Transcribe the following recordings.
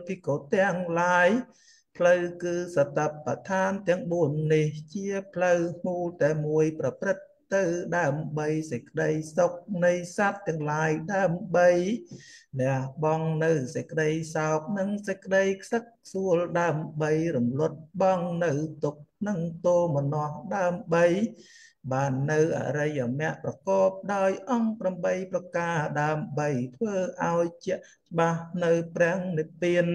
ភិក្ខុទាំងឡាយផ្លូវគឺសតបដ្ឋានទាំង4នេះជាផ្លូវមូលតែមួយប្រព្រឹត្តទៅដើម្បីសេចក្តីសុខនៃសត្វទាំងឡាយដើម្បីលះបង់នៅសេចក្តីសោកនិងសេចក្តីខ្សឹកខ្សួលដើម្បីរំលត់បង់នៅទុក្ខនិងទោមនស្សដើម្បីបាននៅអរិយមគ្គប្រកបដោយអង្គ8ប្រការដើម្បីធ្វើឲ្យជាក់ច្បាស់នៅព្រះនិព្វាន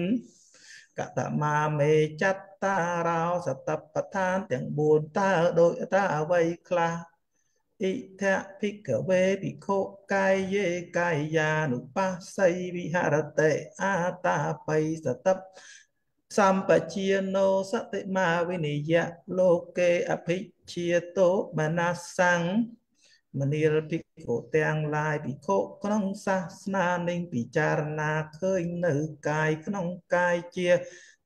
កតមាមេចត្តារោសតបដ្ឋានទាំង4តើដោយតាអ្វីខ្លះអ៊ិធៈភិក្ខវេភិក្ខុកាយយេកាយានុបស្សីវិហរតិអាតាបិសតបសម្បជាណោសតិមាវិនិយៈលោកេអភិជាតោមនស្សੰមនាលភិក្ខុទាំងឡាយភិក្ខុក្នុងសាសនានឹងពិចារណាឃើញនៅកាយក្នុងកាយជា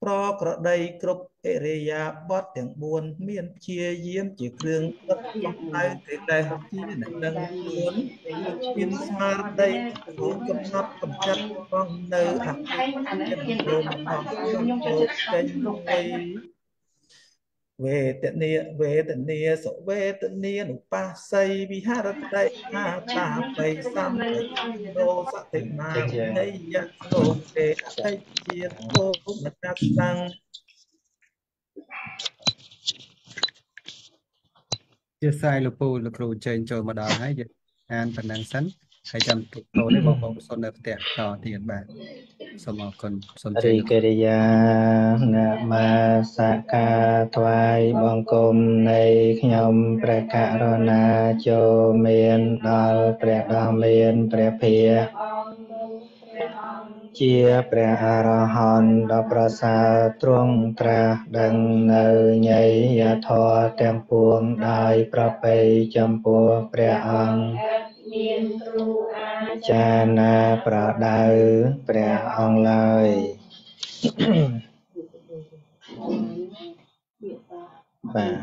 ប្រក្រតីគ្រប់ឥរិយាបថទាំង4មានព្យាយាមជាគ្រឿងដុតបំដៅកិលេសជាអ្នកដឹងខ្លួនមានស្មារតីរួចកំណត់កម្ចាត់បងនៅអគុណជាទោមនស្សក្នុងលោកចេញមួយវេទនាសុវេទនានុបស្សីវិហរតិអាតាបិសម្បជាណោសតិមាវិនយៈលោកេអតិជាទោមនស្សੰជាសាយលោកពូលោកគ្រូចេញចូលមកដល់ហើយយើងអានប៉ុណ្ណឹងសិនហើយចាំទុកតនេះបងប្អូនសុននៅផ្ទះតទៀតបាទសូមអរគុណសូមចេញរីកិរិយានមសការថ្វាយបង្គំនៃខ្ញុំព្រះករុណាចូលមានដល់ព្រះដ៏មានព្រះភិក្ខជាព្រះអរហន្តដ៏ប្រសើរទ្រង់ត្រាស់ដឹងនៅញយធម៌ទាំងពួងដោយប្រពៃចំពោះព្រះអង្គមានគ្រូអាចារ្យណាប្រដៅព្រះអង្គឡើយបាទ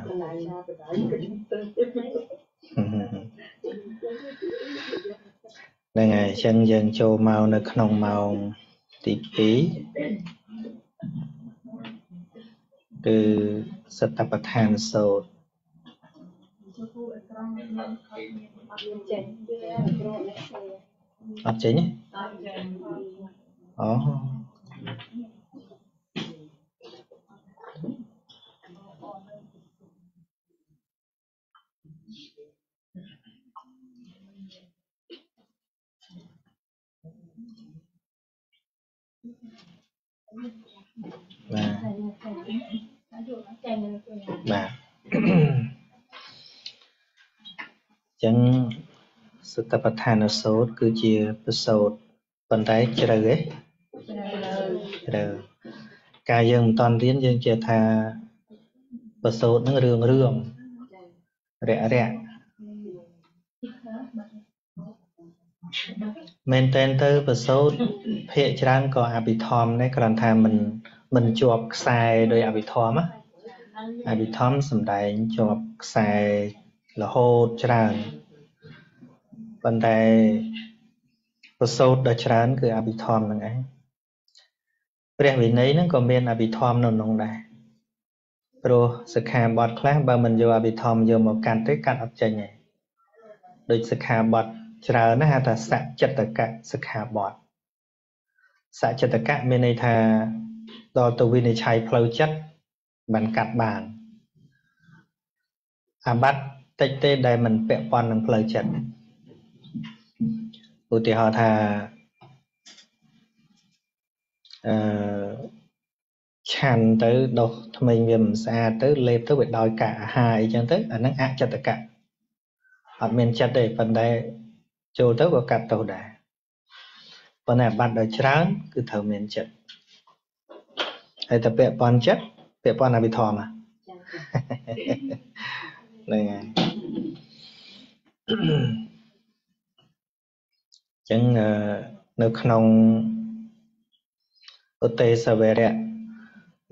ហ្នឹងហើយអញ្ចឹងយើងចូលមកនៅក្នុងម៉ោងទី2គឺសតបដ្ឋានសូត្រអត់ចេញទេអូបាទបាទចឹងសតបដ្ឋានសូត្រគឺជាប្រសូតប៉ុន្តែជ្រៅទេជ្រៅការយើងមិនតន់រៀនយើងជាថាប្រសូតនឹងរឿងរាក់មែនតែនទៅប្រសូតភាគច្រើនក៏អភិធម្មដែរគ្រាន់ថាមិនជាប់ខ្សែដោយអភិធម្មណាអភិធម្មសំដែងជាប់ខ្សែរហូតច្រើនប៉ុន្តែប្រសូតដ៏ច្រើនគឺអភិធម្មហ្នឹងឯងព្រះវិន័យហ្នឹងក៏មានអភិធម្មនៅក្នុងដែរព្រោះសិក្ខាបទខ្លះបើមិនយកអភិធម្មយកមកកាត់ទេកាត់អត់ចេញទេដូចសិក្ខាបទច្រើនណាស់ហៅថាសច្ចតកៈសិក្ខាបទសច្ចតកៈមានន័យថាដល់ទៅវិនិច្ឆ័យផ្លូវចិត្តបានកាត់បានអាបត្តិតិចទេដែលមិនពាក់ព័ន្ធនឹងផ្លូវចិត្តឧទាហរណ៍ថាឆាន់ទៅដុសធ្មេញវាមិនស្អាតទៅលេបទៅវាដោយកាកអាហារអីចឹងទៅអាហ្នឹងអចិត្តកៈអត់មានចិត្តទេប៉ុន្តែចូលទៅក៏កាត់ទោសដែរប៉ុន្តែអាបត្តិដ៏ច្រើនគឺត្រូវមានចិត្តហើយតែពាក់ព័ន្ធចិត្តពាក់ព័ន្ធអភិធម្មហ្នឹងហើយចឹងនៅក្នុងឧទេសវរៈ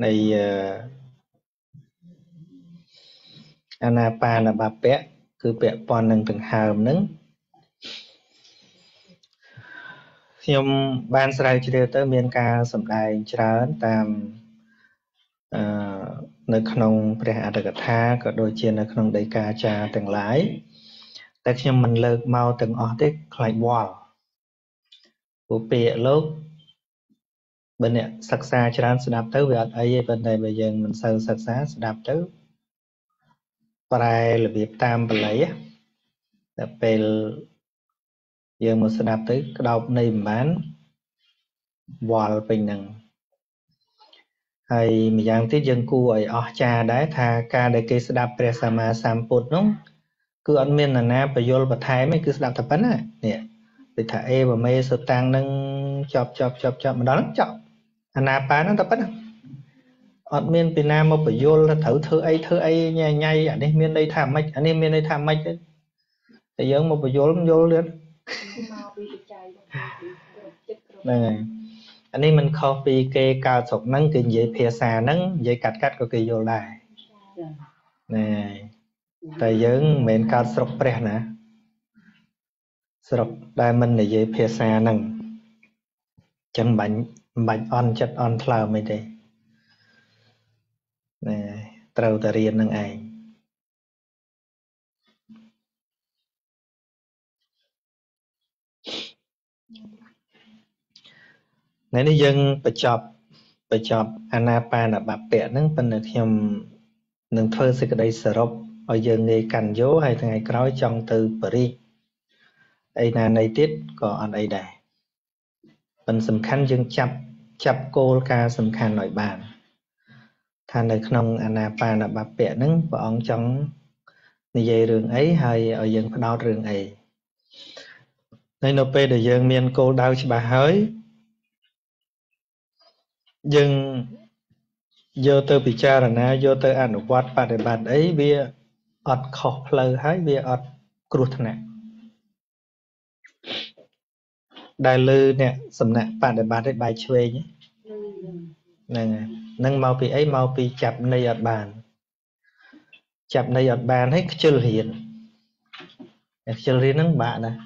នៃអានាបានបពៈគឺពាក់ព័ន្ធនឹងដង្ហើមហ្នឹង ខ្ញុំបានស្រាវជ្រាវទៅមានការសម្ដែងច្រើនតាមនៅក្នុងព្រះអត្ថកថាក៏ដូចជានៅក្នុងដីកាចារទាំងឡាយតែខ្ញុំមិនលើកមកទាំងអស់ទេខ្លាចវល់ព្រោះពាក្យលោកបើអ្នកសិក្សាច្រើនស្ដាប់ទៅវាអត់អីទេប៉ុន្តែបើយើងមិនសូវសិក្សាស្ដាប់ទៅប្រែរបៀបតាមបល័យតែពេលយើងមកស្ដាប់ទៅក្តោបនៃមិនបានវល់ពេញហ្នឹងហើយម្យ៉ាងទៀតយើងគួរឲ្យអស្ចារ្យដែរថាការដែលគេស្ដាប់ព្រះសម្មាសម្ពុទ្ធនោះគឺអត់មាននរណាបញ្យល់បន្ថែមទេគឺស្ដាប់តែប៉ុណ្ណានេះដូចថាអេបមេសុតាំងនឹងចប់ម្ដងចប់អាណាបានហ្នឹងតែប៉ុណ្ណាអត់មានពីណាមកបញ្យល់ថាត្រូវធ្វើអីញ៉ៃអានេះមានន័យថាម៉េចអានេះមានន័យថាម៉េចទេតែយើងមកបញ្យល់យល់ទៀតហ្នឹងហើយអានេះមិនខុសពីគេកើតស្រុកហ្នឹងគេនិយាយភាសាហ្នឹងនិយាយកាត់ក៏គេយល់ដែរណែតែយើងមិនមែនកើតស្រុកព្រះណាស្រុកដែលមិននិយាយភាសាហ្នឹងចឹងបាញ់អន់ចិត្តអន់ថ្លើមអីទេណែត្រូវតែរៀននឹងឯងនេះយើងបញ្ចប់អាណាបានបព្វៈហ្នឹងប៉ុន្តែខ្ញុំនឹងធ្វើសេចក្តីសរុបឲ្យយើងងាយកាន់យកហើយថ្ងៃក្រោយចង់ទៅបរិយអីណានៃទៀតក៏អត់អីដែរប៉ុន្តែសំខាន់យើងចាប់គោលការណ៍សំខាន់ឲ្យបានថានៅក្នុងអាណាបានបព្វៈហ្នឹងព្រះអង្គចង់និយាយរឿងអីហើយឲ្យយើងផ្ដោតរឿងអីហើយនៅពេលដែលយើងមានគោលដៅច្បាស់ហើយយើងយកទៅពិចារណាយកទៅអនុវត្តបប្រតិបត្តិអីវាអត់ខុសផ្លូវហើយវាអត់គ្រោះថ្នាក់ដែលលើអ្នកសំណាក់បប្រតិបត្តិឲ្យបែកឆ្វេងហ្នឹងហើយនឹងមកពីអីមកពីចាប់ន័យអត់បានហើយខ្ជិលរៀនហ្នឹងបាក់ណាស់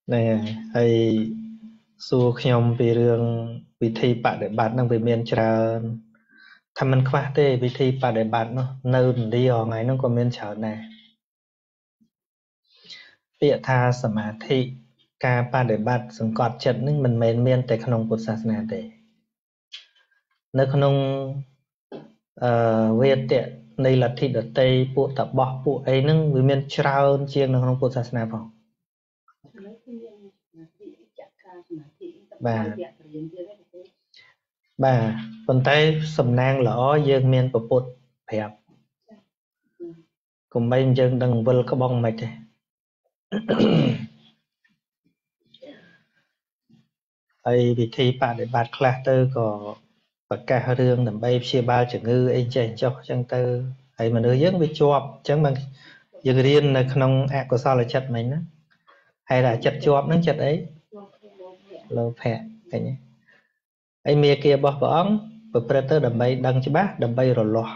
ហ្នឹងហើយសួរខ្ញុំពីរឿងវិធីបដិបត្តិហ្នឹងវាមានច្រើនថាมันខ្វះទេវិធីបដិបត្តិនោះនៅឥណ្ឌាថ្ងៃហ្នឹងក៏មានច្រើនដែរពាក្យថាសមាធិការបដិបត្តិសង្កត់ចិត្តហ្នឹងមិនមែនមានតែក្នុងពុទ្ធសាសនាទេនៅក្នុងវេទៈនៃលទ្ធិដតីពួកតបោះពួកអីហ្នឹងវាមានច្រើនជាងនៅក្នុងពុទ្ធសាសនាផងបាទប៉ុន្តែសំណាងល្អយើងមានពពុទ្ធប្រាប់កុំបីយើងដឹងវិលក្បងមិនទេហើយវិធីបដិបត្តិខ្លះទៅក៏ប្រកាសរឿងដើម្បីព្យាបាលជំងឺអីចេះចុះអញ្ចឹងទៅហើយមនុស្សយើងវាជាប់អញ្ចឹងមកយើងរៀននៅក្នុងអកុសលចិត្តមិញណាហើយតែចិត្តជាប់ហ្នឹងចិត្តអីលោភៈឃើញទេហើយមេគារបស់ព្រះអង្គប្រព្រឹត្តទៅដើម្បីដឹងច្បាស់ដើម្បីរលាស់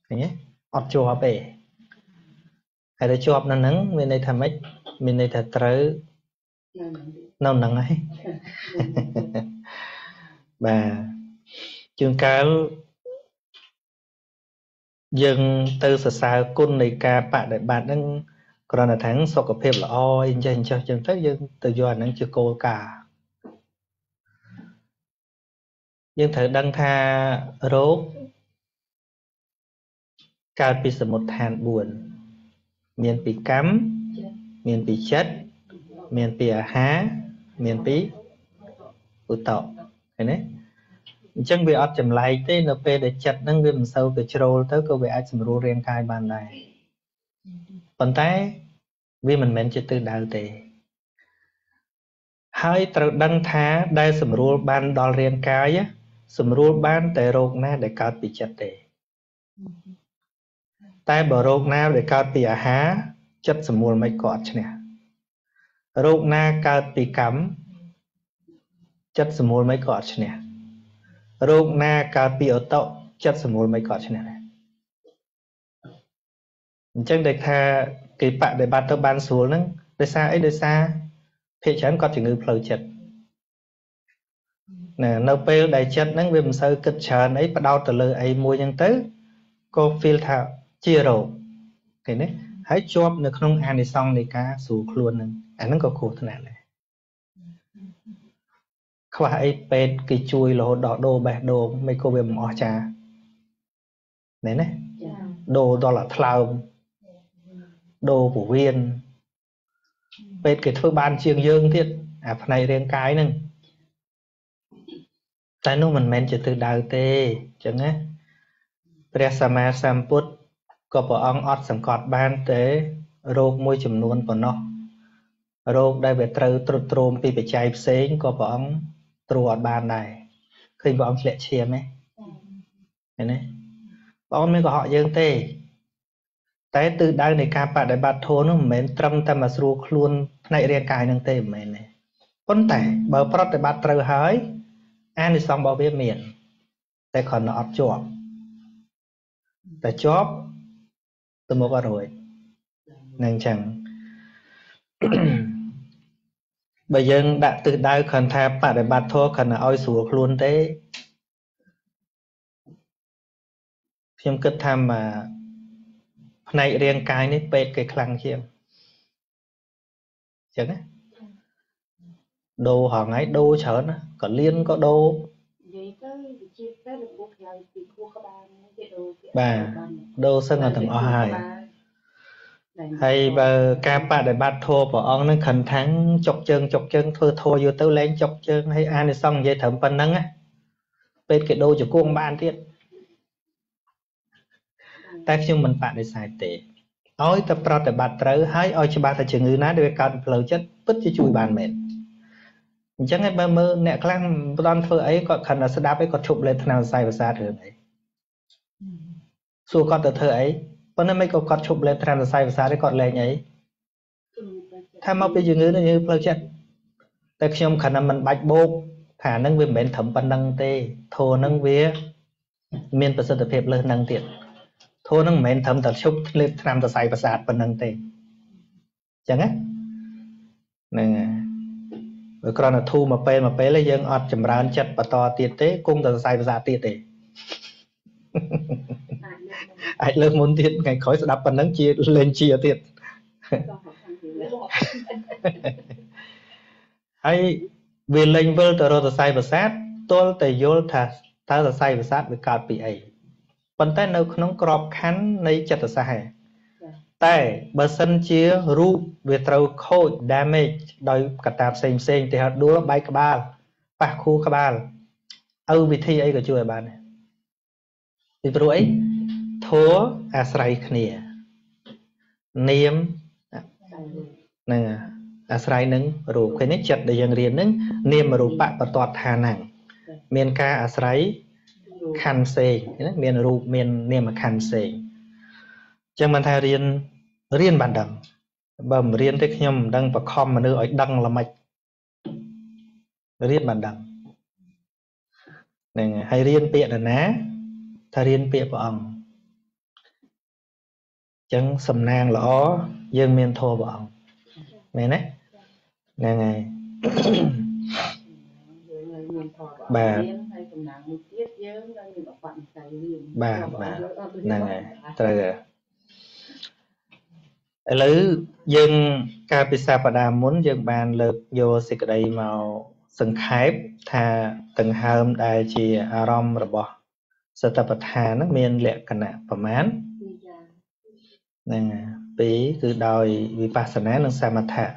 ឃើញទេអត់ជាប់ទេហើយតែជាប់នៅហ្នឹងមានន័យថាម៉េចមានន័យថាត្រូវនៅហ្នឹងហើយបាទជួនកាលយើងទៅសរសើរគុណនៃការបដិបត្តិហ្នឹងគ្រាន់តែថាសុខភាពល្អអីចេះអញ្ចឹងទៅយើងទៅយកអាហ្នឹងជាគោលការណ៍យើងត្រូវដឹងថារោគកើតពីសមុฏដ្ឋាន4មានពីកម្មមានពីចិត្តមានពីអាហារមានពីឧត្តឃើញទេអញ្ចឹងវាអត់ចម្លែកទេនៅពេលដែលចិត្តហ្នឹងវាមិនសូវទៅជ្រុលទៅក៏វាអាចសម្រួលរាងកាយបានដែរប៉ុន្តែវាមិនមែនជាទិសដៅទេហើយត្រូវដឹងថាដែលសម្រួលបានដល់រាងកាយសម្រួលបានតែរោគណាដែលកើតពីចិត្តទេតែបើរោគណាដែលកើតពីអាហារចិត្តសម្រួលមិនក៏អត់ឈ្នះរោគណាកើតពីកម្មចិត្តសម្រួលមិនក៏អត់ឈ្នះរោគណាកើតពីឧត្តកចិត្តសម្រួលមិនក៏អត់ឈ្នះដែរអញ្ចឹងដែលថា cái bạn để bắt tới ban xuống nâng đời xa ấy đời xa phía chẳng có chỉ ngư phơi chật nè nấu pê đầy chật nâng vì mình sơ kịch trần ấy bắt đầu từ lời ấy mua nhân tới có phê thảo chia rồi thì đấy hãy chụp được không ăn thì xong thì cá xuống luôn nâng nó có khổ thế này không phải pê cái chui lỗ đỏ đồ bạc đồ mấy cô về mỏ trà đấy này đồ đó là thao đồ của viên pê cái thứ ban chiêng dương thiết phần này riêng cái nâng tại nó mình men chỉ từ đầu tê chẳng áព្រះសម្មាសម្ពុទ្ធក៏ព្រះអង្គអត់សង្កត់បានទេរោគមួយចំនួនប៉ុណ្ណោះរោគដែលវាត្រូវទ្រុឌទ្រោមពីបច្ច័យផ្សេងក៏ព្រះអង្គត្រួតអត់បានដែរឃើញព្រះអង្គធ្លាក់ឈាមទេឃើញទេព្រះអង្គមានកុហកយើងទេតែទិសដៅនៃការបដិបត្តិធម៌នោះមិនមែនត្រឹមតែមកស្រួលខ្លួនផ្នែករាងកាយនឹងទេមិនមែនទេប៉ុន្តែបើប្រតិបត្តិត្រូវហើយអានិសង្សរបស់វាមានតែគ្រាន់តែអត់ជាប់តែជាប់ទៅមកអត់រួចនឹងចឹងបើយើងដាក់ទិសដៅគ្រាន់ថាបដិបត្តិធម៌គ្រាន់តែឲ្យស្រួលខ្លួនទេខ្ញុំគិតថាផ្នែករាងកាយនេះពេទ្យគេខ្លាំងជាងចឹងណាដូរហងៃដូរច្រើនណាក៏លៀនក៏ដូរនិយាយទៅវិជាទៅរបបឡើងពីខួរក្បាលគេដូរបាទដូរសឹងតែទាំងអស់ហើយបើការបដិបត្តិធម៌ព្រះអង្គនឹងខិនថាំងចុកជើងធ្វើធម៌យកទៅលែងចុកជើងហើយអានិសង្សនិយាយត្រឹមប៉ុណ្្នឹងណាពេទ្យគេដូរជង្គង់បានទៀតតែខ្ញុំមិនបដិសេធទេឲ្យតែប្រតិបត្តិត្រូវហើយឲ្យច្បាស់ថាជំងឺណាដែលវាកើតផ្លូវចិត្តពិតជាជួយបានមែនអញ្ចឹងឯងបើមើលអ្នកខ្លះមិនបានធ្វើអីគាត់ខិនតែស្ដាប់អីគាត់ឈប់លេបថ្នាំសរសៃប្រសាទរឿងអីសួរគាត់ទៅធ្វើអីប៉ុន្តែមិនក៏គាត់ឈប់លេបថ្នាំសរសៃប្រសាទទេគាត់លេងអីថាមកពីជំងឺនេះផ្លូវចិត្តតែខ្ញុំខិនតែមិនបាច់បោកថាហ្នឹងវាមិនមែនត្រឹមប៉ុណ្្នឹងទេធម៌ហ្នឹងវាមានប្រសិទ្ធភាពលើសហ្នឹងទៀតធម៌ហ្នឹងមិនមែនត្រឹមតែឈប់លេបថ្នាំសរសៃប្រសាទប៉ុណ្្នឹងទេអញ្ចឹងណាហ្នឹងបើគ្រាន់តែធូរមកពេលយើងអត់ចម្រើនចិត្តបន្តទៀតទេគង់តែសរសៃប្រសាទទៀតទេអាចលើកមុនទៀតថ្ងៃក្រោយស្ដាប់ប៉ុណ្ណឹងជាលេងជាទៀតហើយវាលេងវិលទៅរកសរសៃប្រសាទទល់តែយល់ថាតើសរសៃប្រសាទវាកើតពីអីប៉ុន្តែនៅក្នុងក្របខ័ណ្ឌនៃចិត្តសាស្ត្រតែបើសិនជារូបវាត្រូវខូច damage ដោយកត្តាផ្សេងទេហៅដួលបែកក្បាលប៉ះខួរក្បាលឪវិធីអីក៏ជួយឲ្យបានពីព្រោះអីធัวអាស្រ័យគ្នានាមហ្នឹងអាស្រ័យនឹងរូបឃើញនេះចិត្តដែលយើងរៀនហ្នឹងនាមរូបៈបតតឋានហ្នឹងមានការអាស្រ័យខណ្ឌផ្សេងណាមានរូបមាននាមខណ្ឌផ្សេងអញ្ចឹងមិនថារៀនបានដឹងបើមិនរៀនទេខ្ញុំមិនដឹងបខំមនុស្សឲ្យដឹងល្មិចរៀនបានដឹងហ្នឹងហើយរៀនពាក្យណាថារៀនពាក្យព្រះអង្គអញ្ចឹងសំណាងល្អយើងមានធម៌ព្រះអង្គមែនទេហ្នឹងហើយបាទហើយសំណាងមួយទៀតយើងនៅមានអបនិស្ស័យរៀនបាទហ្នឹងហើយត្រូវឥឡូវយើងការពិសាបដាមុនយើងបានលើកយកសេចក្តីមកសង្ខេបថាដង្ហើមដែលជាអារម្មណ៍របស់សតិប្បដ្ឋានហ្នឹងមានលក្ខណៈប្រមាណហ្នឹងពីរគឺដោយវិបស្សនានិងសមថៈ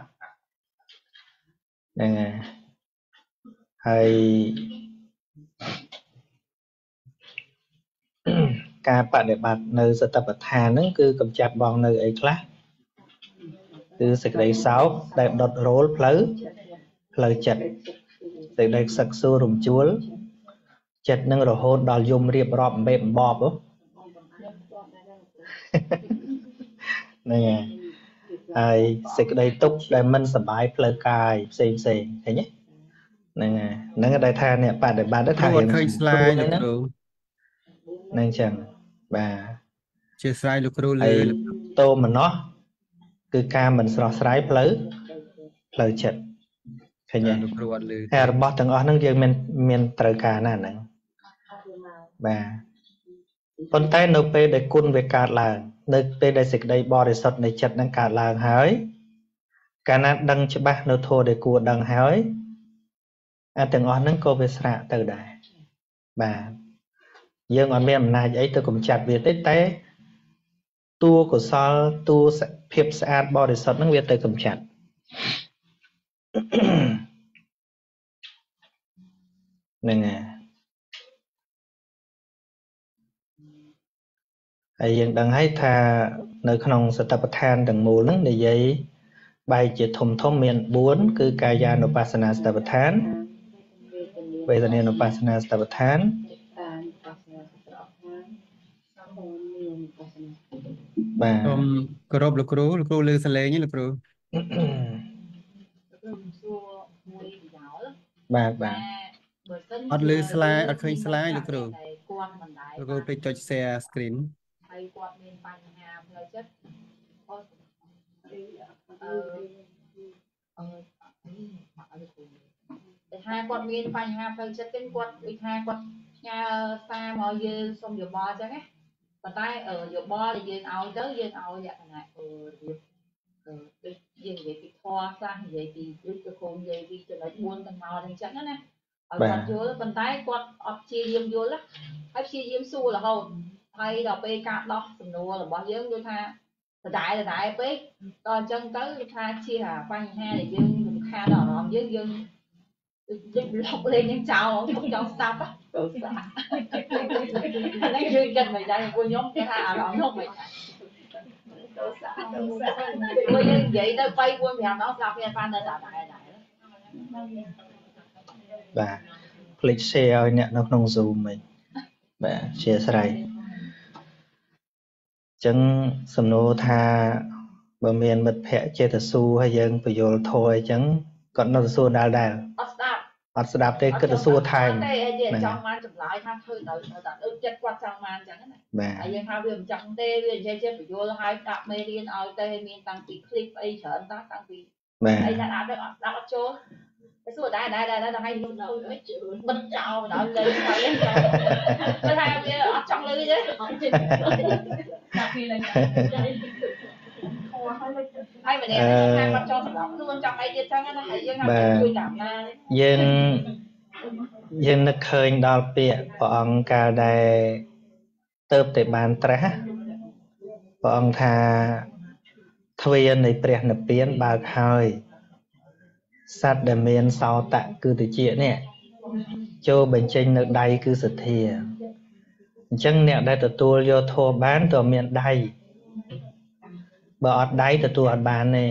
ហ្នឹងហើយការបដិបត្តិនៅសតិប្បដ្ឋានហ្នឹងគឺកម្ចាត់បងនៅអីខ្លះគឺសេចក្តីសោកដែលដុតរោលផ្លូវចិត្តសេចក្តីខ្សឹកខ្សួលរំជួលចិត្តនឹងរហូតដល់យំរៀបរាប់អំបេបអំបបហ្នឹងហើយសេចក្តីទុក្ខដែលមិនសប្បាយផ្លូវកាយផ្សេងឃើញទេហ្នឹងដែលថាអ្នកបដិបត្តិថាឃើញស្លាយលោកគ្រូហ្នឹងចឹងបាទជាស្រ័យលោកគ្រូលើតោមនោះ គឺការមិនស្រស់ស្រាយផ្លូវចិត្តឃើញទេ លោកគ្រូអត់លឺ ហើយរបស់ទាំងអស់ហ្នឹងយើងមានត្រូវការណាហ្នឹងបាទប៉ុន្តែនៅពេលដែលគុណវាកើតឡើងនៅពេលដែលសេចក្តីបរិសុទ្ធនៃចិត្តហ្នឹងកើតឡើងហើយកាលណាដឹងច្បាស់នៅធម៌ដែលគួរដឹងហើយអាទាំងអស់ហ្នឹងក៏វាស្រាកទៅដែរបាទយើងអត់មានអំណាចអីទៅកម្ចាត់វាទេតែតួកុសលតួភាពស្អាតបរិសុទ្ធហ្នឹងវាទៅកម្ចាត់ហ្នឹងហើយយើងដឹងហើយថានៅក្នុងសតិប្បដ្ឋានទាំងមូលហ្នឹងនិយាយបែកជាធំមាន 4 គឺកាយានុបស្សនាសតិប្បដ្ឋានវេទនានុបស្សនាសតិប្បដ្ឋានបាទសូមគោរពលោកគ្រូលើសលេងលោកគ្រូបាទអត់លើស្លាយអត់ឃើញស្លាយលោកគ្រូពេកចុច share screen ហើយគាត់មានបញ្ហាផ្លូវចិត្តគាត់តែថាគាត់មានបញ្ហាផ្លូវចិត្តទេគាត់ដូចថាគាត់ផ្ញើសារមកយើងសុំយោបល់អញ្ចឹងណាប៉ុន្តែយោបល់ដែលយើងឲ្យទៅយើងឲ្យលក្ខណៈដូចយើងនិយាយពីធម៌ខ្លះនិយាយពីដូចទៅគុំនិយាយពីចំណុច 4 ទាំងមកអញ្ចឹងណាឲ្យគាត់យល់ប៉ុន្តែគាត់អត់ព្យាយាមយល់ណាហើយព្យាយាមសួររហូតហើយដល់ពេលការដោះសំណួររបស់យើងដូចថាដដែលពេកដល់អញ្ចឹងទៅគឺថាជាបញ្ហាដែលយើងរំខានដល់អារម្មណ៍យើងដូចលុកលេងនឹងចោលខ្ញុំចង់ស្ដាប់ទៅស្ដាប់ហ្នឹងយើងគិតមិនដែរពួកខ្ញុំគេថាអារម្មណ៍ខ្ញុំមិនដែរទៅស្ដាប់ពួកយើងនិយាយទៅ3 4 5ដងស្ដាប់គ្នាបានតែដែរបាទភ្លេច share ឲ្យអ្នកនៅក្នុង Zoom វិញបាទជាស្រ័យចឹងសំណួរថាបើមានមិត្តភ័ក្តិចេះតែសួរហើយយើងបញ្យល់ធម៌អញ្ចឹងគាត់នៅតែសួរដែលអត់ស្ដាប់ទេគិតតែសួរថែមតែយើងចង់បានចម្លើយថាធ្វើទៅដូចចិត្តគាត់ចង់បានអញ្ចឹងណាហើយយើងថាវាមិនចង់ទេវានិយាយចេះបញ្យល់ឲ្យដាក់មេរៀនឲ្យទៅឲ្យមានតាំងពី clip អីច្រើនតាំងពីអីថាដាក់ទៅអត់ចូលតែសួរដែរដល់ឲ្យយើងបិទចោលដល់លេងហើយគេថាវាអត់ចង់លឺទេដាក់ពីលេងហើយម្នាក់ថាគាត់ចូលសម្រាប់ខ្លួនចង់អីទៀតចឹងណាហើយយើងជួយតាមណាយើងនឹកឃើញដល់ពាក្យព្រះអង្គកាលដែលទៅតែបានត្រាស់ព្រះអង្គថាទ្វារនៃព្រះនិព្វានបើកហើយសត្វដែលមានសោតៈគឺតិចនេះចូលបញ្ចេញនៅដៃគឺសទ្ធាអញ្ចឹងអ្នកដែលទទួលយកធម៌បានតើមានដៃបើអត់ដៃទទួលអត់បានទេ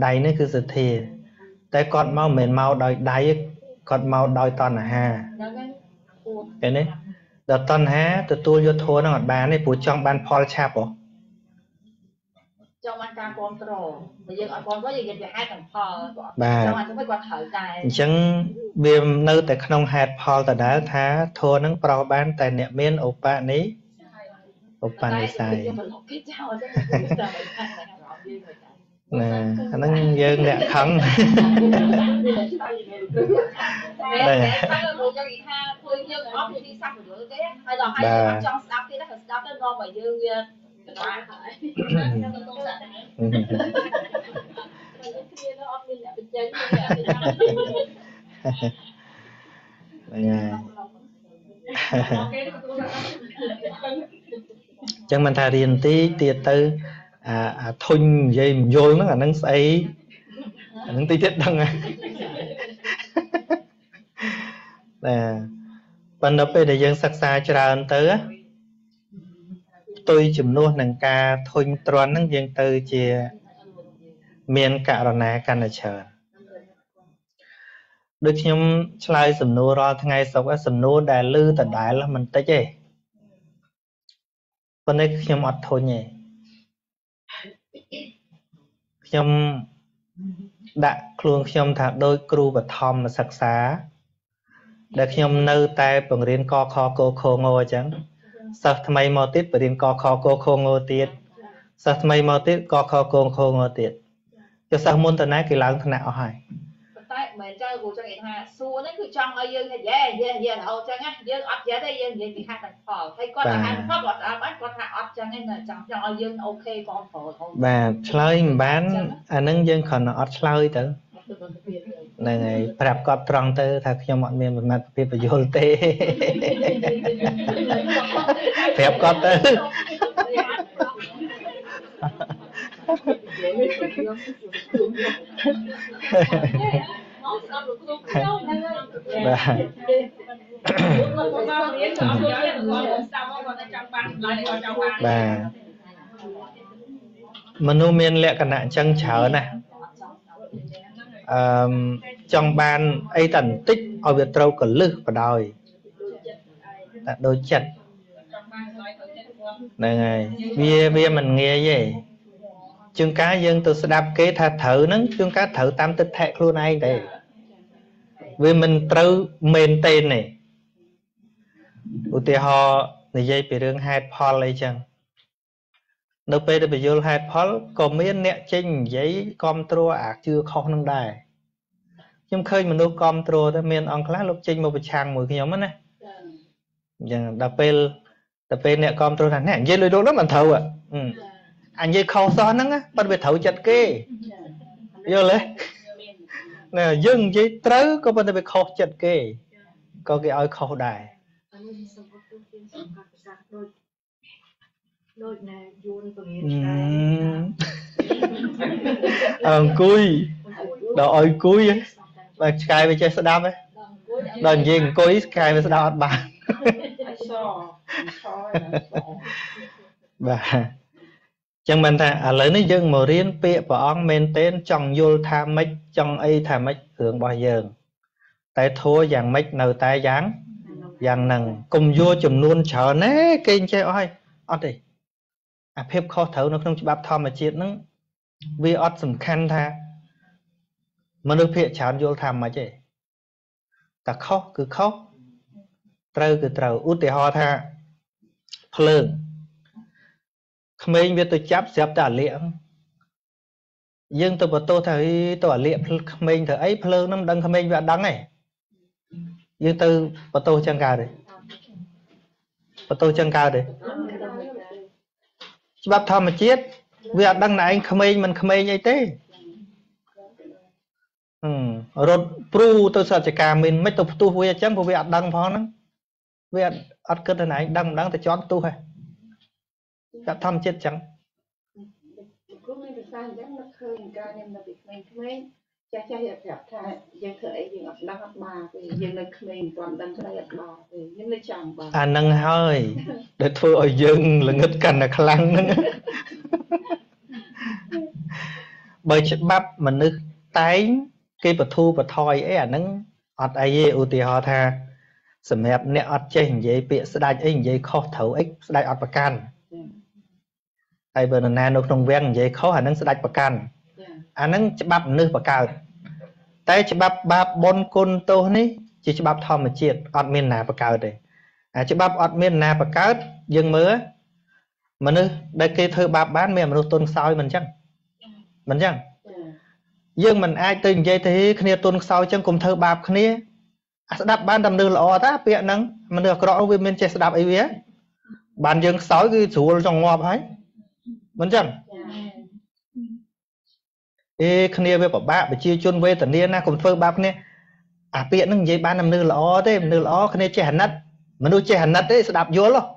ដៃនេះគឺសទ្ធាតែគាត់មកមិនមែនមកដោយដៃគាត់មកដោយតណ្ហាឃើញទេដល់តណ្ហាទទួលយកធម៌នឹងអត់បានទេព្រោះចង់បានផលឆាប់ហ៎ចង់បានការគ្រប់គ្រងតែយើងអត់គ្រប់គ្រងយើងនិយាយពីហេតុនិងផលគាត់ចង់ឲ្យគាត់ត្រូវតែអញ្ចឹងវានៅតែក្នុងហេតុផលដដែលថាធម៌នឹងប្រោសបានតែអ្នកមានឧបនិស្ស័យណាអាហ្នឹងយើងអ្នកខឹងតែលោកយើងនិយាយថាពួកយើងអត់មានទីសាស្ត្រយល់ទេហើយដល់ហើយអត់ចង់ស្ដាប់ទៀតតែស្ដាប់ទៅនាំឲ្យយើងវាបាទហើយខ្ញុំទៅស្ដាប់ដែរគ្នាទៅអត់មានអ្នកបញ្ចេញចឹងមិនថារៀនទីទៀតទៅអាធុញនិយាយមិនយល់ហ្នឹងអាហ្នឹងស្អីអាហ្នឹងតិចទៀតដឹងណាប៉ុន្តែពេលដែលយើងសិក្សាច្រើនទៅផ្ទុយជំនួសនឹងការធុញទ្រាន់ហ្នឹងយើងទៅជាមានករណាកាន់តែច្រើនដូចខ្ញុំឆ្លើយសំណួររាល់ថ្ងៃសុខសំណួរដែលលឺដដែលមិនតិចទេប៉ុន្តែខ្ញុំអត់ធុញទេខ្ញុំដាក់ខ្លួនខ្ញុំថាដូចគ្រូបឋមសិក្សាដែលខ្ញុំនៅតែបង្រៀនកខកខងអញ្ចឹងសិស្សថ្មីមកទៀតបរៀនកខកខងទៀត sao mày mau tiết có kho con khô ngồi tiết cho sao môn tận này cái láng thằng nào hay tại mình chơi của cho người ta xua đấy cứ trong ấy dương yeah hậu cho nghe dương ấp giá đây dương gì thì hai thành phở thấy con là hai phở bọt bắt con hạ ấp cho nên là trong ấy dương ok con phở thôi bà chơi bán anh nâng dương còn nó chơi tới này prap cọp tròn tới thật cho mọi miền một mặt phía phải vô tê prap cọp tới bà manu miền lệ cận nạn chân chở này trong ban ấy tần tích ở Việt Trâu còn lư và đòi đôi chật này bia mình nghe vậy chương cá dân tôi sẽ đáp kế tha thử nó chương cá thử tam tích thẹt luôn ai đây vì mình trâu mền tên này ưu tiên họ này dây bị rương hai Paul lấy chăng đâu bây giờ bị vô hai Paul còn miễn nẹ chênh giấy control chưa không năng đài nhưng khơi mình đâu control ta miễn on class lúc chênh một bịch trang mùi cái nhóm á nè chẳng đập bên nẹ control thằng nè dây lùi đốt đó mình thầu ạ anh dây khâu xóa nắng á bắt về thầu chặt kê vô lấy nè dừng dây trớ có bắt về khâu chặt kê có cái ơi khâu đài cùi đồ ơi cùi á và cài về chơi sẽ đam ấy đòn gì cùi cài về sẽ đam bạn bà chẳng mình thà lấy nó dân mà riêng bịa và ông men tên trong vô tham mách trong ấy tham mách hưởng bao giờ tại thua dạng mách nở tai dáng dạng nằng cùng vô chùm luôn chờ nè kênh chơi oi ọt đi phép khó thấu nó không chỉ bắp thò mà chết nó vì ọt sầm khăn tha mà nước phía chán vô tham mà chứ ta khóc cứ khóc trâu út thì ho tha phơn mình biết tôi chấp xếp tả liệm nhưng tôi bảo tôi thấy tỏa liệm mình thấy ấy phơn nó đăng mình và đăng này nhưng tôi bảo tôi chân cao đấy bảo tôi chân cao đấy bắp thầm mà chết vì đăng này anh mình ấy thế rồi pru tôi sợ chỉ cả mình mấy tục tu vui chẳng có việc đăng phó nó việc ăn cất này đăng thì chọn tu hay bắp thầm chết chẳng nâng hơi để thôi ở dân là ngất cành là khăn nữa bởi chất bắp mà nước tái cái bật thu bật thoi ấy nâng ọt ai ưu tì họ tha sầm hẹp nẹ ọt chơi hình dây bịa sẽ đai hình dây khó thấu ích sẽ đai ọt bạc can ai bờ nà nô trong ven dây khó nâng sẽ đai bạc can nâng chất bắp nước bạc cao tay chất bắp bon côn tô ní chỉ chất bắp thò mà chiết ọt miền nà bạc cao đây chất bắp ọt miền nà bạc cao dừng mưa mà nước đây cái thơ bắp bán miền mà nó tôn soi mình chăng dương mình ai từng dây thế kia tôn sau chẳng cùng thơ bạp kia đáp ban đầm đưa lọ ta bịa nắng mà được rõ với mình chơi đáp ấy vía bàn dương sói cái chủ trong ngọt ấy vẫn chẳng ê kia với bảo bạ bị chia chôn về tận niên na cùng thơ bạp nè bịa nắng dây ban đầm đưa lọ thế đưa lọ kia chơi hẳn nát mà nuôi chơi hẳn nát đấy đáp vô lo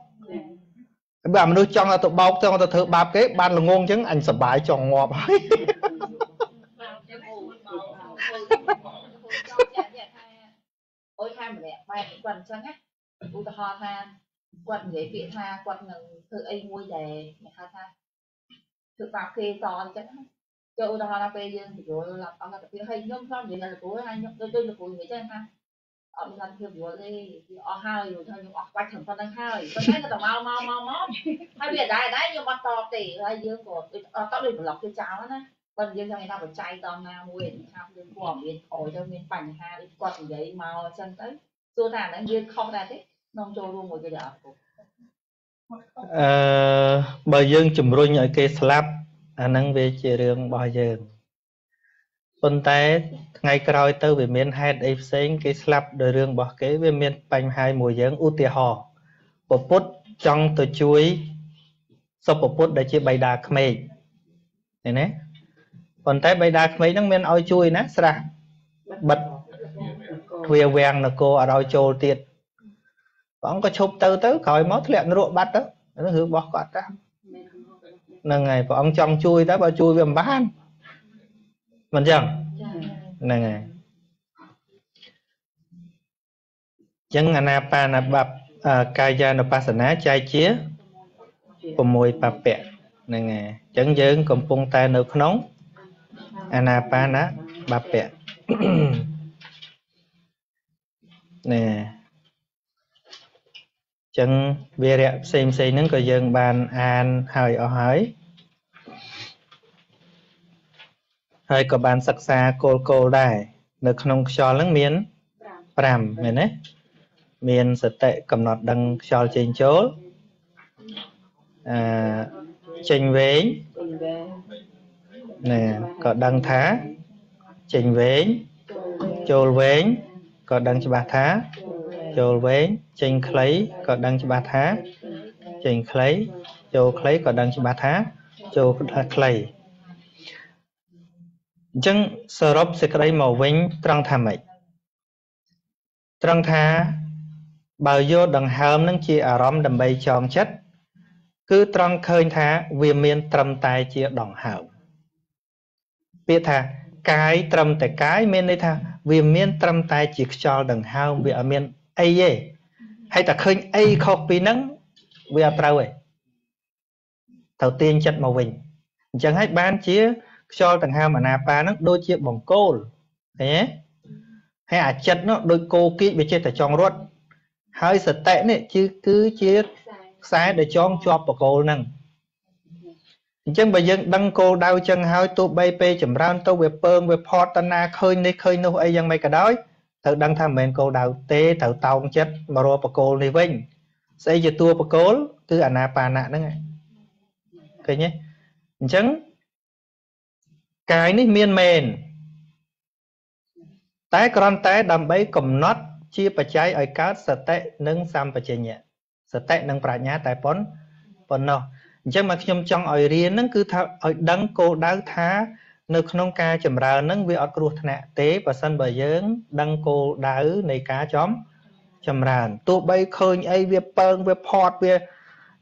bà mà nuôi trong là tụ bọc trong là thơ bạp cái ban là ngon chứ anh sợ bài trong ngọt ấy ôi tha mà đẹp bay quần cho nhá u ta ho tha quần dễ bị tha quần ngừng tự ấy mua đề tha tự vào kê to chắc cho u ta ho là phê dương thì rồi là ông là cái hay nhóm không vậy là của hai nhóm tôi là của người chơi ha ông làm theo rồi đi ở hai rồi thôi nhưng ở quanh thằng con đang hai con thấy nó mau hai bây giờ đấy nhưng mà to tỉ hay dương của tao đi một lọc cái cháo đó con dương cho người ta phải chay to na mua để sao dương của miền ổi cho miền bành ha đi quật vậy màu chân tới xua thản nó dương không ra thế nông trôi luôn một cái đợt Bởi dương chùm rung ở cái slap năng về chỉ riêng bao dươngប៉ុន្តែថ្ងៃក្រោយទៅវាមានហេតុអីផ្សេងគេស្លាប់ដោយរឿងរបស់គេវាមានបញ្ហាមួយយើងឧទាហរណ៍ពពុទ្ធចង់ទៅជួយសុពពុទ្ធដែលជាបិតាក្មេកឃើញទេប៉ុន្តែបិតាក្មេកហ្នឹងមានឲ្យជួយណាស្រះបិទទ្វារវាំងនគរអត់ឲ្យចូលទៀតព្រះអង្គក៏ឈប់ទៅក្រោយមកធ្លាក់នរកបាត់ទៅរឿងរបស់គាត់តាហ្នឹងហើយព្រះអង្គចង់ជួយតែបើជួយវាមិនបានមិនចឹងហ្នឹងហើយចឹងអាណាបាណបកាយានុបស្សនាចែកជា6បពៈហ្នឹងហើយចឹងយើងកំពុងតែនៅក្នុងអាណាបាណបពៈនេះចឹងវារៈផ្សេងហ្នឹងក៏យើងបានអានហើយអស់ហើយក៏បានសិក្សាគោលដែរនៅក្នុងខ្យល់ហ្នឹងមាន5មែនទេមានសតិកំណត់ដឹងខ្យល់ចេញចូលចេញវែងណែក៏ដឹងថាចេញវែងចូលវែងក៏ដឹងច្បាស់ថាចូលវែងចេញខ្លីក៏ដឹងច្បាស់ថាចេញខ្លីចូលខ្លីក៏ដឹងច្បាស់ថាចូលខ្លីអញ្ចឹងសរុបសេចក្តីមកវិញត្រង់ថាម៉េចត្រង់ថាបើយកដង្ហើមនឹងជាអារម្មណ៍ដើម្បីចងចិត្តគឺត្រង់ឃើញថាវាមានត្រឹមតែជាដង្ហើមពាក្យថាកាយត្រឹមតែកាយមានន័យថាវាមានត្រឹមតែជាខ្យល់ដង្ហើមវាអត់មានអីទេហើយតែឃើញអីខុសពីហ្នឹងវាអត់ត្រូវទេត្រូវទាញចិត្តមកវិញអញ្ចឹងហើយបានជាខ្យល់ដង្ហើមអាណាបាហ្នឹងដូចជាបង្គោលឃើញទេហើយអាចិត្តនោះដូចគោគីកវាចេះតែចង់រត់ហើយសតិនេះគឺជាខ្សែដែលចងជាប់បង្គោលហ្នឹងអញ្ចឹងបើយើងដឹងគោលដៅចឹងហើយទោះបីពេលចម្រើនទៅវាពើងវាផតតាណាឃើញនេះឃើញនោះអីយ៉ាងម៉េចក៏ដោយត្រូវដឹងថាមិនមែនគោលដៅទេត្រូវតោងចិត្តមករកបង្គោលនេះវិញស្អីជាតួបង្គោលគឺអាណាបាណៈហ្នឹងឃើញទេអញ្ចឹងកាយនេះមានមែនតែគ្រាន់តែដើម្បីកំណត់ជាបច្ច័យឲ្យកើតសតិនិងសម្បជញ្ញៈសតិនិងប្រាជ្ញាតែប៉ុណ្ណោះអញ្ចឹងមកខ្ញុំចង់ឲ្យរៀនហ្នឹងគឺថាឲ្យដឹងគោលដៅថានៅក្នុងការចម្រើនហ្នឹងវាអត់គ្រោះថ្នាក់ទេបើសិនបើយើងដឹងគោលដៅនៃការចម្រើនទោះបីឃើញអីវាពើងវាផតវា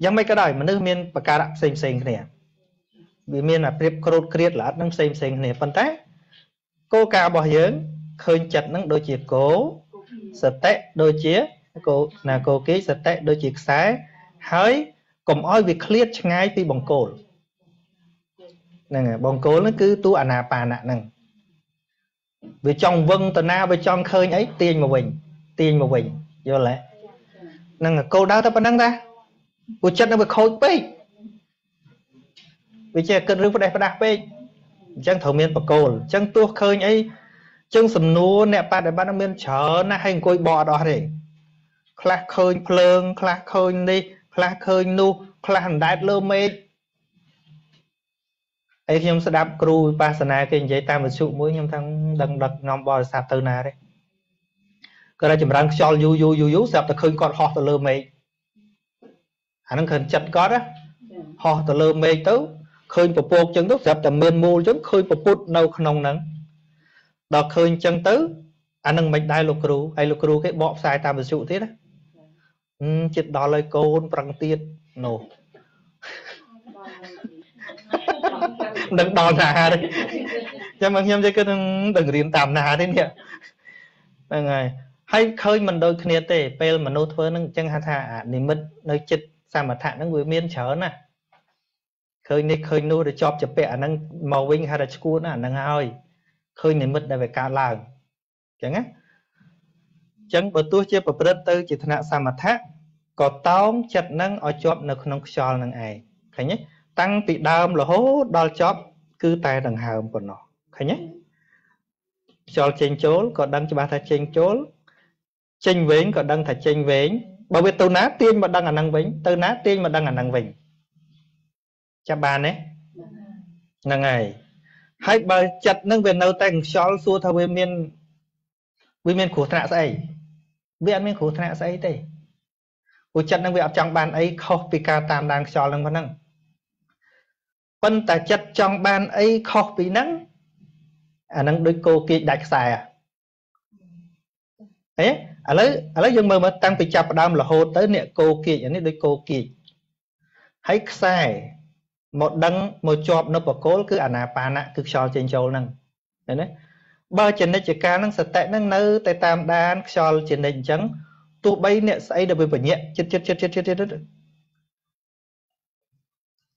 យ៉ាងម៉េចក៏ដោយមនុស្សមានប្រការៈផ្សេងគ្នាវាមានអាប្រៀបក្រោតក្រៀតល្អិតនឹងផ្សេងគ្នាប៉ុន្តែគោលការណ៍របស់យើងឃើញចិត្តនឹងដូចជាគោសតិដូចជាគោគីសតិដូចជាខ្សែហើយកុំឲ្យវាឃ្លាតឆ្ងាយពីបង្គោលហ្នឹងហើយបង្គោលហ្នឹងគឺតួអាណាបាណៈហ្នឹងវាចង់វឹងតាណាវាចង់ឃើញអីទាញមកវិញយល់ទេហ្នឹងគោលដៅតែប៉ុណ្្នឹងតាពួកចិត្តនឹងវាខូចពេកវាចេះគិតរឿងផ្ដេសផ្ដាស់ពេកអញ្ចឹងត្រូវមានបង្គោលអញ្ចឹងទោះឃើញអីចឹងសំណួរអ្នកបដិបត្តិមានច្រើនណាស់ហើយអង្គុយបកអត់អស់ទេខ្លះឃើញភ្លើងខ្លះឃើញនេះខ្លះឃើញនោះខ្លះអណ្ដែតលើមេឃអីខ្ញុំស្ដាប់គ្រូវិបស្សនាគេនិយាយតាមវិទ្យុមួយខ្ញុំថាដឹងដឹកនាំបរិស័ទទៅណាទេគាត់តែចម្រើនខ្យល់យូរស្រាប់តែឃើញគាត់ហោះទៅលើមេឃអាហ្នឹងឃើញចិត្តគាត់ណាហោះទៅលើមេឃទៅឃើញពពកចឹងទៅស្រាប់តែមានមូលចឹងឃើញពពុទ្ធនៅក្នុងហ្នឹងដល់ឃើញចឹងទៅអានឹងមិនដែរលោកគ្រូហើយលោកគ្រូគេបកផ្សាយតាមវិទ្យុទៀតណាចិត្តដល់ហើយកូនប្រឹងទៀតនោះដឹងដល់ណាទេចាំមកខ្ញុំចេះគិតដឹងរៀនតាមណាទេនេះហ្នឹងហើយឃើញមិនដូចគ្នាទេពេលមនុស្សធ្វើហ្នឹងអញ្ចឹងហៅថានិមិត្តនៅចិត្តសមថៈហ្នឹងវាមានច្រើនណាឃើញនេះឃើញនោះទៅជាប់ជាពាក់អាហ្នឹងមកវិញហៅថាឈួតណាអាហ្នឹងហើយឃើញនិមិត្តដែលវាកើតឡើងអញ្ចឹងណាអញ្ចឹងបើទោះជាប្រព្រឹត្តទៅជាថ្នាក់សមថៈក៏តោងចិត្តហ្នឹងឲ្យជាប់នៅក្នុងខ្យល់ហ្នឹងឯងឃើញទេតាំងពីដើមរហូតដល់ចប់គឺតែដង្ហើមប៉ុណ្ណោះឃើញទេខ្យល់ចេញចូលក៏ដឹងច្បាស់ថាចេញចូលចេញវែងក៏ដឹងថាចេញវែង បើវាទៅណាទាញមកដឹងអានឹងវិញទៅណាទាញមកដឹងអានឹងវិញចាំបានទេហ្នឹងហើយបើចិត្តនឹងវានៅតែខ្យល់សួរថាវាមានគ្រោះថ្នាក់ស្អីវាអត់មានគ្រោះថ្នាក់ស្អីទេព្រោះចិត្តនឹងវាអត់ចង់បានអីខុសពីការតាមដានខ្យល់នឹងប៉ុណ្ណឹងប៉ុន្តែចិត្តចង់បានអីខុសពីហ្នឹងអាហ្នឹងដូចគោគៀចដាច់ខ្សែឥឡូវយើងមើលតាំងពីចាប់ផ្ដើមរហូតទៅអ្នកគោគៀចអានេះដូចគោគៀចហើយខ្សែមកដឹងមកជាប់នៅបកគោលគឺអាណាបានៈគឺខ្យល់ចេញចូលហ្នឹងឃើញទេបើចនិច្ចកាលហ្នឹងសតិហ្នឹងនៅតែតាមដានខ្យល់ចនិច្ចអញ្ចឹងទោះបីអ្នកស្អីដែលវាបញ្ញាក់ចិត្ត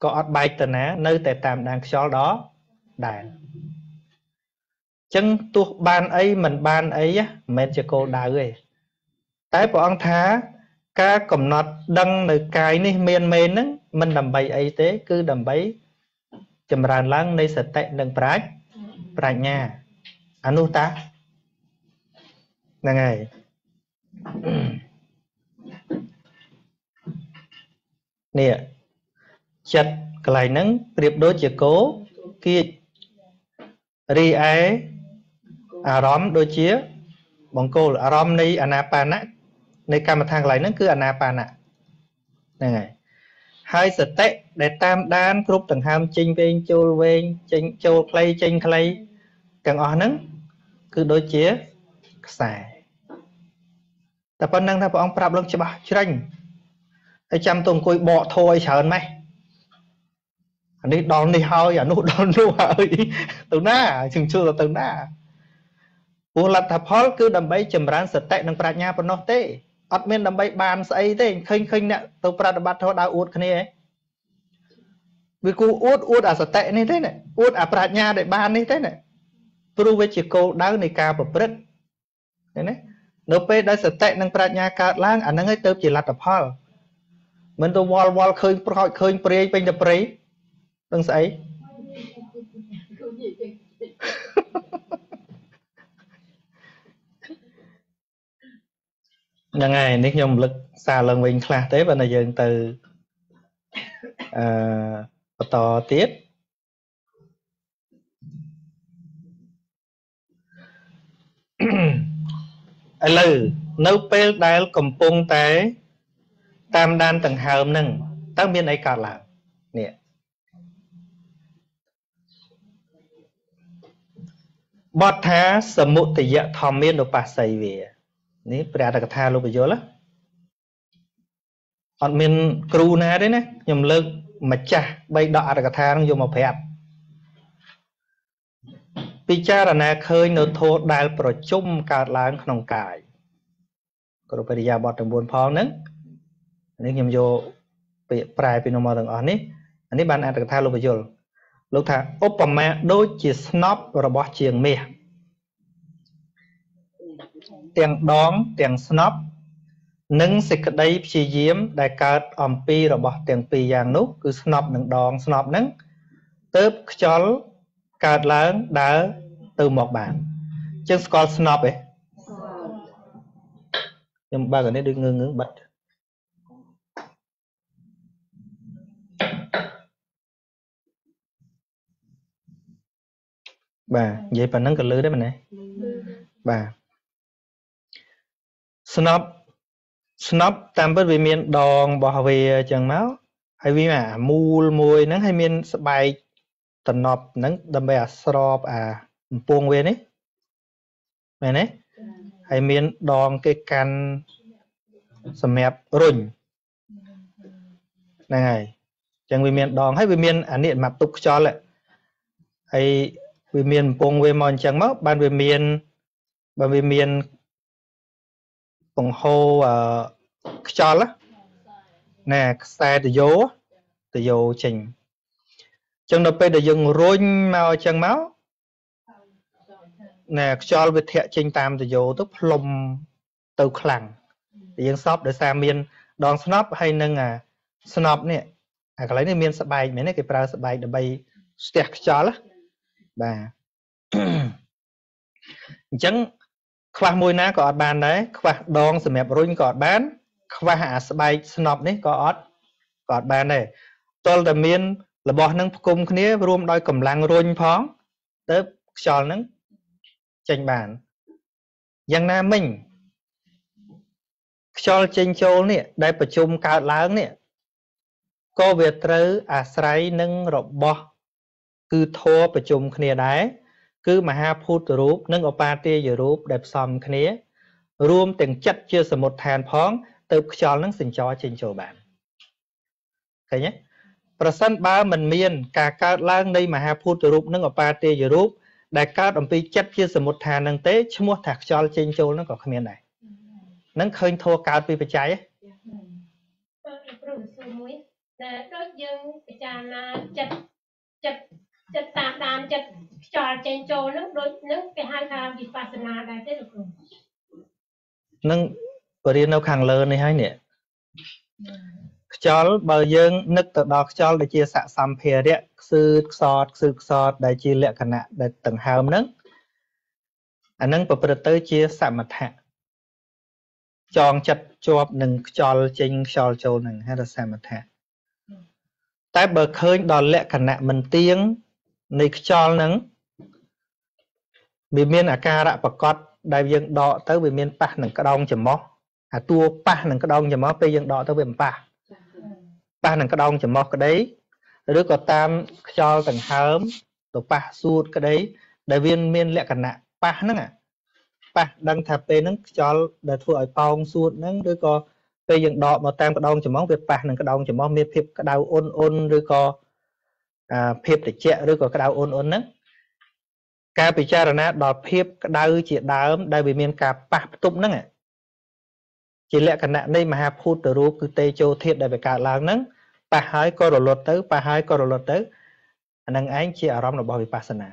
ក៏អត់បែកទៅណានៅតែតាមដានខ្យល់ដល់ដែរចឹងទោះបានអីមិនបានអីមិនមែនជាគោលដៅទេតែព្រះអង្គថាការកំណត់ដឹងនៅកាយនេះមានមែនហ្នឹងមិនដើម្បីអីទេគឺដើម្បីចម្រើនឡើងនៃសតិនិងប្រាជ្ញាអានោះតាហ្នឹងហើយនេះចិត្តកន្លែងហ្នឹងប្រៀបដូចជាគោគៀចរីឯអារម្មណ៍ដូចជាបង្គោលអារម្មណ៍នៃអាណាបាណៈនៃកម្មដ្ឋានកន្លែងហ្នឹងគឺអាណាបាណៈហ្នឹងហើយសតិដែលតាមដានគ្រប់ដង្ហើមចេញវែងចូលវែងចេញចូលខ្លីចេញខ្លីទាំងអស់ហ្នឹងគឺដូចជាខ្សែតែប៉ុណ្្នឹងថាព្រះអង្គប្រាប់ឡើងច្បាស់ជ្រេញហើយចាំទៅអង្គុយបកធោឲ្យច្រើនម៉េះអានេះដល់នេះហើយអានោះដល់នោះហើយទៅណាជឹងជឿទៅណាព្រោះលទ្ធផលគឺដើម្បីចម្រើនសតិនិងប្រាជ្ញាប៉ុណ្ណោះទេអត់មានដើម្បីបានស្អីទេឃើញអ្នកទៅប្រតិបត្តិធម៌ដើរអួតគ្នាឯងវាគូអួតអាសតិនេះទេណាអួតអាប្រាជ្ញាដែលបាននេះទេណាព្រោះវាជាគោលដៅនៃការប្រព្រឹត្តឃើញទេនៅពេលដែលសតិនិងប្រាជ្ញាកើតឡើងអាហ្នឹងហើយទៅជាលទ្ធផលមិនទៅវល់ឃើញប្រោចឃើញព្រាយពេញតែព្រៃដឹងស្អីហ្នឹងហើយនេះខ្ញុំរំលឹកសារឡើងវិញខ្លះទេបើតែយើងទៅបន្តទៀតឥឡូវនៅពេលដែលកំពុងតែតាមដានដង្ហើមហ្នឹងតើមានអីកើតឡើងនេះបទថាសមុទយធម្មានុបស្សីវានេះព្រះអត្ថកថាលោកបញ្យលអត់មានគ្រូណាទេណាខ្ញុំលើកម្ចាស់បីដកអត្ថកថានឹងយកមកប្រាប់ពិចារណាឃើញនៅធម៌ដែលប្រជុំកើតឡើងក្នុងកាយគ្រប់បរិយាបទទាំង4ផងហ្នឹងនេះខ្ញុំយកពាក្យប្រែពីនោះមកទាំងអស់នេះអានេះបានអត្ថកថាលោកបញ្យលលោកថាឧបមាដូចជាស្នប់របស់ជាងមាសទាំងដងទាំងស្នប់និងសេចក្តីព្យាយាមដែលកើតអំពីរបស់ទាំងពីរយ៉ាងនោះគឺស្នប់និងដងស្នប់ហ្នឹងទៅខ្យល់កើតឡើងដើរទៅមកបានចឹងស្គាល់ស្នប់ទេខ្ញុំបើកអានេះដូចងើបិទបាទនិយាយប៉ុណ្ណឹងក៏លឺដែរមែនទេបាទស្នប់តាមពិតវាមានដងរបស់វាអញ្ចឹងមកហើយវាអាមូលមួយហ្នឹងហើយមានស្បែកតំណប់ហ្នឹងដើម្បីអាស្របអាកំពង់វានេះមែនទេហើយមានដងគេកាន់សម្រាប់រុញហ្នឹងហើយអញ្ចឹងវាមានដងហើយវាមានអានេះសម្រាប់ទប់ខ្យល់ហើយវាមានកំពង់វាមកអញ្ចឹងមកបានវាមានបង្ហូរខ្យល់ណែខ្សែតយោចេញអញ្ចឹងដល់ពេលដែលយើងរុញមកអញ្ចឹងមកណែខ្យល់វាធាក់ចេញតាមតយោទៅផ្លុំទៅខ្លាំងយើងសពដោយសារមានដងស្នប់ហើយនឹងអាស្នប់នេះអាកន្លែងនេះមានស្បែកមែនទេគេប្រើស្បែកដើម្បីស្ទះខ្យល់បាទអញ្ចឹងខ្វះមួយណាក៏អត់បានដែរខ្វះដងសម្រាប់រុញក៏អត់បាន ខ្វះអាស្បែកស្នប់នេះក៏អត់បានដែរតលតែមានរបស់នឹងផ្គុំគ្នារួមដោយកម្លាំងរុញផងទៅខ្យល់នឹងចេញបានយ៉ាងណាមិញខ្យល់ចេញចូលនេះដែលប្រជុំកើតឡើងនេះក៏វាត្រូវអាស្រ័យនឹងរបស់គឺធម៌ប្រជុំគ្នាដែរគឺមហាភូតរូបនិងឧបាទាយរូបដែលផ្សំគ្នារួមទាំងចិត្តជាសមុទ្ឋានផងទៅខ្យល់នឹងសញ្ចរចេញចូលបានឃើញទេប្រសិនបើមិនមានការកើតឡើងនៃមហាភូតរូបនិងឧបាទាយរូបដែលកើតអំពីចិត្តជាសមុទ្ឋាននឹងទេឈ្មោះថាខ្យល់ចេញចូលនឹងក៏គ្មានដែរនឹងឃើញធម៌កើតពីបច្ច័យទេព្រោះសួរមួយតែដូចយើងពិចារណាចិត្តតាមចិត្តខ្យល់ចេញចូលនឹងដូចនឹងគេហៅថាវិបស្សនាដែរទេលោកគ្រូនឹងបរិញ្ញានៅខាងលើនេះហើយនេះខ្យល់បើយើងនឹកទៅដល់ខ្យល់ដែលជាសសម្ភារៈខ្សឺខ្សត់ដែលជាលក្ខណៈដែលដង្ហើមហ្នឹងអានឹងប្រព្រឹត្តទៅជាសមថៈចងចិត្តជាប់នឹងខ្យល់ចេញខ្យល់ចូលហ្នឹងហៅថាសមថៈតែបើឃើញដល់លក្ខណៈមិនទៀងនៃខ្យល់ហ្នឹងវាមានអាការៈប្រកបដែលយើងដកទៅវាមានប៉ះនឹងក្តោងច្រមុះអាតួប៉ះនឹងក្តោងច្រមុះពេលយើងដកទៅវាមិនប៉ះនឹងក្តោងច្រមុះក្តីឬក៏តាមខ្យល់ដង្ហើមទៅប៉ះសួតក្តីដែលវាមានលក្ខណៈប៉ះហ្នឹងប៉ះដឹងថាពេលហ្នឹងខ្យល់ដែលធ្វើឲ្យប៉ោងសួតហ្នឹងឬក៏ពេលយើងដកមកតាមក្តោងច្រមុះវាប៉ះនឹងក្តោងច្រមុះមានភាពក្តៅអ៊ុនឬក៏ភាពត្រជាក់ឬក៏ក្តៅអ៊ុនហ្នឹងការពិចារណាដល់ភាពក្តៅជាដើមដែលវាមានការប៉ះផ្ទប់ហ្នឹងជាលក្ខណៈនៃមហាភូតរូបគឺតេជោធាតុដែលវាកើតឡើងហ្នឹងប៉ះហើយក៏រលត់ទៅប៉ះហើយក៏រលត់ទៅអានឹងឯងជាអារម្មណ៍របស់វិបស្សនា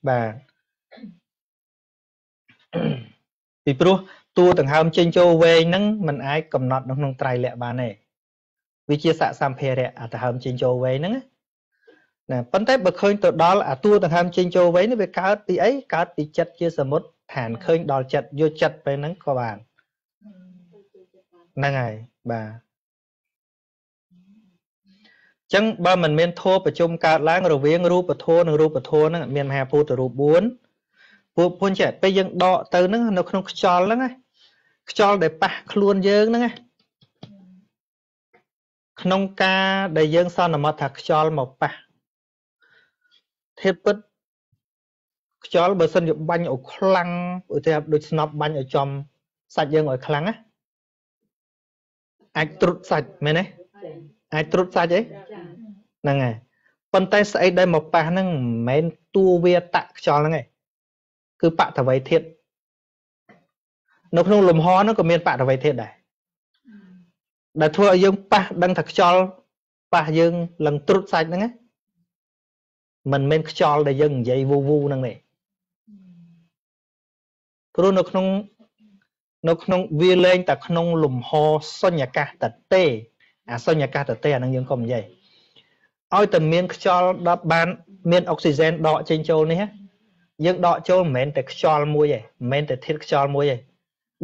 បាទពីព្រោះតួដង្ហើមចេញចូលវែងហ្នឹងมันអាចកំណត់នៅក្នុងត្រៃលក្ខបានទេវាជាសសម្ភារៈអាដង្ហើមចេញចូលវែងហ្នឹងណាប៉ុន្តែបើឃើញទៅដល់អាតួដង្ហើមចេញចូលវែងនេះវាកើតពីអីកើតពីចិត្តជាសមុទ្រឋានឃើញដល់ចិត្តយកចិត្តពេលហ្នឹងក៏បានហ្នឹងហើយបាទចឹងបើមិនមានធម៌ប្រជុំកើតឡើងរវាងរូបធម៌និងរូបធម៌ហ្នឹងមានមហាភូតរូប4ពួកពុនចេះពេលយើងដកទៅហ្នឹងនៅក្នុងខ្យល់ហ្នឹងខ្យល់ដែលប៉ះខ្លួនយើងហ្នឹងក្នុងការដែលយើងសន្មត់ថាខ្យល់មកប៉ះធាតុពិតខ្យល់បើសិនជាបាញ់ឲ្យខ្លាំងឧទាហរណ៍ដូចស្នប់បាញ់ឲ្យចំសាច់យើងឲ្យខ្លាំងណាអាចត្រុតសាច់មែនទេអាចត្រុតសាច់អីហ្នឹងហើយប៉ុន្តែស្អីដែលមកប៉ះហ្នឹងមិនមែនតួវាតៈខ្យល់ហ្នឹងឯងគឺបតវ័យធាតុនៅក្នុងលំហហ្នឹងក៏មានបតវ័យធាតុដែរដែលធ្វើឲ្យយើងប៉ះដឹងថាខ្យល់ប៉ះយើងឡើងត្រុតសាច់ហ្នឹងណាមិនមែនខ្យល់ដែលយើងនិយាយវូហ្នឹងទេព្រោះនៅក្នុងវាលែងតែក្នុងលំហសញ្ញកាសតទេអាសញ្ញកាសតទេអានឹងយើងកុំនិយាយឲ្យតែមានខ្យល់ដល់បានមានអុកស៊ីហ្សែនដកចេញចូលនេះយើងដកចូលមិនមែនតែខ្យល់មួយទេមិនមែនតែធាតុខ្យល់មួយទេ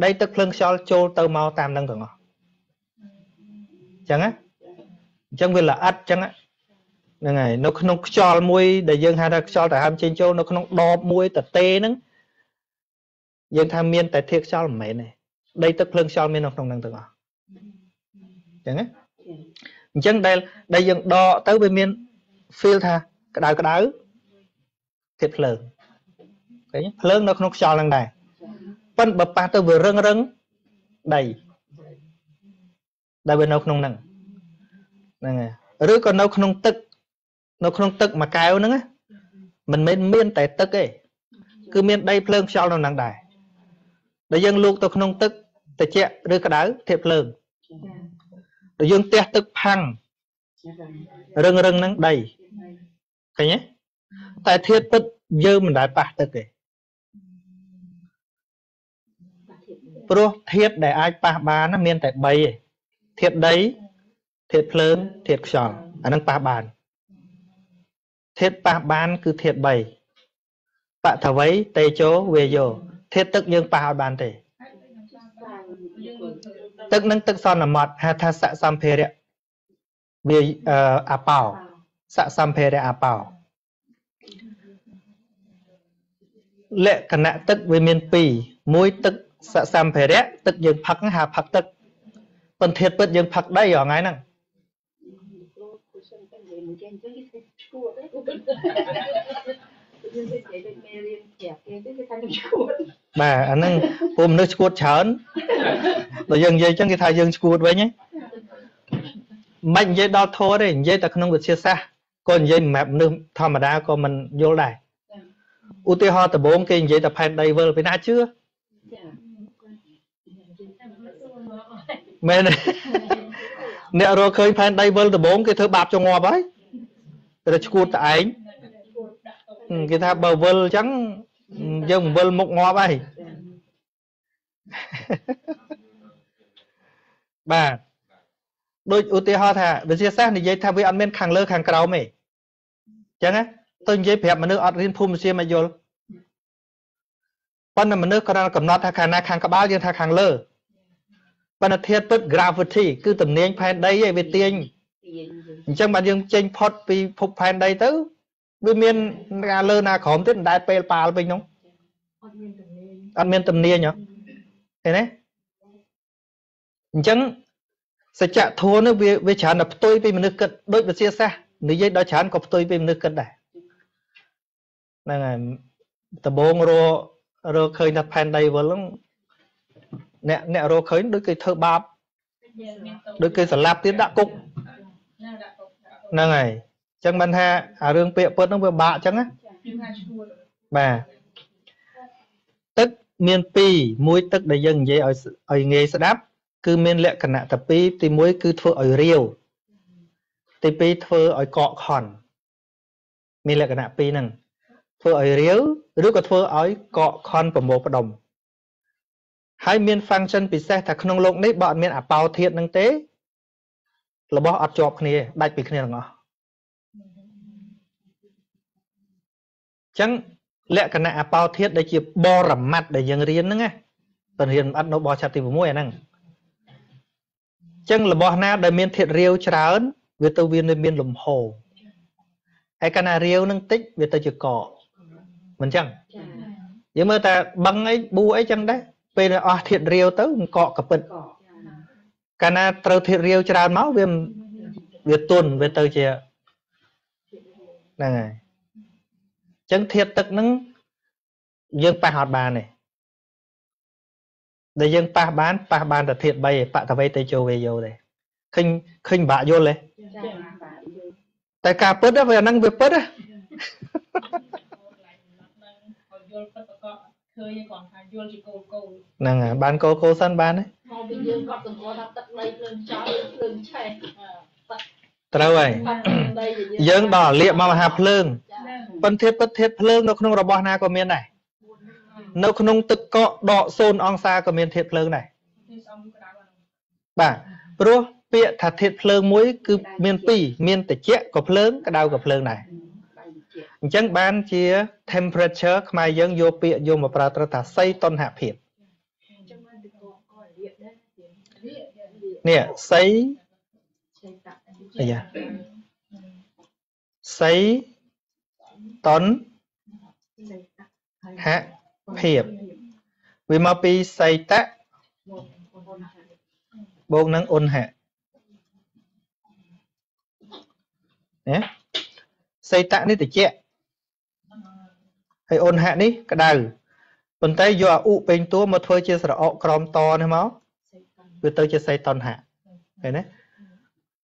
ដីទឹកភ្លើងខ្យល់ចូលទៅមកតាមនឹងទាំងអស់អញ្ចឹងណាអញ្ចឹងវាល្អិតអញ្ចឹងហ្នឹងហើយនៅក្នុងខ្យល់មួយដែលយើងហៅថាខ្យល់ដង្ហើមចេញចូលនៅក្នុងដបមួយតទេហ្នឹងយើងថាមានតែធាតុខ្យល់មិនមែនទេដីទឹកភ្លើងខ្យល់មាននៅក្នុងហ្នឹងទាំងអស់អញ្ចឹងណាអញ្ចឹងដែលយើងដកទៅវាមាន feel ថាក្តៅធាតុភ្លើងឃើញភ្លើងនៅក្នុងខ្យល់ហ្នឹងដែរប៉ុន្តែបើប៉ះទៅវារឹងដីដែលវានៅក្នុងហ្នឹងហើយឬក៏នៅក្នុងទឹកមួយកែវហ្នឹងមិនមែនមានតែទឹកទេគឺមានដីភ្លើងខ្យល់នៅហ្នឹងដែរដែលយើងលូកទៅក្នុងទឹកត្រជាក់ឬក្តៅធាតុភ្លើងដែលយើងទះទឹកផាំងរឹងហ្នឹងដីឃើញទេតែធាតុពិតយើងមិនដែលប៉ះទឹកទេព្រោះធាតុដែលអាចប៉ះបានមានតែ3ទេធាតុដីធាតុភ្លើងធាតុខ្យល់អានឹងប៉ះបានធាតុប៉ះបានគឺធាតុ3បតវ័យតេជោវេយោធាតុទឹកយើងប៉ះឲ្យបានទេ ទឹកនឹងទឹកសន្មត់ហៅថាសសម្ភារៈវាអាប៉ោសសម្ភារៈអាប៉ោលក្ខណៈទឹកវាមាន2មួយទឹកសសម្ភារៈទឹកយើងផឹកហៅផឹកទឹកប៉ុន្តែធាតុពិតយើងផឹកដីរហងៃហ្នឹងបាទអាហ្នឹងពួកមនុស្សឈួតច្រើនដល់យើងនិយាយចឹងគេថាយើងឈួតវិញហ៎មិននិយាយដល់ធម៌ទេនិយាយតែក្នុងវិទ្យាសាស្ត្រក៏និយាយសម្រាប់មនុស្សធម្មតាក៏មិនយល់ដែរឧទាហរណ៍ដំបូងគេនិយាយតែផែនដីវិលពីណាជឿមែនទេអ្នករកឃើញផែនដីវិលដំបូងគេធ្វើបាបចងងាប់ហើយតែឈួតតែឯងគេថាបើវិលអញ្ចឹងយើងវិលមុខងាប់ហើយបាទដូចឧទាហរណ៍ថាវិទ្យាសាស្ត្រនិយាយថាវាអត់មានខាងលើខាងក្រោមទេអញ្ចឹងណាទៅនិយាយប្រាប់មនុស្សអត់រៀនភូមិវិទ្យាមកយល់ប៉ុន្តែមនុស្សគាត់កំណត់ថាខាងណាខាងក្បាលយើងថាខាងលើប៉ុន្តែធាតុពិត gravity គឺទំនាញផែនដីឯងវាទាញអញ្ចឹងបើយើងចេញផុតពីភពផែនដីទៅវាមានការលើណាក្រោមទៀតមិនដែលពេលប៉ាល់វិញនោះអត់មានទំនាញហ៎ឃើញទេអញ្ចឹងសច្ចធម៌នេះវាច្រើនតែផ្ទុយពីមនុស្សគិតដូចវិទ្យាសាស្ត្រនិយាយដល់ច្រើនក៏ផ្ទុយពីមនុស្សគិតដែរហ្នឹងហើយដំបងរកឃើញថាផែនដីវិលហ្នឹងអ្នករកឃើញដូចគេធ្វើបាបដូចគេសម្លាប់ទៀតដាក់គុកហ្នឹងហើយអញ្ចឹងមិនថាអារឿងពាក្យពិតហ្នឹងវាបាក់អញ្ចឹងណាបាទទឹកមាន2មួយទឹកដែលយើងនិយាយឲ្យងាយស្ដាប់គឺមានលក្ខណៈតែ2ទី1គឺធ្វើឲ្យរាវទី2ធ្វើឲ្យកកខន់មានលក្ខណៈ2ហ្នឹងធ្វើឲ្យរាវឬក៏ធ្វើឲ្យកកខន់ប្រមូលផ្ដុំហើយមាន function ពិសេសថាក្នុងโลกនេះបើអត់មានអបោធាតុហ្នឹងទេរបស់អត់ជាប់គ្នាដាច់ពីគ្នាទាំងអស់អញ្ចឹងលក្ខណៈអបោធាតុដែលជាបរមត្តដែលយើងរៀនហ្នឹងណាតើរៀនអត់នៅបោះឆាត់ទី6អាហ្នឹងអញ្ចឹងរបស់ណាដែលមានធាតុរាវច្រើនវាទៅវាមានលំហហើយកាលណារាវនឹងតិចវាទៅជាកកមិនអញ្ចឹងយើងមើលតែបឹងអីប៊ូអីចឹងដែរពេលអស់ធាតុរាវទៅកកកពិតកាលណាត្រូវធាតុរាវច្រើនមកវាទន់វាទៅជាហ្នឹងហើយអញ្ចឹងធាតុទឹកហ្នឹងយើងប៉ះអត់បានទេដែលយើងប៉ះបានតែធាតុ3ឯបតវេតេជោវេយោទេឃើញបាក់យល់ទេតែការពិតវាអាហ្នឹងវាពិតណាយល់ពិតប្រកបឃើញគាត់ថាយល់ជាគោលហ្នឹងហើយបានកោសិនបានទេមកពីយើងគាត់សង្កត់ថាទឹកដីភ្លើងចោលភ្លើងឆេះត្រូវហើយយើងដល់លាកមកមហាភ្លើងប៉ុន្តែពិតធាតុភ្លើងនៅក្នុងរបស់ណាក៏មានដែរនៅក្នុងទឹកកកដក0អង្សាក៏មានធាតុភ្លើងដែរបាទព្រោះពាក្យថាធាតុភ្លើងមួយគឺមាន2មានត្រជាក់ក៏ភ្លើងក្តៅក៏ភ្លើងដែរអញ្ចឹងបានជា temperature ខ្មែរយើងយកពាក្យយកមកប្រើត្រូវថាសីតុណ្ហភាពនេះសីអាយ៉ាសីតុណ្ហភាពវាមកពីសីតៈបូកនឹងអ៊ុនហៈណាសីតៈនេះត្រជាក់ហើយអ៊ុនហៈនេះក្តៅប៉ុន្តែយកអ៊ុពេញតួមកធ្វើជាស្រអកក្រមតនេះមកវាទៅជាសីតុណ្ហៈឃើញទេ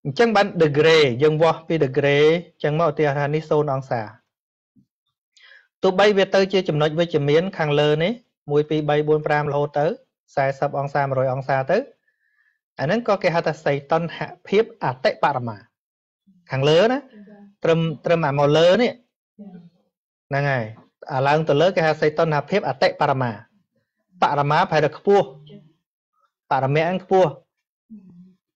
អញ្ចឹងបាន degree យើងវាស់ពី degree អញ្ចឹងមកឧទាហរណ៍នេះ0អង្សាទោះបីវាទៅជាចំណុចវិជ្ជមានខាងលើនេះ1 2 3 4 5រហូតទៅ40អង្សា100អង្សាទៅអាហ្នឹងក៏គេហៅថាសីតុណ្ហភាពអតិបរមាខាងលើណាត្រឹមអាមកលើនេះហ្នឹងហើយអាឡើងទៅលើគេហៅសីតុណ្ហភាពអតិបរមាបរមាប្រហែលខ្ពស់បរមៈខ្ពស់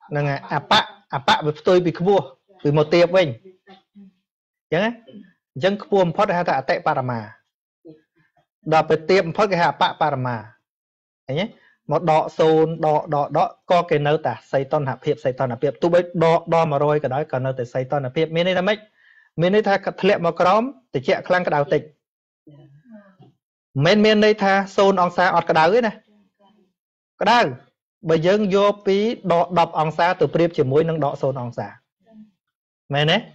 ហ្នឹងហើយអបៈវាផ្ទុយពីខ្ពស់ពីមកទៀបវិញអញ្ចឹងណាអញ្ចឹងខ្ពស់បំផុតគេហៅថាអតិបរមាដល់ទៅទៀបបំផុតគេហៅអបៈបរមាឃើញទេ một đọ xôn đọ có cái nâu ta xây ton hạp hiệp tu bây đọ mà rồi cái đó còn nâu ta xây ton hạp hiệp miền này là mấy miền này tha cắt lẹ mà crom thì chẹt khăn cái đào tịch miền đây tha xôn ông xa ọt cái đào ấy này cái đào bây giờ vô pí đọc ông xa từ priệp chỉ mũi nâng đọ xôn ông xa mày nè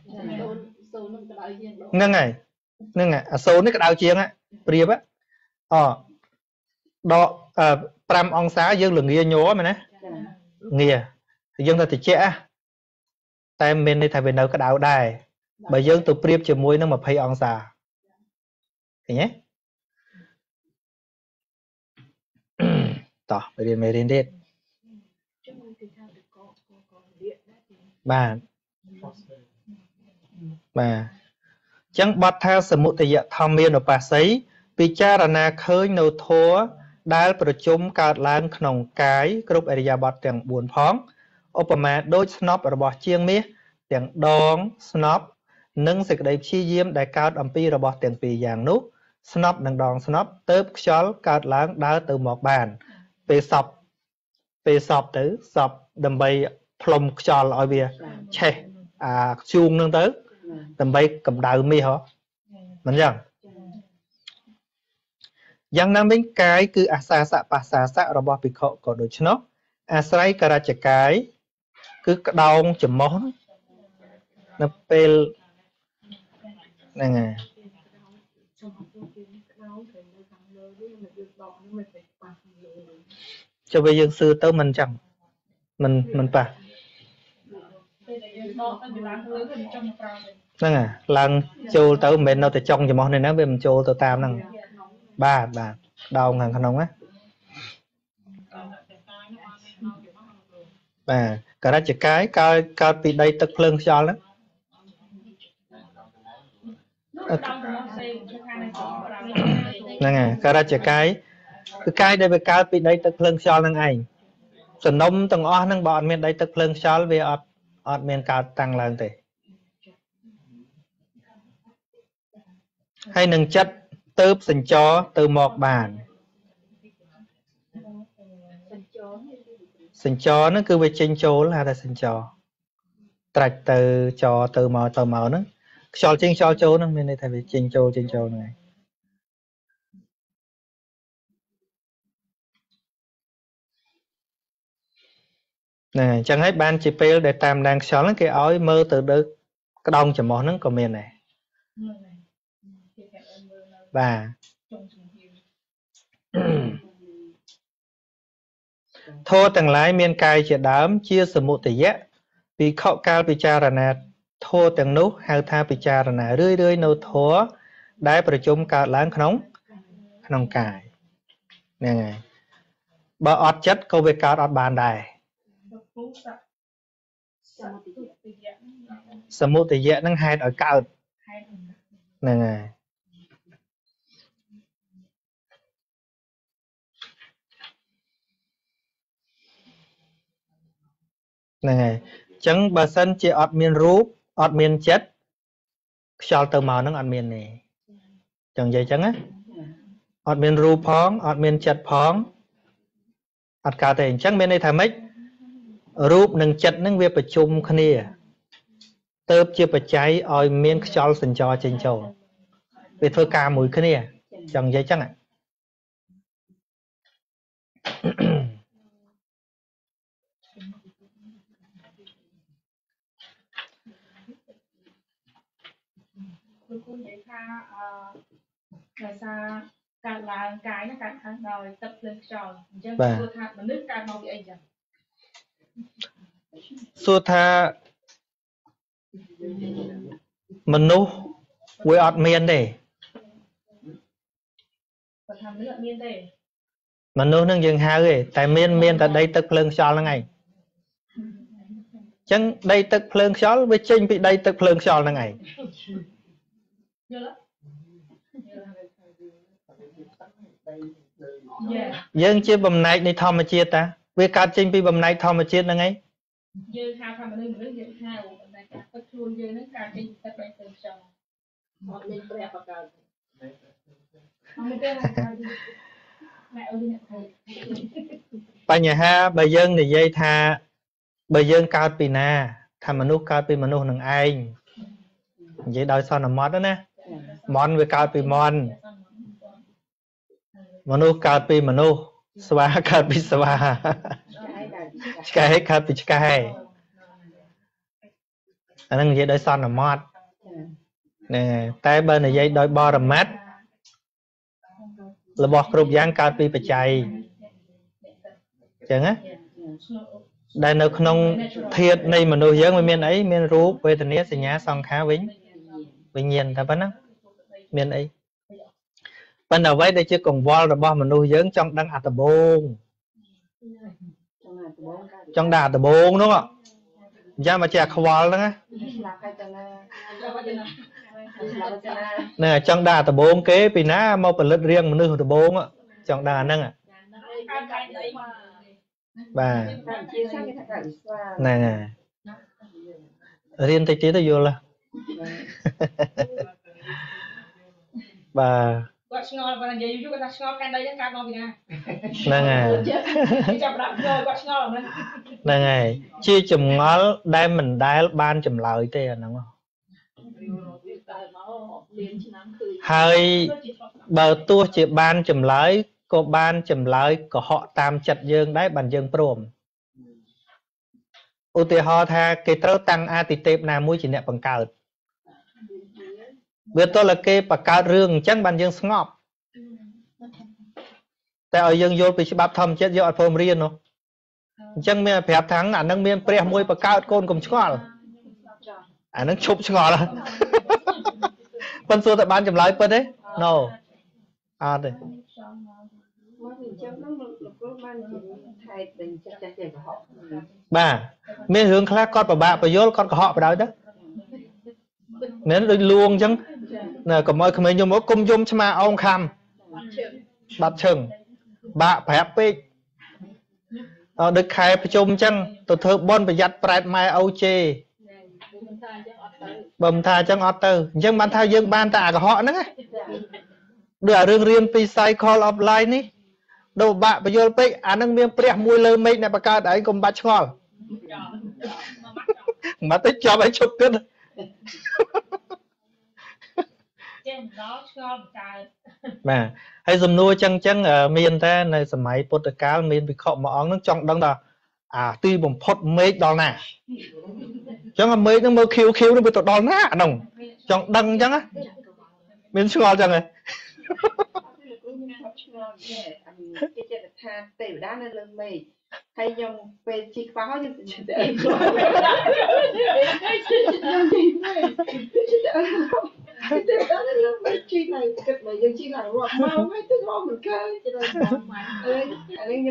nâng này xôn cái đào chiên á priệp á đọ pram ông xa dương là nghia nhố mày nè nghia dương là thì chẹ tại mình đây thay về nấu cái đào đài bởi dương từ priệp chỉ mũi nâng mà phay ông xa thì nhé tỏ bởi vì mày đến đây bà chẳng bắt theo sự mụ tì dạ thầm miên ở bà sấy vì cha là khơi nâu thua đál bởi chúng cao lãng nồng cái group area bọt tiếng buồn phóng Opama đôi snop ở bọt chiêng mía tiếng đón snop nâng dịch đầy chi diêm đại cao ẩm pi ở bọt tiếng pì dạng nút snop nâng đòn snop tớp xót cao lãng đá từ một bàn về sọp tới sọp đầm bay plom cho ở bia che chuông nâng tới đầm bay cầm đào mi hả mình rằng yang nam bên cái cứ asa sa rồi bỏ bị khổ có đôi chân nó asai kara chạy cái cứ đau chấm món nó pel này nè cho bây giờ sư tới mình chẳng mình bà nè à lần châu tới mình đâu thì trong cho món này nó về mình châu tới tam nè ba đau hàng khăn ông á cả ra chỉ cái cao bị đây tức lưng cho lắm nè à cả ra chỉ cái đây về cao bị đây tức lưng cho năng ảnh sườn nông từng o năng bọn miền đây tức lưng cho về ọt miền cao tăng lên thì hay nâng chất tớp sình cho từ một bàn sình cho nó cứ về trên chỗ là sình cho trạch từ cho từ màu nó cho trên cho chỗ nó bên đây thay vì trên chỗ này nè chẳng hết ban chỉ pel để tam đang xóa nó cái ói mơ từ được cái đông chả món nó còn miền này và thô tầng lái miền cài chỉ đám chia sẻ một tỷ giá vì khẩu cao bị cha là nè thô tầng nút hai tha bị cha là nè rưỡi nô thố đáiประชุม cao láng nông cài nè bà ọt chất câu về cao ọt bàn đàiสมุติยะนั่งhai ở cao nè nè chẳng bà sân chỉ ọt miền rúp ọt miền chất cho từ màu nó ọt miền này chẳng vậy chẳng á ọt miền rúp phóng ọt miền chất phóng ọt cao thì chẳng bên đây thà mấy rúp nâng chất nâng việcประชุม គ្នាtớp chia bạch cháy oi miền cho sân cho trên châu về thôi ca mùiគ្នាchẳng vậy chẳng ạ là sao càng là cái nó càng thắng đòi tập lên tròn chứ tôi thà mà nước càng mau bị anh chẳng xua tha mình nu với ọt miền đây mình nu nâng dừng hai người tại miền tại đây tức lưng cho là ngày chẳng đây tức lưng cho với chênh bị đây tức lưng cho là ngày dân chia bầm này đi thò mà chia ta với cả chênh bị bầm này thò mà chia là ngày dương hai thằng mình nước dương hai của mình cả tất luôn dương nước cả trên tất bay từ sông họ lên bè vào cờ không biết mẹ ơi nhận thầy បញ្ហាបើយើងនិយាយថាបើយើងកើតពីណាថាមនុស្សកើតពីមនុស្សនឹងឯងនិយាយដោយសន្មតណាមន់វាកើតពីមន់មនុស្សកើតពីមនុស្សស្វាកើតពីស្វាឆ្កែកើតពីឆ្កែអានឹងនិយាយដោយសន្មតតែបើនិយាយដោយបរមត្តរបស់គ្រប់យ៉ាងកើតពីបច្ច័យអញ្ចឹងណាដែលនៅក្នុងធាតុនៃមនុស្សយើងវាមានអីមានរូបវេទនាសញ្ញាសង្ខារវិញ្ញាណតែប៉ុណ្ណឹងមានអីប៉ុន្តែអ្វីដែលជាកង្វល់របស់មនុស្សយើងចង់ដឹងអត្តបងចង់ដឹងអត្តបងនោះយ៉ាងមកជាខ្វល់ហ្នឹងណាចង់ដឹងអត្តបងគេពីណាមកផលិតរៀងមនុស្សអត្តបងចង់ដឹងអាហ្នឹងបាទហ្នឹងហើយរៀនតិចទៀតទៅយល់បាទគាត់ឆ្ងល់បើនិយាយយូរៗគាត់ថាឆ្ងល់កាន់ដីហ្នឹងកើតមកពីណាហ្នឹងហើយចាប់ដាក់គាត់ឆ្ងល់ហ្នឹងហើយជាចម្ងល់ដែលមិនដែលបានចម្លើយទេអាហ្នឹងហើយបើទោះជាបានចម្លើយក៏បានចម្លើយកុហកតាមចិត្តយើងដែរបានយើងព្រមឧទាហរណ៍ថាគេត្រូវតាំងអាទិទេពណាមួយជាអ្នកបង្កើតវាទោះតែគេបង្កើតរឿងអញ្ចឹងបានយើងស្ងប់តែឲ្យយើងយល់ពីច្បាប់ធម្មជាតិយកអត់ព្រមរៀននោះអញ្ចឹងមានប្រាប់ថាអានឹងមានព្រះមួយបង្កើតកូនកុំឆ្ងល់អានឹងឈប់ឆ្ងល់ប៉ុន្តែសួរតែបានចម្លើយពិតទេ no អត់ទេបាទមានរឿងខ្លះគាត់ពិបាកបញ្យល់គាត់កុហកបដ ாய் ទៅមានដូចលួងអញ្ចឹងណាកុំឲ្យក្មេងយំមកគុំយំឆ្មាអោងខំបាត់ឈឹងបាក់ប្រាប់ពេកដូចខែប្រជុំអញ្ចឹងទៅធ្វើបន់ប្រយ័ត្នប្រែតម៉ែអូជេបើមិនថាអញ្ចឹងអត់ទៅអញ្ចឹងបានថាយើងបានតែអាកុហកហ្នឹងណាដូចអារឿងរៀនពី cycle of life នេះដូចបាក់បញ្យល់ពេកអានឹងមានព្រះមួយលើមេឃអ្នកបង្កើតឯងកុំបាច់ឆ្ងល់មកទៅចាប់ឲ្យឈប់ទៀតចេះដល់ឆ្ងល់បង្កើតបាទហើយសំណួរចឹងមានតែនៅសម័យពុទ្ធកាលមានភិក្ខុមួយអង្គនឹងចង់ដឹងថាអាទីបំផុតមេឃដល់ណាអញ្ចឹងអាមេឃនឹងមើលខៀវនឹងវាទៅដល់ណាអានោះចង់ដឹងអញ្ចឹងមានឆ្ងល់អញ្ចឹងហ៎គេចេះថាទេវតានៅលើមេឃហើយខ្ញុំពេលជីខ្វះហើយខ្ញុំជិះទៅជីនៅគិតមកយើងជីឡើងរាប់មកហើយទៅរកមិនកើ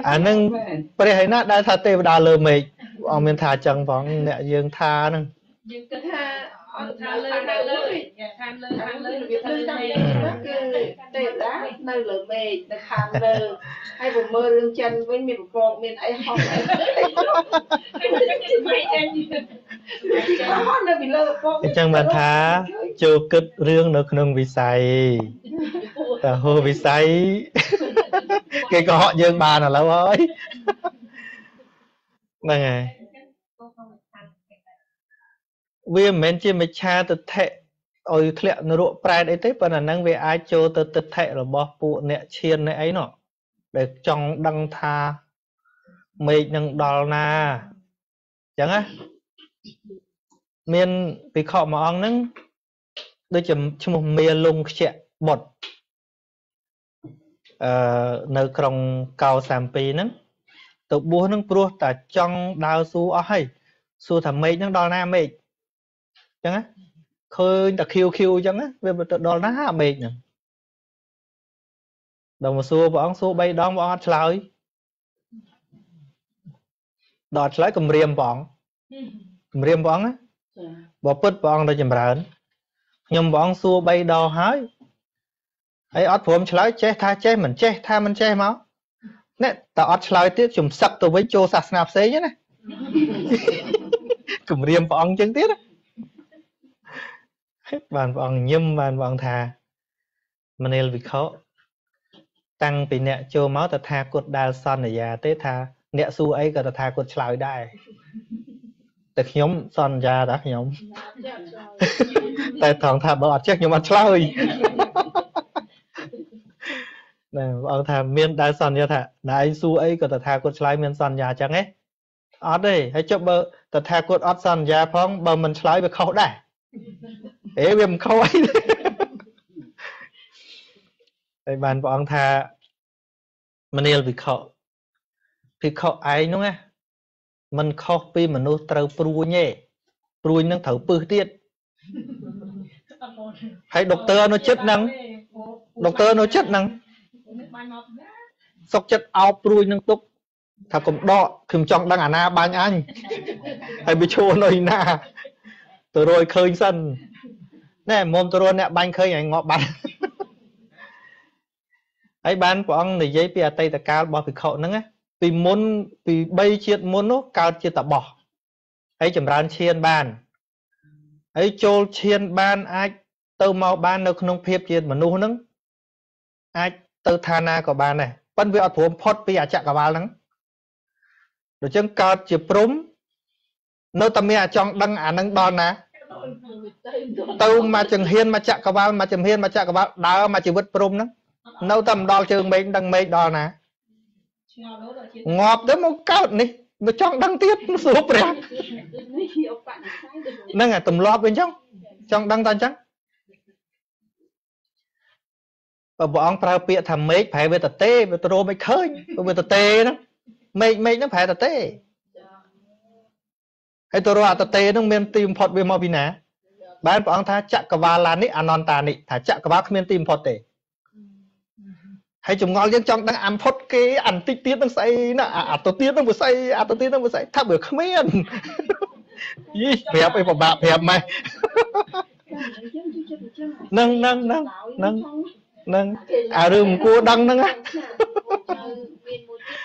អានឹងព្រះឯណាដែលថាទេវតាលើមេឃអត់មានថាអញ្ចឹងផងអ្នកយើងថាហ្នឹងយើងគិតថាអត់ថាលើខាងលើខាងលើវាទៅតាមគឺទេវតានៅលើមេឃនៅខាងលើហើយបើមើលរឿងចិនវិញមានប្រកបមានអីហោះអីអញ្ចឹងបានថាចូលគិតរឿងនៅក្នុងវិស័យតែហូរវិស័យគេកុហកយើងបានឥឡូវហើយហ្នឹងហើយវាមិនមែនជាមិច្ឆាទិដ្ឋិឲ្យធ្លាក់នរកប្រែតអីទេប៉ុន្តែហ្នឹងវាអាចចូលទៅទិដ្ឋិរបស់ពួកអ្នកឈាននៃអីនោះដែលចង់ដឹងថាមេឃនឹងដល់ណាអញ្ចឹងណាមានភិក្ខុមួយអង្គហ្នឹងដូចជាឈ្មោះមាលងខ្ជាក់បុតនៅក្រុងកោសាំពីហ្នឹងទៅបួសហ្នឹងព្រោះតែចង់ដើរសួរអស់ហើយសួរថាមេឃហ្នឹងដល់ណាមេឃអញ្ចឹងណាឃើញតែខៀវអញ្ចឹងណាវាទៅដល់ណាមេឃហ្នឹងដល់មកសួរព្រះអង្គសួរ3ដងព្រះអង្គអត់ឆ្លើយដល់ឆ្លើយគម្រាមព្រះអង្គណាបើពិតព្រះអង្គទៅចម្រើនខ្ញុំព្រះអង្គសួរ3ដងហើយអត់ព្រមឆ្លើយចេះថាចេះមិនចេះថាមិនចេះមកនេះតែអត់ឆ្លើយទៀតខ្ញុំសឹកទៅវិញចូលសាសនាផ្សេងណាគម្រាមព្រះអង្គចឹងទៀតបានព្រះអង្គញឹមបានព្រះអង្គថាមនាលវិខតាំងពីអ្នកចូលមកតថាគតដែលសន្យាទេថា អ្នកសួរអីក៏ថាគាត់ឆ្លើយដែរតែខ្ញុំសន្យាថាខ្ញុំតែត្រង់ថាបើអត់ចេះខ្ញុំអត់ឆ្លើយណែបងអង្គថាមានដែរសន្យាថាណែឯងសួរអីក៏ថាគាត់ឆ្លើយមានសន្យាអញ្ចឹងហ៎អត់ទេហើយចុះបើថាគាត់អត់សន្យាផងបើមិនឆ្លើយវាខុសដែរវាមិនខុសអីហើយបានព្រះអង្គថាមនាលវិខឯងនោះណាมันខុសពីមនុស្សត្រូវព្រួញទេព្រួញនឹងត្រូវពឹសទៀតហើយដុកទ័រនៅចិត្តហ្នឹងសុកចិត្តអោបព្រួយនឹងទុកថាកុំដកខ្ញុំចង់ដឹងអាណាបាញ់អញហើយវាឈួរនៅណាទៅរយឃើញសិនណែមុំទៅរយអ្នកបាញ់ឃើញឲ្យងាប់បាត់ហើយបានព្រះអង្គនិយាយពីអតីតកាលរបស់ភិក្ខុហ្នឹងណាពីមុនពី3ជាតិមុននោះកើតជាតបោះហើយចម្រើនឈានបានហើយចូលឈានបានអាចទៅមកបាននៅក្នុងភាពជាមនុស្សហ្នឹងអាចទៅឋានណាក៏បានដែរប៉ុន្តែវាអត់ព្រមផុតពីអចក្រវាលហ្នឹងដូច្នេះកើតជាព្រំនៅតែមានអាចង់ដឹងអានឹងដល់ណាទៅមកចង្ហៀនមកចក្រវាលមកចំហៀនមកចក្រវាលដើរមកជីវិតព្រំហ្នឹងនៅតែមិនដល់ជើងមេឃដឹងមេឃដល់ណាងាប់ទៅមកកើតនេះមកចង់ដឹងទៀតសួរព្រះហ្នឹងអាទម្លាប់វិញអញ្ចឹងចង់ដឹងតែអញ្ចឹងព្រះអង្គប្រើពាក្យថាមេឃប្រែវាតទេវាទៅរោមិនឃើញវាតទេហ្នឹងមេឃហ្នឹងប្រែតទេហើយទៅរកអតទេហ្នឹងមានទីបំផុតវាមកពីណាបានព្រះអង្គថាចក្រវាឡានេះអនន្តតានេះថាចក្រវាលគ្មានទីបំផុតទេហើយចម្ងល់យើងចង់ដឹងអំផុតគេអន្តិចទៀតនឹងស្អីណាអត្តទៀតនឹងវាស្អីអត្តទៀតនឹងវាស្អីថាវាគ្មានយីប្រាប់អីពិបាកប្រាប់ម៉េះនឹងអារឿងគួរដឹងហ្នឹងណាមានមួយទៀត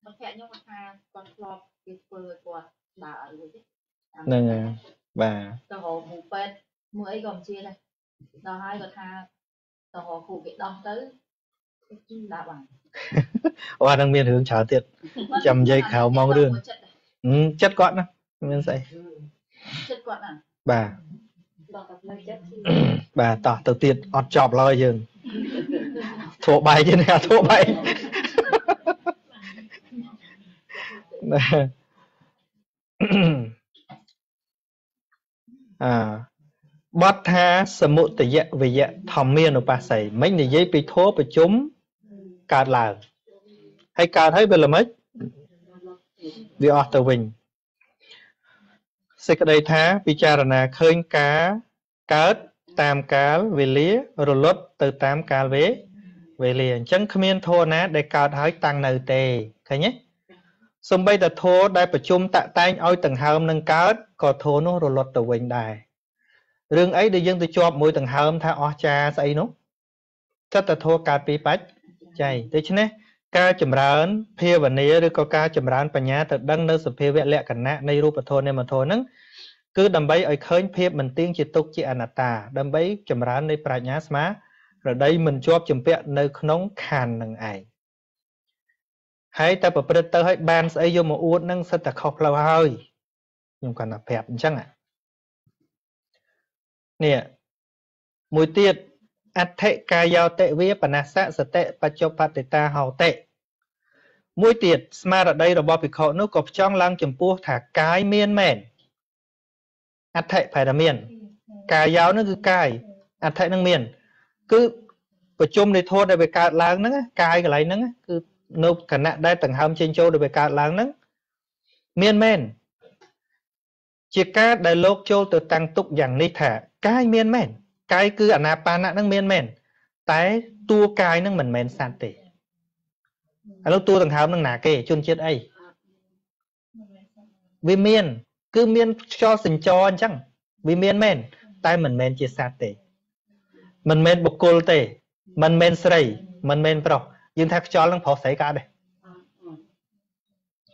បងភ័ក្រខ្ញុំថាគាត់ធ្លាប់គេធ្វើឲ្យគាត់ដើរឲ្យរួចហ្នឹងហើយបាទទៅរកគ្រូពេទ្យមួយអីក៏មិនជឿដែរដល់ហើយគាត់ថាទៅរកគ្រូគេដោះទៅដាក់បានអូអានឹងមានរឿងច្រើនទៀតចាំនិយាយក្រៅមករឿងចិត្តគាត់ណាមានស្អីចិត្តគាត់ណាបាទបាទតោះទៅទៀតអត់ចប់ឡើយយើងធួបែកទេណាធួបែកបទថាសមុទយវយៈធម្មានុបស្ស័យមិញនិយាយពីធម៌ប្រជុំកើតឡើងហើយកើតហើយវាល្មិចវាអស់ទៅវិញសេចក្តីថាពិចារណាឃើញការកើតតាមកាលវេលារលត់ទៅតាមកាលវេលាអញ្ចឹងគ្មានធម៌ណាដែលកើតហើយតាំងនៅទេឃើញទេសូម្បីតែធម៌ដែលប្រជុំតាក់តែងឲ្យដង្ហើមនឹងកើតក៏ធម៌នោះរលត់ទៅវិញដែររឿងអីដែលយើងទៅជាប់មួយដង្ហើមថាអស្ចារ្យស្អីនោះចិត្តតែធម៌កើតពីបច្ច័យដូច្នេះការចម្រើនភាវនាឬក៏ការចម្រើនបញ្ញាទៅដឹងនៅសភាវៈលក្ខណៈនៃរូបធម៌នាមធម៌ហ្នឹងគឺដើម្បីឲ្យឃើញភាពមិនទៀងជាទុក្ខជាអនត្តាដើម្បីចម្រើននៃប្រាជ្ញាស្មារតីមិនជាប់ជំពាក់នៅក្នុងខណ្ឌនឹងឯងហើយតែប្រព្រឹត្តទៅឲ្យបានស្អីយកមកអួតហ្នឹងសិតតែខុសផ្លូវហើយខ្ញុំគាត់ថាប្រាប់អញ្ចឹងនេះមួយទៀតអដ្ឋិកាយោតិវាបនស្សសតិបច្ចុប្បតិតាហោតិមួយទៀតស្មារតីរបស់ភិក្ខុនោះក៏ផ្ចង់ឡើងចំពោះថាកាយមានមែនអដ្ឋិប្រែថាមានកាយោនោះគឺកាយអដ្ឋិនឹងមានគឺប្រជុំនៃធម៌ដែលវាកើតឡើងហ្នឹងកាយកន្លែងហ្នឹងគឺនៅគណៈដែលដង្ហើមចេញចូលដែលវាកើតឡើងហ្នឹងមានមែនជាការដែលលោកចូលទៅតាំងទុកយ៉ាងនេះថាកាយមានមែនកាយគឺអាណាបាណៈហ្នឹងមានមែនតែតួកាយហ្នឹងមិនមែនសត្វទេឥឡូវតួដង្ហើមហ្នឹងណាគេជនជាតិអីវាមានគឺមានខ្យល់សញ្ចរអញ្ចឹងវាមានមែនតែមិនមែនជាសត្វទេមិនមែនបុគ្គលទេមិនមែនស្រីមិនមែនប្រុសយើងថាខ្យល់ហ្នឹងប្រុសស្រីកើតទេ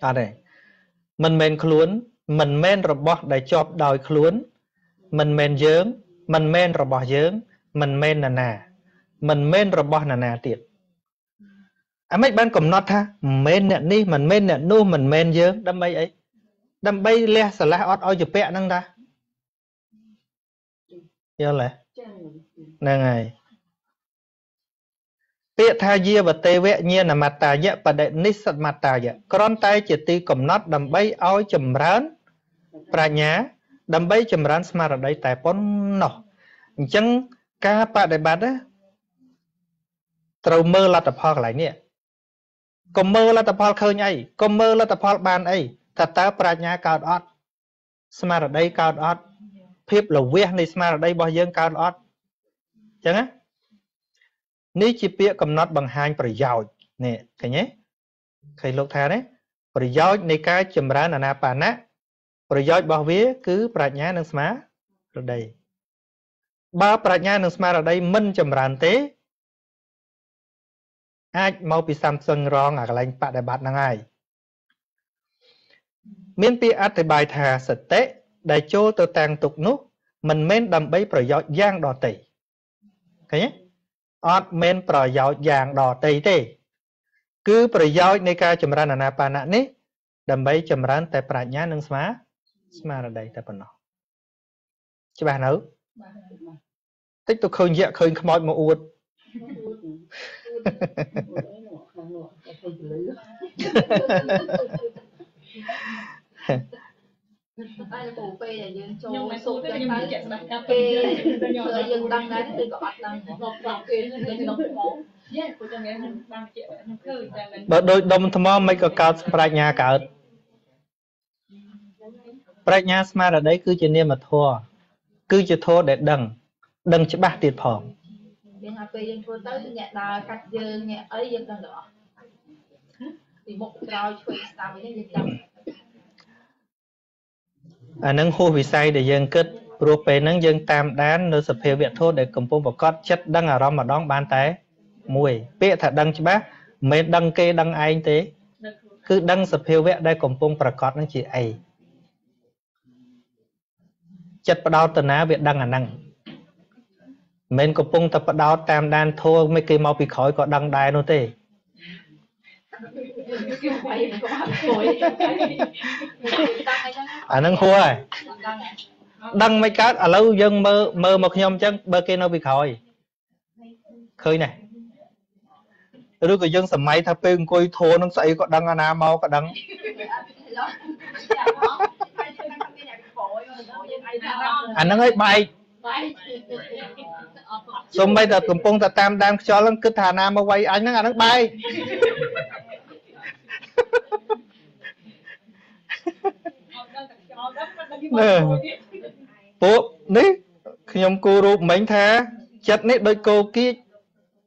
អត់ទេមិនមែនខ្លួនមិនមែនរបស់ដែលជាប់ដោយខ្លួនមិនមែនយើងមិនមែនរបស់យើងមិនមែននរណាមិនមែនរបស់នរណាទៀត mấy ban cầm nót ha men nè ní mình men nè nu mình men dương đâm bay ấy đâm bay le sả lá ót oi chụp pẹ năng ta nhớ lại nè ngày pẹ tha dia và tê vẽ nhiên là mặt tà nhẹ và đệ nít sật mặt tà nhẹ con tay chỉ ti cầm nót đâm bay oi chầm rán pra nhá đâm bay chầm rán smart ở đây tại pon nọ chẳng ca pa đại bát á trâu mơ là tập hoa lại nè còn mơ là tập hoa khơi nhảy còn mơ là tập hoa bàn ấy thật ta pra nhá cao ót smart ở đây cao ót phép là viết này smart ở đây bao nhiêu cao ót chẳng á ní chỉ biết cầm nót bằng haiประโยชน์nè cái nhé thầy lục thà đấy ประโยชน์ នៃការចម្រើនអាណាបាណៈ ប្រយោជន៍របស់វាគឺប្រាជ្ញានិងស្មារតីបើប្រាជ្ញានិងស្មារតីមិនចម្រើនទេអាចមកពីសំសឹងរងអាកន្លែងបដិបត្តិហ្នឹងហើយមានពាក្យអធិប្បាយថាសតិដែលចូលទៅតាំងទុកនោះមិនមែនដើម្បីប្រយោជន៍យ៉ាងដទៃឃើញទេអត់មែនប្រយោជន៍យ៉ាងដទៃទេគឺប្រយោជន៍នៃការចម្រើនអាណាបាណៈនេះដើម្បីចម្រើនតែប្រាជ្ញានិងស្មារតីតែប៉ុណ្ណោះច្បាស់នៅតិចទៅឃើញយៈឃើញខ្មោចមកអួតតែពូពេលដែលយើងចូលសុខទៅយើងចេះស្ដាប់កាពេលយើងដឹងដែរគឺក៏អត់ដឹងរបស់គេក្នុងថ្មយេពូចាំមានបានជាខ្ញុំឃើញតែបើដូចដុំថ្មមិនក៏កើតប្រាជ្ញាកើតប្រាជ្ញាស្មារតីគឺជានាមធម៌គឺជាធម៌ដែលដឹងច្បាស់ទៀតផងយើងថាពេលយើងធ្វើទៅអ្នកដើរកាត់យើងអ្នកអីយើងដឹងទាំងអស់ពីមុខក្រោយឆ្វេងស្ដាំវិញយើងចាំអានឹងហួសវិស័យដែលយើងគិតព្រោះពេលហ្នឹងយើងតាមដាននៅសភាវៈធម៌ដែលកំពុងប្រកបចិត្តដឹងអារម្មណ៍ម្ដងបានតែមួយពាក្យថាដឹងច្បាស់មិនមែនដឹងគេដឹងឯងទេគឺដឹងសភាវៈដែលកំពុងប្រកបហ្នឹងជាអីចិត្តបដោតតាវាដឹងអាហ្នឹងមិនកំពុងតែបដោតតាមដានធម៌មិនគេមកពីក្រោយក៏ដឹងដែរនោះទេអាហ្នឹងហួរហើយដឹងមិនកើតឥឡូវយើងមើលមកខ្ញុំអញ្ចឹងបើគេនៅពីក្រោយឃើញណាឬក៏យើងសម័យថាពេលអង្គុយធម៌នឹងស្អីក៏ដឹងអាណាមកក៏ដឹងអាហ្នឹងឯងបែកសូម្បីតែកំពុងតែតាមដានខ្យល់ហ្នឹងគិតថាណាមកវាយអញហ្នឹងអាហ្នឹងបែកពួកនេះខ្ញុំគូរូបមិញថាចិត្តនេះដូចគោគៀច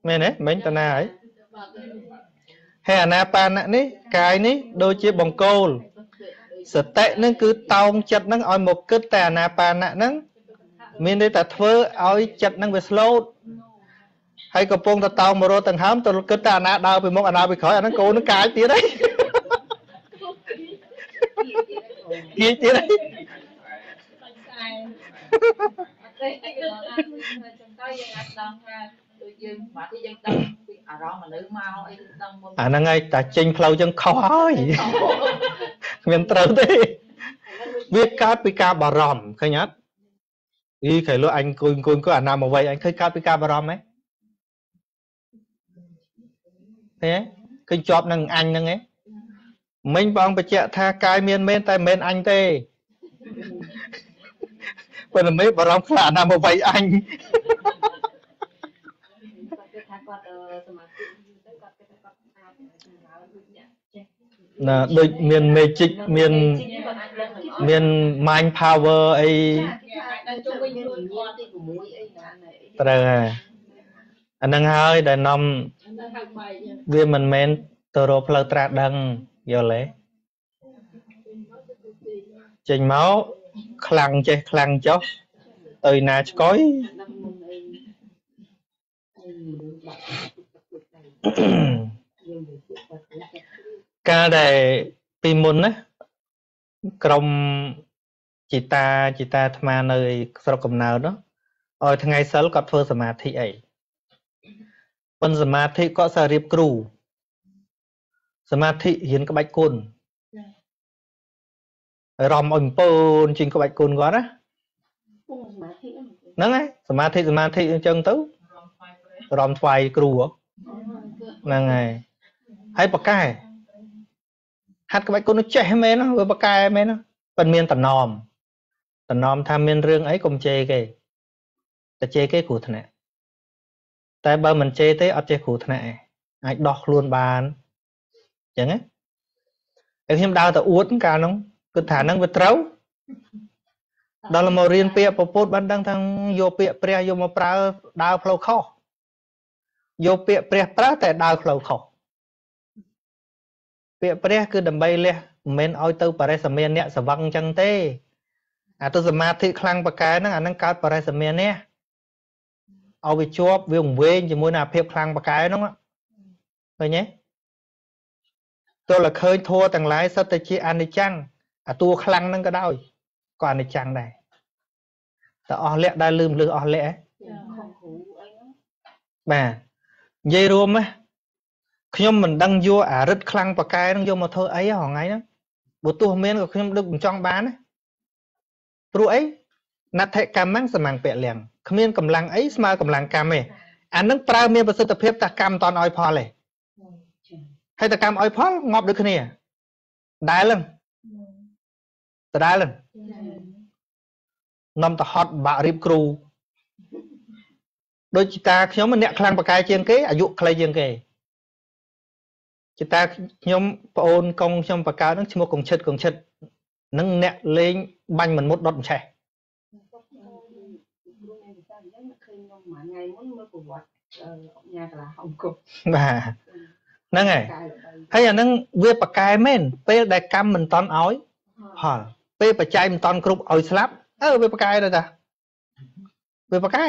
មែនទេមិញតាណាហើយហើយអាណាបាណៈនេះកាយនេះដូចជាបង្គោលសតិនឹងគឺតោងចិត្តនឹងឲ្យមកគិតតែអាណាបាណៈនឹងមានន័យថាធ្វើឲ្យចិត្តនឹងវាស្លូតហើយកំពុងតែតោងមករត់ទាំងហើមទៅគិតតែអាណាដើរពីមុខអាណាពីក្រោយអាហ្នឹងកូននឹងកាយទៀតហើយគៀចទៀតហើយយើងបាត់យើងដឹងពីអារម្មណ៍មនុស្សមកអីដឹងមុនអាហ្នឹងហើយតែចេញផ្លូវចឹងខុសហើយគ្មានត្រូវទេវាកើតពីការបារម្ភឃើញអត់អីខែលុះអញអង្គុយក៏អាណាមកវៃអញឃើញកើតពីការបារម្ភហ៎ទេឃើញជាប់នឹងអញហ្នឹងហ៎មិញបងបញ្ជាក់ថាកាយមានមែនតែមិនមែនអញទេប៉ុន្តែមិនបារម្ភខ្លាចអាណាមកវៃអញណាដូចមាន magic មាន mind power អីត្រូវហើយអាហ្នឹងហើយដែលនាំវាមិនមែនទៅរកផ្លូវត្រាស់ដឹងយល់ទេចេញមកខ្លាំងចេះខ្លាំងចុះទៅណាឆ្កុយកាលដែលពីមុនណាក្រុមជីតាអាត្មានៅស្រុកកំណើតឲ្យថ្ងៃសិលគាត់ធ្វើសមាធិអីប៉ុន្តែសមាធិគាត់សារៀបគ្រូ សមាធិរៀនក្បាច់គុណរំអញពូនជាងក្បាច់គុណគាត់ណាហ្នឹងហើយសមាធិអញ្ចឹងទៅរំថ្វាយគ្រូហ្នឹងហើយបកកែហាត់ក្បាច់គុណចេះមែនណាវាបកកែមែនណាប៉ុន្មានតំណមថាមានរឿងអីកុំជេរគេតែជេរគេគ្រោះថ្នាក់តែបើមិនជេរទេអត់ចេះគ្រោះថ្នាក់ឯងអាចដោះខ្លួនបានអញ្ចឹងណាហើយខ្ញុំដើរទៅអួតកាលនោះគិតថាហ្នឹងវាត្រូវដល់មករៀនពាក្យពពុទ្ធបានដឹងថាយកពាក្យព្រះយកមកប្រើដើរផ្លូវខុសយកពាក្យព្រះប្រើតែដើរផ្លូវខុសពាក្យព្រះគឺដើម្បីលះមិនមែនឲ្យទៅបរិសមានអ្នកសវឹងអញ្ចឹងទេអាទៅសមាធិខ្លាំងបកែហ្នឹងអាហ្នឹងកើតបរិសមាននេះឲ្យវាជាប់វាវែងជាមួយនឹងអាភាពខ្លាំងបកែហ្នឹងឃើញទេទោះតែឃើញធัวទាំងឡាយសិតតែជាអនិច្ចំអាតួខ្លាំងហ្នឹងក៏ដោយក៏អនិច្ចំដែរតែអស់លក្ខដែលលឺអស់លក្ខបាទនិយាយរួមណាខ្ញុំមិនដឹងយកអារិទ្ធខ្លាំងបកែហ្នឹងយកមកធ្វើអីហងៃហ្នឹងបើទោះមានក៏ខ្ញុំដឹកមិនចង់បានណាព្រោះអីណដ្ឋិកម្មសមាំងពលំគ្មានកម្លាំងអីស្មើកម្លាំងកម្មទេអានឹងប្រើមានប្រសិទ្ធភាពតែកម្មមិនតន់ឲ្យផលទេហើយតែកម្មឲ្យផលងាប់ដូចគ្នាដែលហ្នឹងនាំទៅហត់បាក់រៀបគ្រូដូចជាតាខ្ញុំអ្នកខ្លាំងបកែជាងគេអាយុខ្លីជាងគេជាតាខ្ញុំប្អូនកងខ្ញុំបកើតហ្នឹងឈ្មោះកងឈិតនឹងអ្នកលេងបាញ់មិនមុតដុតឆេះបាទហ្នឹងហើយអាហ្នឹងវាបកែមែនពេលដែលកម្មមិនតន់ឲ្យផលពេលបច្ច័យមិនតន់គ្រប់ឲ្យស្លាប់វាបកែទៅតាវាបកែ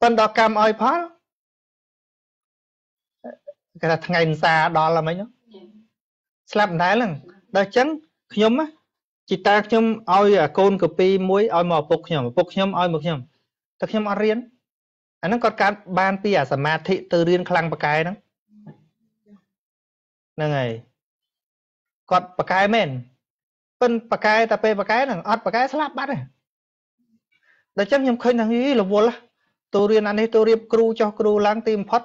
ប៉ុន្តែកម្មឲ្យផលគេថាថ្ងៃនិសាដល់ហ្មងស្លាប់មិនដែលហ្នឹងដល់អញ្ចឹងខ្ញុំជីតាខ្ញុំឲ្យកូនកពីមួយឲ្យមកឪពុកខ្ញុំឲ្យមកខ្ញុំតែខ្ញុំអត់រៀនអាហ្នឹងគាត់កើតបានពីអាសមាធិទៅរៀនខ្លាំងបកែហ្នឹងហើយគាត់បកែមែនប៉ុន្តែបកែតែពេលបកែហ្នឹងអត់បកែស្លាប់បាត់ទេដល់អញ្ចឹងខ្ញុំឃើញថារវល់ទៅរៀនអានេះទៅរៀបគ្រូចោះគ្រូឡើងទីបំផុត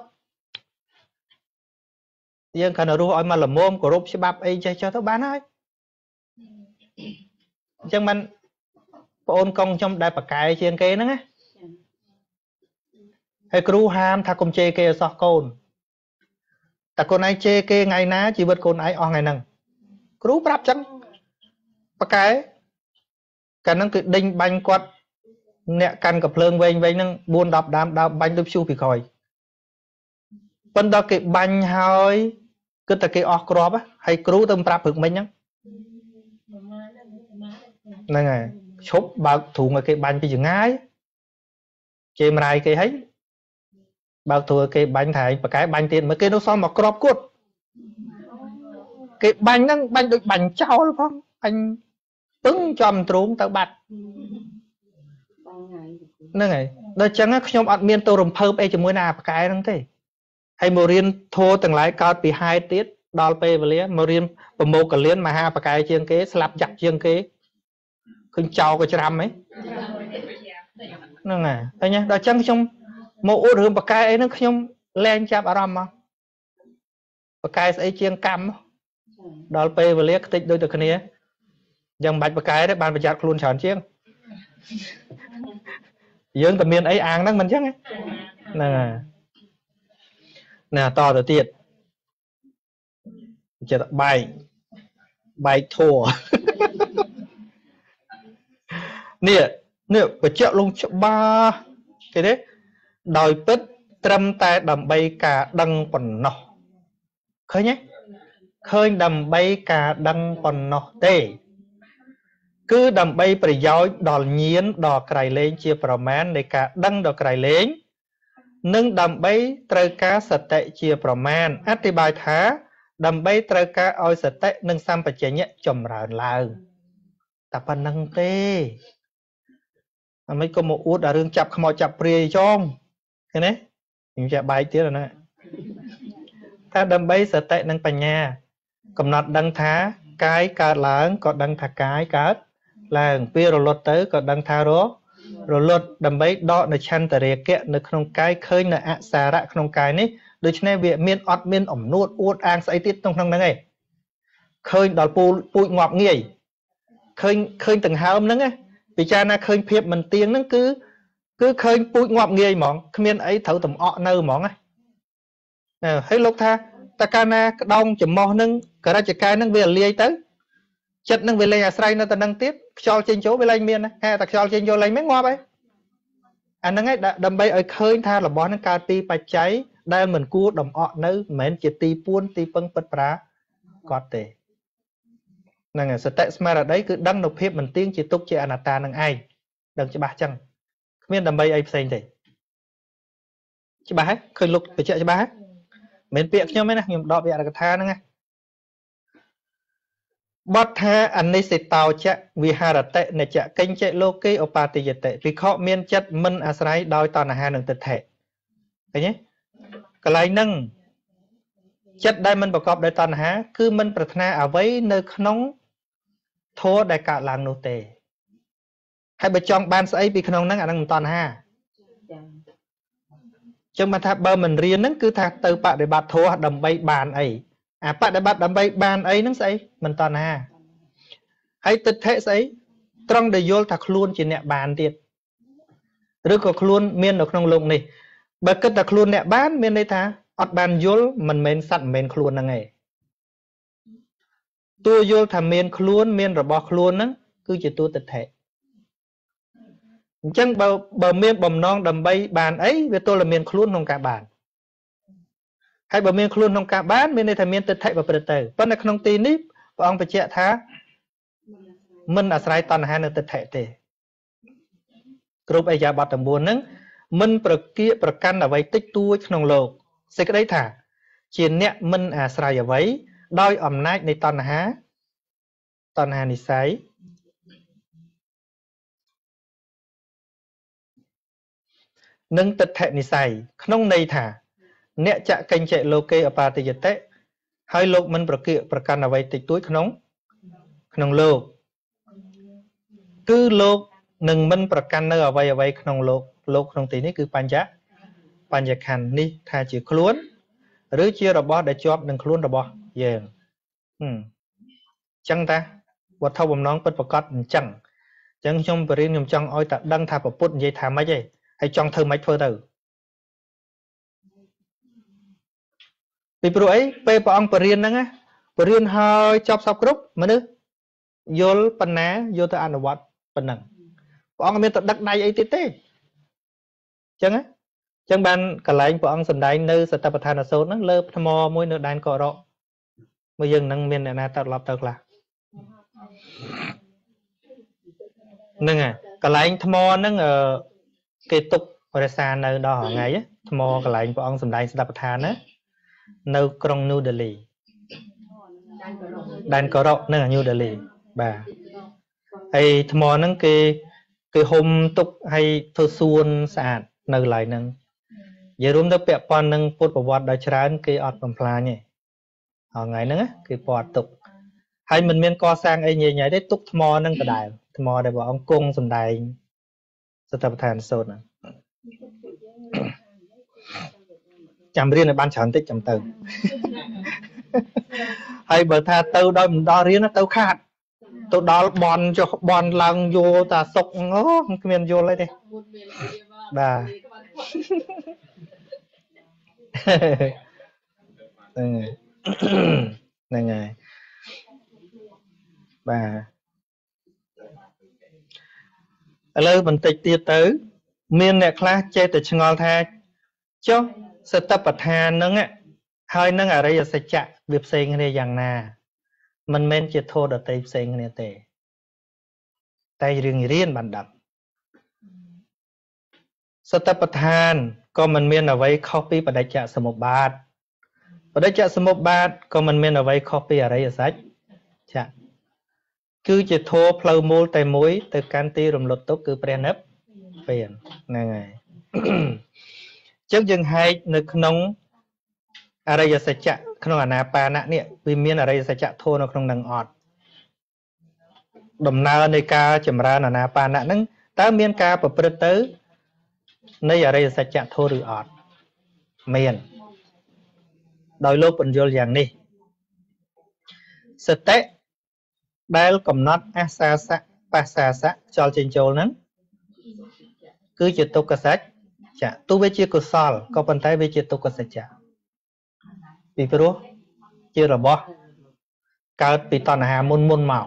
យើងគ្រាន់តែរស់ឲ្យមកល្មមគោរពច្បាប់អីចេះទៅបានហើយអញ្ចឹងមិនបងអូនកងខ្ញុំដែលបកែជាងគេហ្នឹងណាហើយគ្រូហាមថាកុំជេរគេឲ្យសោះកូនតែកូនឯងជេរគេថ្ងៃណាជីវិតកូនឯងអស់ថ្ងៃហ្នឹងគ្រូប្រាប់ចឹងបកែកាលហ្នឹងគឺដេញបាញ់គាត់អ្នកកាន់កំភ្លើងវែងហ្នឹង4-10ដើមដើរបាញ់ទៅព្យុះពីក្រោយប៉ុន្តែគេបាញ់ហើយគិតតែគេអស់គ្រាប់ហើយគ្រូទៅប្រាប់ព្រឹកមិញហ្នឹងហើយឈប់បើកទ្រូងឲ្យគេបាញ់ពីចង្ងាយជេរមរាយគេហើយបើកទ្រូងឲ្យគេបាញ់ថាឯងបកែបាញ់ទៀតមើលគេនោះសល់មកគ្រាប់គត់គេបាញ់ហ្នឹងបាញ់ដូចបាញ់ចោលផងអញពឹងចំទ្រូងទៅបាត់ហ្នឹងហើយដល់អញ្ចឹងខ្ញុំអត់មានទៅរំភើបអីជាមួយណាបកែហ្នឹងទេហើយមករៀនធម៌ទាំងឡាយកើតពីហេតុទៀតដល់ពេលវេលាមករៀនប្រមោកលៀនមហាបកែជាងគេស្លាប់ចាក់ជាងគេឃើញចោលក៏ច្រាំហ៎ហ្នឹងហើយឃើញដល់អញ្ចឹងខ្ញុំមកអួតរឿងបកែអីហ្នឹងខ្ញុំលែងចាប់អារម្មណ៍មកបកែស្អីជាងកម្មដល់ពេលវេលាខ្ទេចដូចតែគ្នាយ៉ាងមិនបាច់បកែទេបានប្រយ័ត្នខ្លួនច្រើនជាងយើងតែមានអីអាងហ្នឹងមិនអញ្ចឹងហ្នឹងហើយណាតទៅទៀតចិត្តបែកធัวនេះបញ្ជាក់លងច្បាស់គេទេដោយពិតត្រឹមតែដើម្បីការដឹងប៉ុណ្ណោះឃើញទេឃើញដើម្បីការដឹងប៉ុណ្ណោះទេគឺដើម្បីប្រយោជន៍ដល់ញាណដល់ក្រៃលែងជាប្រមាណនៃការដឹងដល់ក្រៃលែងនិងដើម្បីត្រូវការសតិជាប្រមាណអธิบายថាដើម្បីត្រូវការឲ្យសតិនិងសម្បជញ្ញៈចម្រើនឡើងតែប៉ុណ្្នឹងទេអមិនក៏មកអួតដល់រឿងចាប់ខ្មោចចាប់ព្រាយចងឃើញទេខ្ញុំចេះបែកទៀតណា ថាដើម្បីសតិនិងបញ្ញាកំណត់ដឹងថាកាយកើតឡើងក៏ដឹងថាកាយកើតឡើងពេលរលត់ទៅក៏ដឹងថារលត់ដើម្បីដកនៅឆន្ទរាគៈនៅក្នុងកាយឃើញនៅអសារៈក្នុងកាយនេះដូច្នេះវាមានអត់មានអំនួតអួតអាងស្អីទៀតក្នុងហ្នឹងឯងឃើញដល់ពូជងាប់ងាយឃើញដង្ហើមហ្នឹងពិចារណាឃើញភាពមិនទៀងហ្នឹងគឺឃើញពូជងាប់ងាយហ្មងគ្មានអីត្រូវតំអក់នៅហ្មងណាហើយលោកថាតើកាលណាក្តោងចំមោះហ្នឹងករិច្ចកាយហ្នឹងវាលាយទៅចិត្តហ្នឹងវាលែងអាស្រ័យនៅតែនឹងទៀតខ្យល់ចេញចូលវាលែងមានតែខ្យល់ចេញចូលលែងមិនងាប់ហើយអាហ្នឹងឯងដើម្បីឲ្យឃើញថារបស់ហ្នឹងកើតពីបច្ច័យដែលមិនគួរដំអក់នៅមិនមែនជាទីពួនទីពឹងពិតប្រាកដទេហ្នឹងហើយសតិស្មារតីគឺដឹងនៅភាពមិនទៀងជាទុកជាអនត្តានឹងឯងដឹងច្បាស់ចឹងគ្មានដើម្បីអីផ្សេងទេច្បាស់ហើយឃើញលោកបញ្ជាក់ច្បាស់ហើយមិនពាក្យខ្ញុំទេណាខ្ញុំដកពាក្យអរកថាហ្នឹងណាបទថាអនិសិតោចៈវិហារតិនិច្ចកិញ្ចលោកេឧបាតិយតិភិក្ខុមានចិត្តមិនអាស្រ័យដោយតណ្ហានិងទិដ្ឋិឃើញទេកន្លែងហ្នឹងចិត្តដែលមិនប្រកបដោយតណ្ហាគឺមិនប្រាថ្នាអ្វីនៅក្នុងធម៌ដែលកើតឡើងនោះទេហើយបើចង់បានស្អីពីក្នុងហ្នឹងអាហ្នឹងមិនតណ្ហាចឹងមកថាបើមិនរៀនហ្នឹងគឺថាទៅបដិបត្តិធម៌ដើម្បីបានអីអាបដិបត្តិដើម្បីបានអីហ្នឹងស្អីមិនតណ្ហាហើយទិដ្ឋិស្អីត្រង់ដែលយល់ថាខ្លួនជាអ្នកបានទៀតឬក៏ខ្លួនមាននៅក្នុងលោកនេះបើគិតថាខ្លួនអ្នកបានមានន័យថាអត់បានយល់មិនមែនសត្វមិនមែនខ្លួនហ្នឹងឯងតួយល់ថាមានខ្លួនមានរបស់ខ្លួនហ្នឹងគឺជាតួទិដ្ឋិអញ្ចឹងបើមានបំណងដើម្បីបានអីវាទល់តែមានខ្លួនក្នុងការបានហើយបើមានខ្លួនក្នុងការបានមានន័យថាមានទិដ្ឋិប្រព្រឹត្តទៅប៉ុន្តែក្នុងទីនេះព្រះអង្គបញ្ជាក់ថាមិនអាស្រ័យតណ្ហានិងទិដ្ឋិទេគ្រប់អិយាបថ9ហ្នឹងមិនប្រកាន់អ្វីតិចតួចក្នុងលោកសេចក្តីថាជាអ្នកមិនអាស្រ័យអ្វីដោយអំណាចនៃតណ្ហានិស្ស័យនិងទិដ្ឋិនិស្ស័យក្នុងន័យថាអ្នកចកិញ្ចលោកេអបាតិយតិហើយលោកមិនប្រកាន់អ្វីតិចតួចក្នុងលោកគឺលោកនឹងមិនប្រកាន់នៅអ្វីក្នុងលោកក្នុងទីនេះគឺបញ្ញខណ្ឌនេះថាជាខ្លួនឬជារបស់ដែលជាប់នឹងខ្លួនរបស់យើងអញ្ចឹងតាវត្ថុបំណងពិតប្រកបអញ្ចឹងខ្ញុំបរិញ្ញាខ្ញុំចង់ឲ្យតែដឹងថាពុទ្ធនិយាយថាម៉េចឯងហើយចង់ធ្វើម៉េចធ្វើទៅពីព្រោះអីពេលព្រះអង្គបរិញ្ញាហ្នឹងបរិញ្ញាហើយចប់សពគ្រប់មនុស្សយល់ប៉ុណ្ណាយកទៅអនុវត្តប៉ុណ្ណឹងព្រះអង្គមានទៅដឹកដៃអីទៀតទេអញ្ចឹងបានកន្លែងព្រះអង្គសម្ដែងនៅសតិប្បដ្ឋានសូត្រហ្នឹងលើថ្មមួយនៅដែនកោរ៉ុមកយើងនឹងមានអ្នកណាទៅឡប់ទៅខ្លះហ្នឹងហើយកន្លែងថ្មហ្នឹងគេទុករក្សានៅដល់ថ្ងៃថ្មកន្លែងព្រះអង្គសម្ដែងសតិប្បដ្ឋានណានៅក្រុង New Delhi ដែនកោរ៉ុនៅ New Delhi បាទហើយថ្មហ្នឹងគេហុំទុកឲ្យធ្វើសួនស្អាតនៅកន្លែងហ្នឹងនិយាយរួមទៅពាក់ព័ន្ធនឹងពុទ្ធប្រវត្តិដ៏ច្រើនគេអត់បំផ្លាញទេថ្ងៃហ្នឹងគេពាត់ទុកហើយមិនមានកសាងអីញញ៉ៃទេទុកថ្មហ្នឹងដដែលថ្មដែលព្រះអង្គគង់សម្ដែងសតិប្បដ្ឋានសូត្រហ្នឹងចាំរៀនឲ្យបានច្រើនតិចចាំទៅហើយបើថាទៅដោយមិនដល់រៀនទៅខាតទៅដល់បនចុះបនឡើងយោតាសុកអូគ្មានយល់អីទេបាទហ្នឹងហើយបាទឥឡូវបន្តិចទៀតទៅមានអ្នកខ្លះចេះតែឆ្ងល់ថាចុះសតិប្បដ្ឋានហ្នឹងហើយនឹងអរិយសច្ចៈវាផ្សេងគ្នាយ៉ាងណាមិនមែនជាធម៌ដតីផ្សេងគ្នាទេតែរឿងរៀនបានដឹងសតិប្បដ្ឋានក៏មិនមានអ្វីខុសពីបដិច្ចសមុប្បាតបដិច្ចសមុប្បាតក៏មិនមានអ្វីខុសពីអរិយសច្ចៈគឺជាធម៌ផ្លូវមូលតែមួយទៅកាន់ទីរំលត់ទុកគឺព្រះនិព្វានហ្នឹងហើយអញ្ចឹងយើងហែកនៅក្នុង អរិយសច្ចៈក្នុងអាណាបាណៈនេះវាមានអរិយសច្ចៈធម៌នៅក្នុងនឹងអត់ដំណើរនៃការចម្រើនអាណាបាណៈហ្នឹងតើមានការប្រព្រឹត្តទៅនៃអរិយសច្ចៈធម៌ឬអត់មានដោយលោកបញ្យល់យ៉ាងនេះសតិដែលកំណត់អាសាសៈបាសាសៈខ្យល់ចេញចូលហ្នឹងគឺជាទុក្ខសច្ចៈទោះវាជាកុសលក៏ប៉ុន្តែវាជាទុក្ខសច្ចៈពីព្រោះជារបស់កើតពីតណ្ហាមុនមក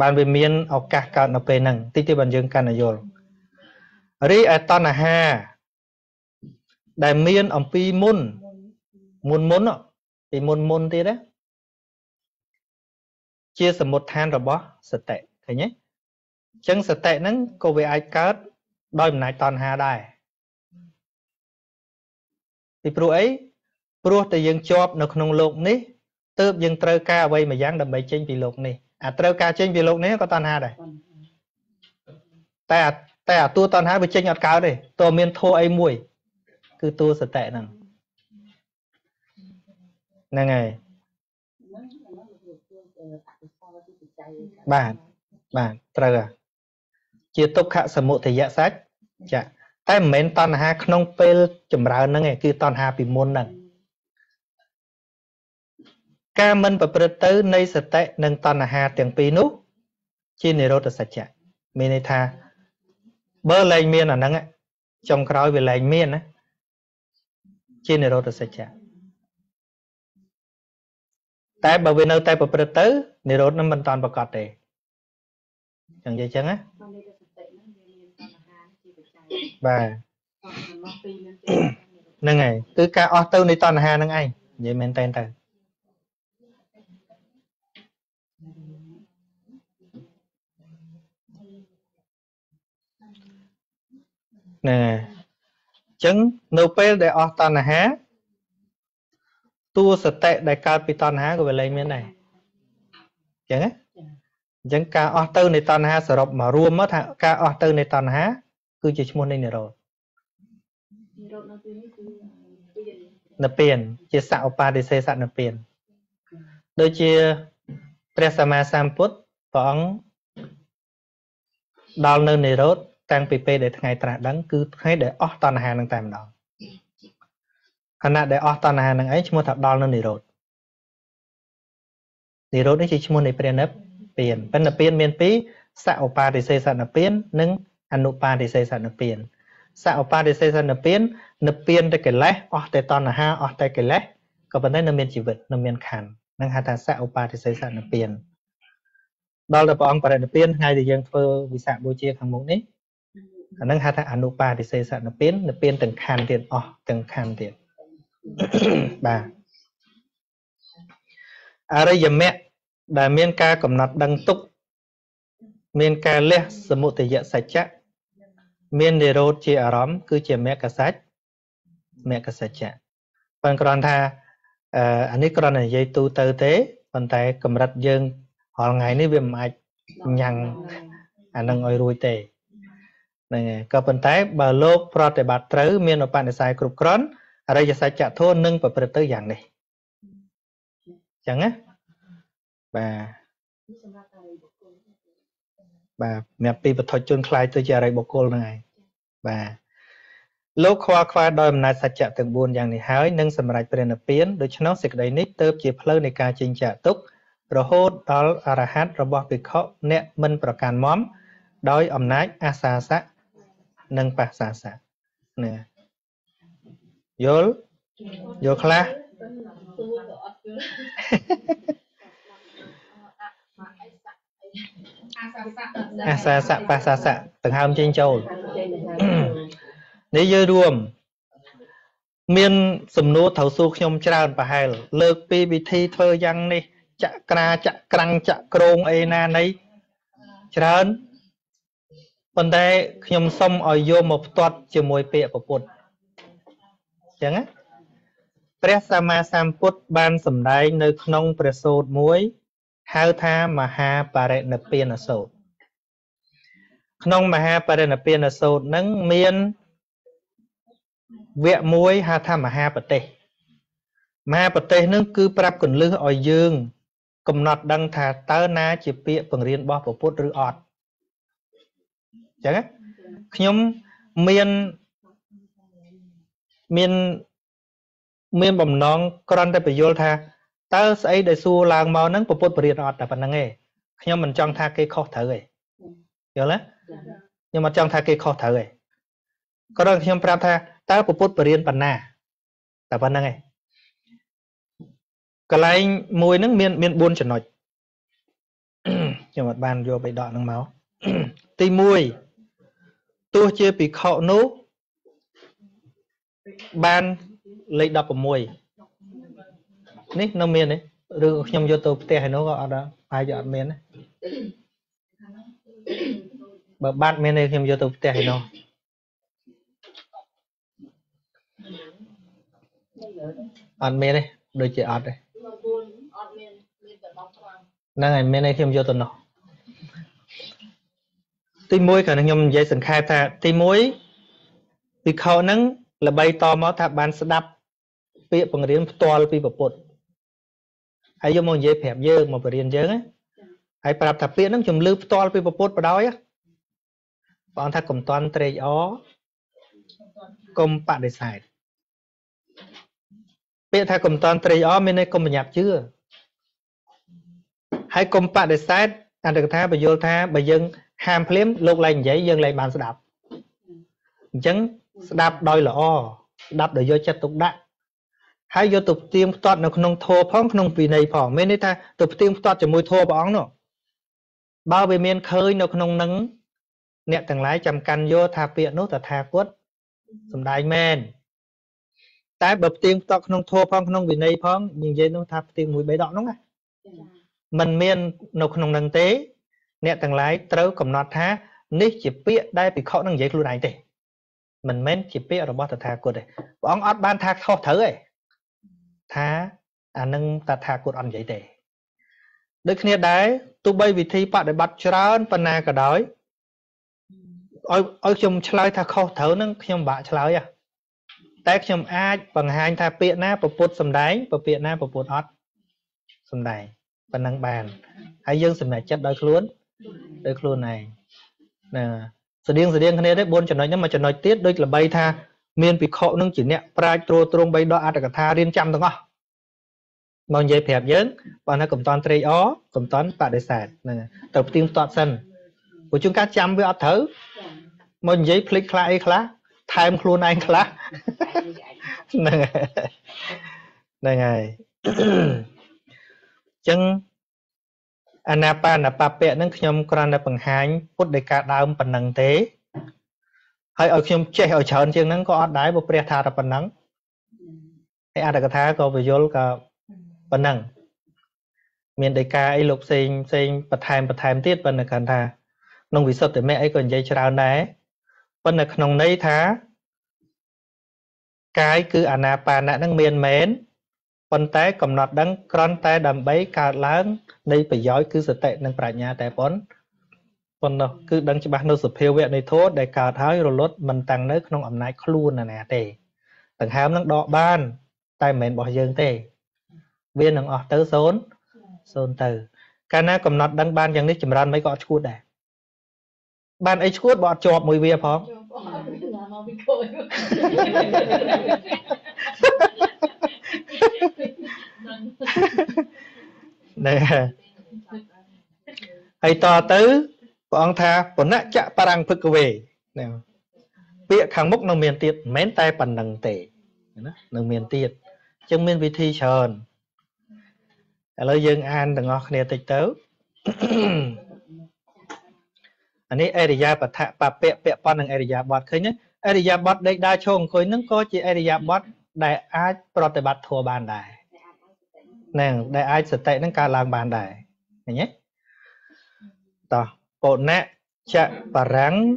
បានវាមានឱកាសកើតនៅពេលហ្នឹងតិចទៀតបានយើងកាន់តែយល់រីឯតណ្ហាដែលមានអំពីមុនពីមុនទៀតណាជាសមុฏដ្ឋានរបស់សតិឃើញទេអញ្ចឹងសតិហ្នឹងក៏វាអាចកើតដោយអំណាចតណ្ហាដែរពីព្រោះអីព្រោះតែយើងជាប់នៅក្នុងโลกនេះទើបយើងត្រូវការអ្វីមួយយ៉ាងដើម្បីចេញពីโลกនេះអាត្រូវការចេញពីโลกនេះក៏តណ្ហាដែរតែអាតួតណ្ហាវាចេញអត់កើតទេតើមានធัวអីមួយគឺតួសតិហ្នឹងហើយបាទត្រូវជាទុក្ខសមុទយសច្ចៈតែមិនមែនតណ្ហាក្នុងពេលចម្រើនហ្នឹងឯងគឺតណ្ហាពីមុនហ្នឹងការមិនប្រព្រឹត្តទៅនៃសតិនិងតណ្ហាទាំងពីរនោះជានិរោធសច្ចៈមានន័យថាបើលែងមានអាហ្នឹងចុងក្រោយវាលែងមានណាជានិរោធសច្ចៈតែបើវានៅតែប្រព្រឹត្តទៅនិរោធនឹងមិនតាន់ប្រកបទេចឹងនិយាយចឹងណាបាទហ្នឹងហើយគឺការអស់ទៅនៃតណ្ហាហ្នឹងឯងនិយាយមែនតើហ្នឹងហើយចឹងនៅពេលដែលអស់តណ្ហាតួសតិដែលកើតពីតណ្ហាក៏វាលែងមានដែរចឹងណាអញ្ចឹងការអស់ទៅនៃតណ្ហាសរុបមករួមមកថាការអស់ទៅនៃតណ្ហាគឺជាឈ្មោះនៃនិរោធនៅទីនេះគឺនិព្វានជាសឧបាតិសេសនិព្វានដូចជាព្រះសម្មាសម្ពុទ្ធព្រះអង្គដល់នៅនិរោធតាំងពីពេលដែលថ្ងៃត្រាស់ដឹងគឺថ្ងៃដែលអស់តណ្ហានឹងតែម្ដងខណៈដែលអស់តណ្ហានឹងឯងឈ្មោះថាដល់នៅនិរោធនេះជាឈ្មោះនៃព្រះនិព្វានប៉ុន្តែនិព្វានមានពីរសឧបាតិសេសនិព្វាននិងអនុបាតិសេសនិព្វានសឧបាតិសេសនិព្វាននិព្វានតែកិលេសអស់តែតណ្ហាអស់តែកិលេសក៏ប៉ុន្តែនៅមានជីវិតនៅមានខណ្ឌនឹងហៅថាសឧបាតិសេសនិព្វានដល់តែព្រះអង្គបរិនិព្វានថ្ងៃដែលយើងធ្វើវិសាខបូជាខាងមុខនេះអានឹងហៅថាអនុបាតិសេសនិព្វាននិព្វានទាំងខណ្ឌទៀតអស់ទាំងខណ្ឌទៀតបាទអរិយមគ្គដែលមានការកំណត់ដឹងទុក្ខមានការលះសមុទយសច្ចៈមាននិរោធជាអារម្មណ៍គឺជាមគ្គសច្ចៈប៉ុន្តែគ្រាន់ថាអានេះគ្រាន់តែនិយាយទូទៅទេប៉ុន្តែកម្រិតយើងរាល់ថ្ងៃនេះវាមិនអាចញ៉ាំងអានឹងឲ្យរួចទេហ្នឹងហើយក៏ប៉ុន្តែបើលោកប្រតិបត្តិត្រូវមានឧបនិស្ស័យគ្រប់គ្រាន់អរិយសច្ចធម៌នឹងប្រព្រឹត្តទៅយ៉ាងនេះអញ្ចឹងណាបាទសម្រាប់ពីបឋមជនខ្លាយទៅជាអរិយបុគ្គលហ្នឹងឯងបាទលោកខ្វល់ខ្វាយដោយអំណាចសច្ចៈទាំង4យ៉ាងនេះហើយនឹងសម្រេចព្រះនិព្វានដូច្នោះសេចក្តីនេះទើបជាផ្លូវនៃការចេញចាកទុក្ខរហូតដល់អរហត្តរបស់ភិក្ខុអ្នកមិនប្រកាន់មមដោយអំណាចអាសាសៈនិងបស្សាសៈនេះយល់ខ្លះអាសាសៈបស្សាសៈដង្ហើមចេញចូលនេះយើងរួមមានសំណួរត្រូវសួរខ្ញុំច្រើនប្រហែលលើកពីវិធីធ្វើយ៉ាងនេះចក្រាចក្រាំងចក្រងអីណានៃច្រើនប៉ុន្តែខ្ញុំសុំឲ្យយកមកផ្ទាត់ជាមួយពាក្យពុទ្ធអញ្ចឹងណាព្រះសម្មាសម្ពុទ្ធបានសម្ដែងនៅក្នុងព្រះសូត្រមួយហៅថាមហាបរិនិព្វានសូត្រក្នុងមហាបរិនិព្វានសូត្រហ្នឹងមានវគ្គមួយហៅថាមហាបទេស mà bậc tề nâng cứ prap cần lư ở dương cầm nọt đăng thà tớ na chỉ bịa bằng riêng bỏ phốt rư ọt chẳng nhóm miền bầm nón con tay bị vô tha tớ sẽ để xua làng màu nắng phốt riêng ọt là phần năng nghề nhóm mình trong tha cây khó thở rồi hiểu lắm nhưng mà trong tha cây khó thở rồi có đôi nhóm prap tha tớ phốt riêng phần na là phần năng nghề cái này mùi nước miền buôn chuẩn nói cho một bàn vô bị đọ năng máu tì mùi tôi chưa bị khọ nấu ban lấy đập ở mùi ní nó miền đấy rồi nhầm vô tôi tè hay nó gọi đó ai dọn miền đấy bờ ban miền này nhầm vô tôi tè hay nó ăn miền này đôi chị ăn đây năng ngày miền này nhầm vô tôi nó tí muối khả năng nhầm dây sừng khai ta tí muối vì khâu nắng là bay to máu thả bàn sẽ đập bị bằng riêng to bị bột bột hay vô mong dây phèm dơ mà phải riêng dơ á hay bạp thả bị nắng chùm lư to bị bột bột vào đó á bọn ta cùng toàn trề ó cùng bạn để xài bị ta cùng toàn trề ó bên đây cùng nhập chưa hay cùng bạn để xài anh được tha bà vô tha bà dân hàm phím lúc lên giấy dân lên bàn sẽ đạp chẳng đạp đôi là o đạp để vô chất tục đạn hay vô tục tiêm toát nó không thô phóng không vì này phỏng mấy này ta tục tiêm toát cho mùi thô bóng nó bao bề miền khơi nó không nắng nẹ thằng lái chầm căn vô thà piện nốt là thà quất sầm đại men tái bập tiêm toát không thô phóng không vì này phóng nhưng dây nó thà tiêm mùi bấy đỏ nó mình miền nó không nắng tế nè thằng lái trâu cầm nọt thá nít chỉ biết đây bị khó năng giấy luôn này thế mình men chỉ biết rồi bao thà cột này ông ót ban thà khó thở ấy thá nâng ta thà cột ăn giấy thế đức nè đấy tôi bay vì thi bạn để bắt trơn phần nào cả đói ôi chồng chơi thà khó thở nâng chồng bạn chơi à tại chồng ai bằng hai thà piện na bột bột sầm đáy bột piện na bột bột ót sầm đáy phần năng bàn hay dân sầm này chất đôi luôn này nè sự điên cái này đấy buôn cho nói nhưng mà cho nói tiết đây là bay tha miền bị khổ nâng chỉ nè prai trôn bay đó cả tha điên trăm đúng không mong dây phèp dớn bọn nó cầm toàn trây ó cầm toàn bạn để xài nè tập tiên toàn sân của chúng ta chăm với ở thử mong dây click lại khá time luôn anh khá nè này chân Anapa nâng nhom còn là bằng hai phút để cả đào bằng năng thế hay ở nhom chơi ở chợ chiên nâng có đái bộ pre tha là bằng năng hay ăn được thá có về vô cả bằng năng miền đại ca ấy lục sinh bật thèm tiết bằng là cần thà nông bị sập để mẹ ấy còn dây trào này bằng là nông đấy thá cái cứ Anapa nâng miền mến phần té cầm nọt đắng con té đầm bấy cả lớn đây phải giỏi cứ sự tệ nângប្រាជ្ញាតែប៉ុននោះគឺដឹងច្បាស់នៅសភាវៈនៃធម៌ដែលកើតហើយរលត់មិនតាំងនៅក្នុងអំណាចខ្លួនណាទេដង្ហើមនឹងដកបានតែមិនមែនរបស់យើងទេវានឹងអស់ទៅសូន្យទៅកាលណាកំណត់ដឹងបានយ៉ាងនេះចម្រើនមិនក៏អត់ឈួតដែរបានអីឈួតបើអត់ជាប់មួយវាផងnè hay to tứ bọn tha bọn nãy chạ parang phật về nè bịa khang mốc nông miền tiệt mến tay bằng nằng tể nông miền tiệt chân miền vị thi tròn lời dân an đừng ngọt nè tịch tớ anh ấy area bát thạ bà bẹ pon nằng area bọt khơi nhé area bọt đây đa chồng khối nâng có chỉ area bọt đại ai prote bát thua bàn đại nè đại ai sẽ tệ nâng cả làng bàn đại nhé tỏ bộ nạ chạ parang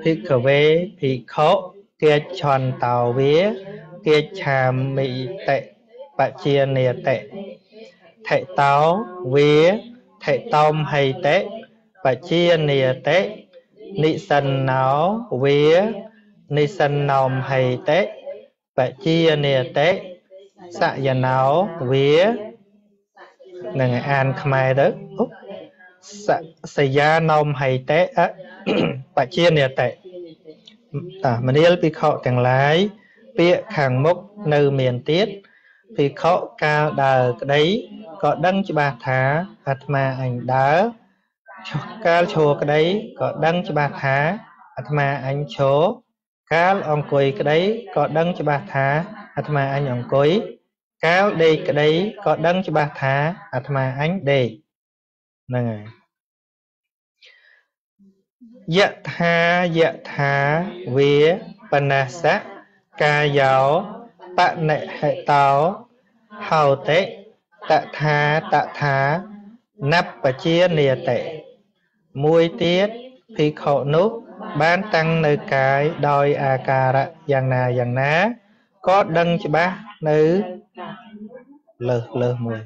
thì khờ về thì khó kia tròn tàu vía kia chàm mị tệ bạ chia nè tệ thệ táo vía thệ tôm hay tệ bạ chia nè tệ nị sân náo vía nị sân nòm hay tệ bạ chia nè tệ Sạ gia nào vía Nâng an khmai đó Sạ gia nông hay tế Bà chia nè tế Mình yêu bị khổ chẳng lái Bịa khẳng mốc nư miền tiết Bị khổ cao đờ đấy Có đăng cho bà thá Atma anh đá Cao chùa cái đấy Có đăng cho bà thá Atma anh chố Cao ông quỳ cái đấy Có đăng cho bà thá Atma anh ông quỳ Cao đây cái đấy Có đăng cho bà thá Atma anh đây Nâng Dạ thá vía Pana sát Ca giáo Tạ nệ hệ táo Hào tế Tạ thá Nắp và chia nìa tệ Mùi tiết Phi khổ nút Bán tăng nơi cái Đòi à cà rạ Dạng ná Có đăng cho bác Nữ Lơ mùi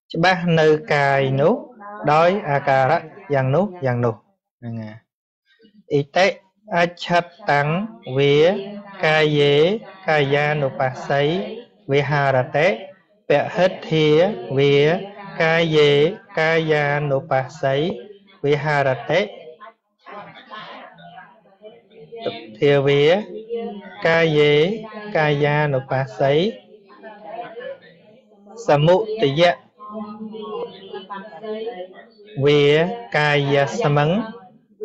Cho bác nơi cài nút Đòi à cà rạ Dạng nút Ý tế Achat tăng Vía Ca dế Ca gia nụ bà sấy Vía hà rạ tế Bẹ hết thía Vía Ca dế Ca gia nụ bà sấy Vía hà rạ tế Thìa vía Ca dế Ca gia nụ bà sấy Sa mụ tì dạ Vía Ca gia sa mấn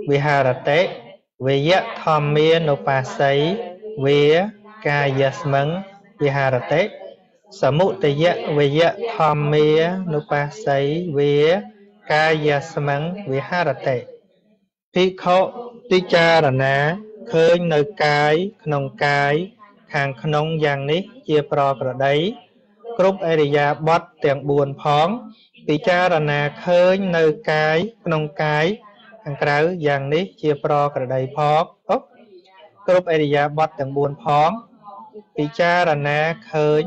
Vía hà rạ tế Vía dạ thòm mía nụ bà sấy Vía Ca gia sa mấn Vía hà rạ tế Sa mụ tì dạ Vía dạ thòm mía nụ bà sấy Vía Ca gia sa mấn Vía hà rạ tế Phi khổ Tí cha rà ná Khơi nơi cái Nông cái Khang nông giang ní Chia pro pro đấy Cúp area bot Tiện buồn phóng Tí cha rà ná Khơi nơi cái Nông cái Khang kráo giang ní Chia pro pro đấy phóng Cúp area bot Tiện buồn phóng Tí cha rà ná Khơi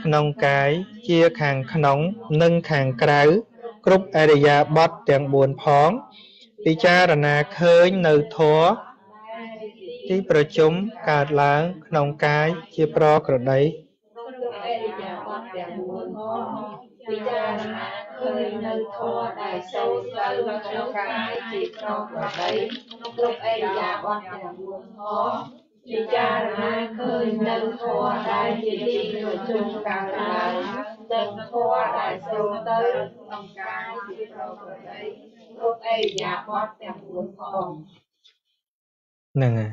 Nông cái Chia khang nông Nâng khang kráo Cúp area bot Tiện buồn phóng Tí cha rà ná khơi nơi thua Tíប្រជុំកើតឡើងក្នុងកាយជាប្រក្រតីពិចារណាឃើញនៅធម៌ដែលសូត្រទៅក្នុងកាយជាប្រក្រតីគ្រប់អរិយាបថទាំង4ផងពិចារណាឃើញនៅធម៌ដែលជាទីប្រជុំកើតឡើងទាំងធម៌ដែលសូត្រទៅក្នុងកាយជាប្រក្រតីគ្រប់អរិយាបថទាំង4ផងហ្នឹងហើយ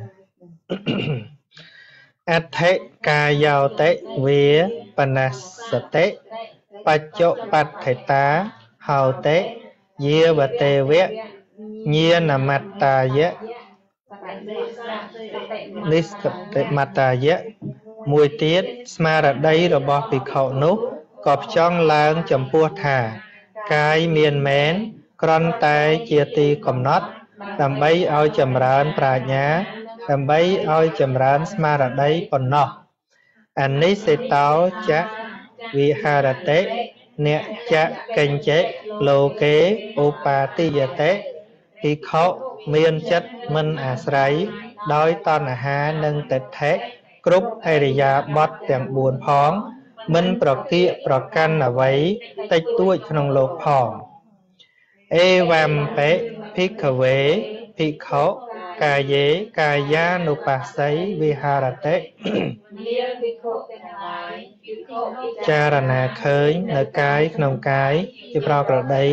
អដ្ឋិកាយោតិវាបនសតិបច្ចុបដ្ឋិតាហោតិយាវតេវៈញាណមត្តាយៈនិស្កតិមត្តាយៈមួយទៀតស្មារតីរបស់ភិក្ខុនោះក៏ផ្ចង់ឡើងចំពោះថាកាយមានមែនគ្រាន់តែជាទីកំណត់ដើម្បីឲ្យចម្រើនប្រាជ្ញាដើម្បីឲ្យចម្រើនស្មារតីប៉ុណ្ណោះអនិសិតោចៈវិហារតិអ្នកចៈកញ្ចេលោកេឧបាតិយតិភិក្ខុមានចិត្តមិនអាស្រ័យដោយតណ្ហានិងទិដ្ឋិគ្រប់អរិយាបថទាំង4ផងមិនប្រគៀកប្រកាន់អ្វីតិចតួចក្នុងលោកផងអេវំបេភិក្ខវេភិក្ខុកាយេកាយានុបស្ស័យវិហារតិចារណាឃើញនៅកាយក្នុងកាយជាប្រក្រតី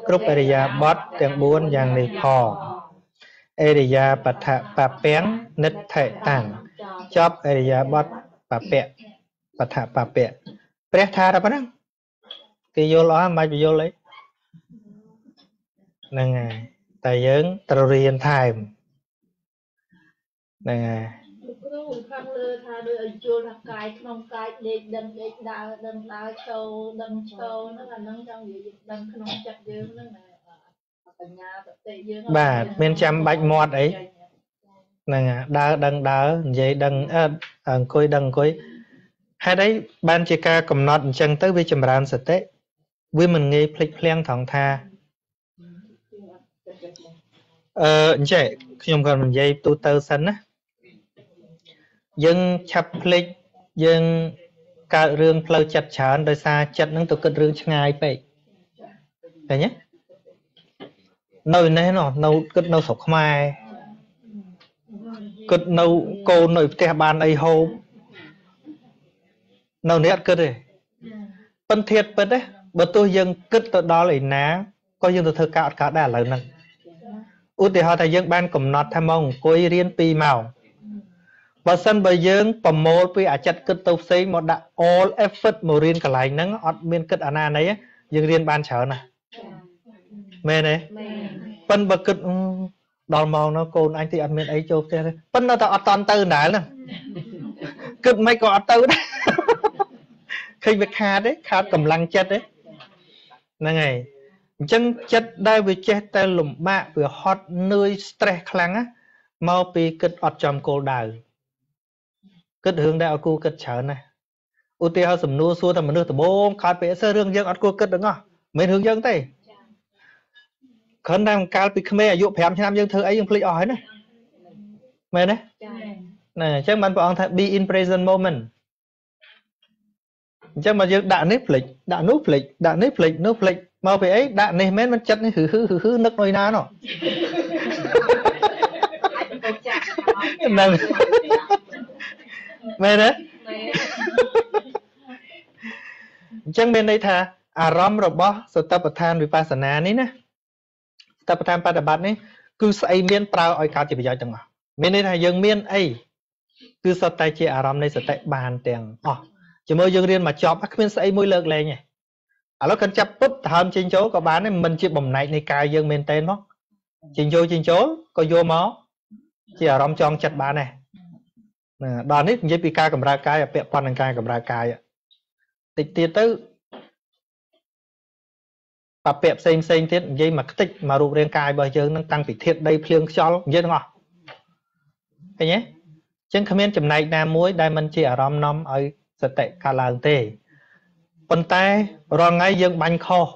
គ្រប់អរិយាបថទាំង4យ៉ាងនេះផងអរិយាបដ្ឋបពាំងនិដ្ឋិតាំងចប់អរិយាបថបពៈបដ្ឋបពៈព្រះថាតែប៉ុណ្ណឹងគេយល់អស់មិនបាច់បញ្យល់អីហ្នឹងហើយតែយើងត្រូវរៀនថែមហ្នឹងហើយគ្រូខាងលើថាដូចឲ្យជួលថាកាយក្នុងកាយដេកដឹងដេកដើរដឹងដើរចូលដឹងចូលហ្នឹងអាហ្នឹងចង់និយាយដឹងក្នុងចិត្តយើងហ្នឹងបញ្ញាសតិយើងបាទមានចាំបាច់មាត់អីហ្នឹងហើយដើរដឹងដើរនិយាយដឹងអង្គុយដឹងអង្គុយហេតុអីបានជាការកំណត់អញ្ចឹងទៅវាចម្រើនសតិវាមិនងាយភ្លេចភ្លាំងថងថាអញ្ចឹងខ្ញុំក៏និយាយទូទៅសិនណាយើងឆាប់ភ្លេចយើង កើតរឿងផ្លូវចិត្តច្រើនដោយសារចិត្តនឹងទៅគិតរឿងឆ្ងាយពេកឃើញទេនៅនេះនៅគិតនៅស្រុកខ្មែរគិតនៅកូននៅផ្ទះបានអីហូបនៅនេះអត់គិតទេពិនធៀបពិតទេបើទោះយើងគិតទៅដល់ឯណាក៏យើងទៅធ្វើការអត់កើតដែរឥឡូវហ្នឹងឧទាហរណ៍ថាយើងបានកំណត់ថាមកអង្គុយរៀន2ម៉ោងបើសិនបើយើងប្រមូលពីអាចិតគិតទៅផ្សេងមកដាក់ all effort មករៀនកន្លែងហ្នឹងអត់មានគិតអាណាណីយើងរៀនបានច្រើនណាស់មែនទេប៉ិនបើគិតដល់ម៉ោងនោះកូនអញទីអត់មានអីចូលផ្ទះទេប៉ិននៅតែអត់តន់ទៅណាហ្នឹងគិតមិនក៏អត់ទៅដែរឃើញវាខាតទេខាតកម្លាំងចិត្តទេហ្នឹងហើយអញ្ចឹងចិត្តដែលវាចេះតែលំបាកវាហត់នឿយ stress ខ្លាំងណាមកពីគិតអត់ចំគោលដៅគិតរឿងដែលអត់គួរគិតច្រើនណាឧទាហរណ៍សំណួរសួរថាមនុស្សដំបូងកើតពីអីសើរឿងយើងអត់គួរគិតទាំងអស់មិនរឿងយើងទេគ្រាន់តែកាលពីក្មេងអាយុ5ឆ្នាំយើងធ្វើអីយើងភ្លេចអស់ហើយណាមែនទេណាអញ្ចឹងបានព្រះអង្គថា be in present moment អញ្ចឹងមកយើងដាក់នេះភ្លេចដាក់នោះភ្លេចដាក់នេះភ្លេចនោះភ្លេចមកពីអីដាក់នេះមែនមិនចិត្តនេះហឺនឹកនៅណានោះហ្នឹងមែនទេអញ្ចឹងមានន័យថាអារម្មណ៍របស់សតិប្បដ្ឋានវិបស្សនានេះណាសតិប្បដ្ឋានបប្រតិបត្តិនេះគឺស្អីមានប្រើឲ្យកើតជាប្រយោជន៍ទាំងអស់មានន័យថាយើងមានអីគឺសុទ្ធតែជាអារម្មណ៍នៃសតិបានទាំងអស់ជាមួយយើងរៀនមកចប់គ្មានស្អីមួយលើកលែងទេឥឡូវកាន់ចាប់ពុតដើមចេញចូលក៏បានដែរមិនជាបំណែកនៃកាយយើងមែនទេមកចេញចូលក៏យកមកជាអារម្មណ៍ចងចិត្តបានដែរណាដល់នេះនិយាយពីការកម្រើកាយពាក់ព័ន្ធនឹងការកម្រើកាយតិចទៀតទៅបពាក់ផ្សេងទៀតនិយាយមកខ្ទេចមករូបរាងកាយរបស់យើងនឹងតាំងពីធាតុដីភ្លៀងខ្យល់និយាយទាំងអស់ឃើញទេអញ្ចឹងគ្មានចំណែកណាមួយដែលមិនជាអារម្មណ៍នាំឲ្យសតិកើតឡើងទេប៉ុន្តែរាល់ថ្ងៃយើងបាញ់ខុស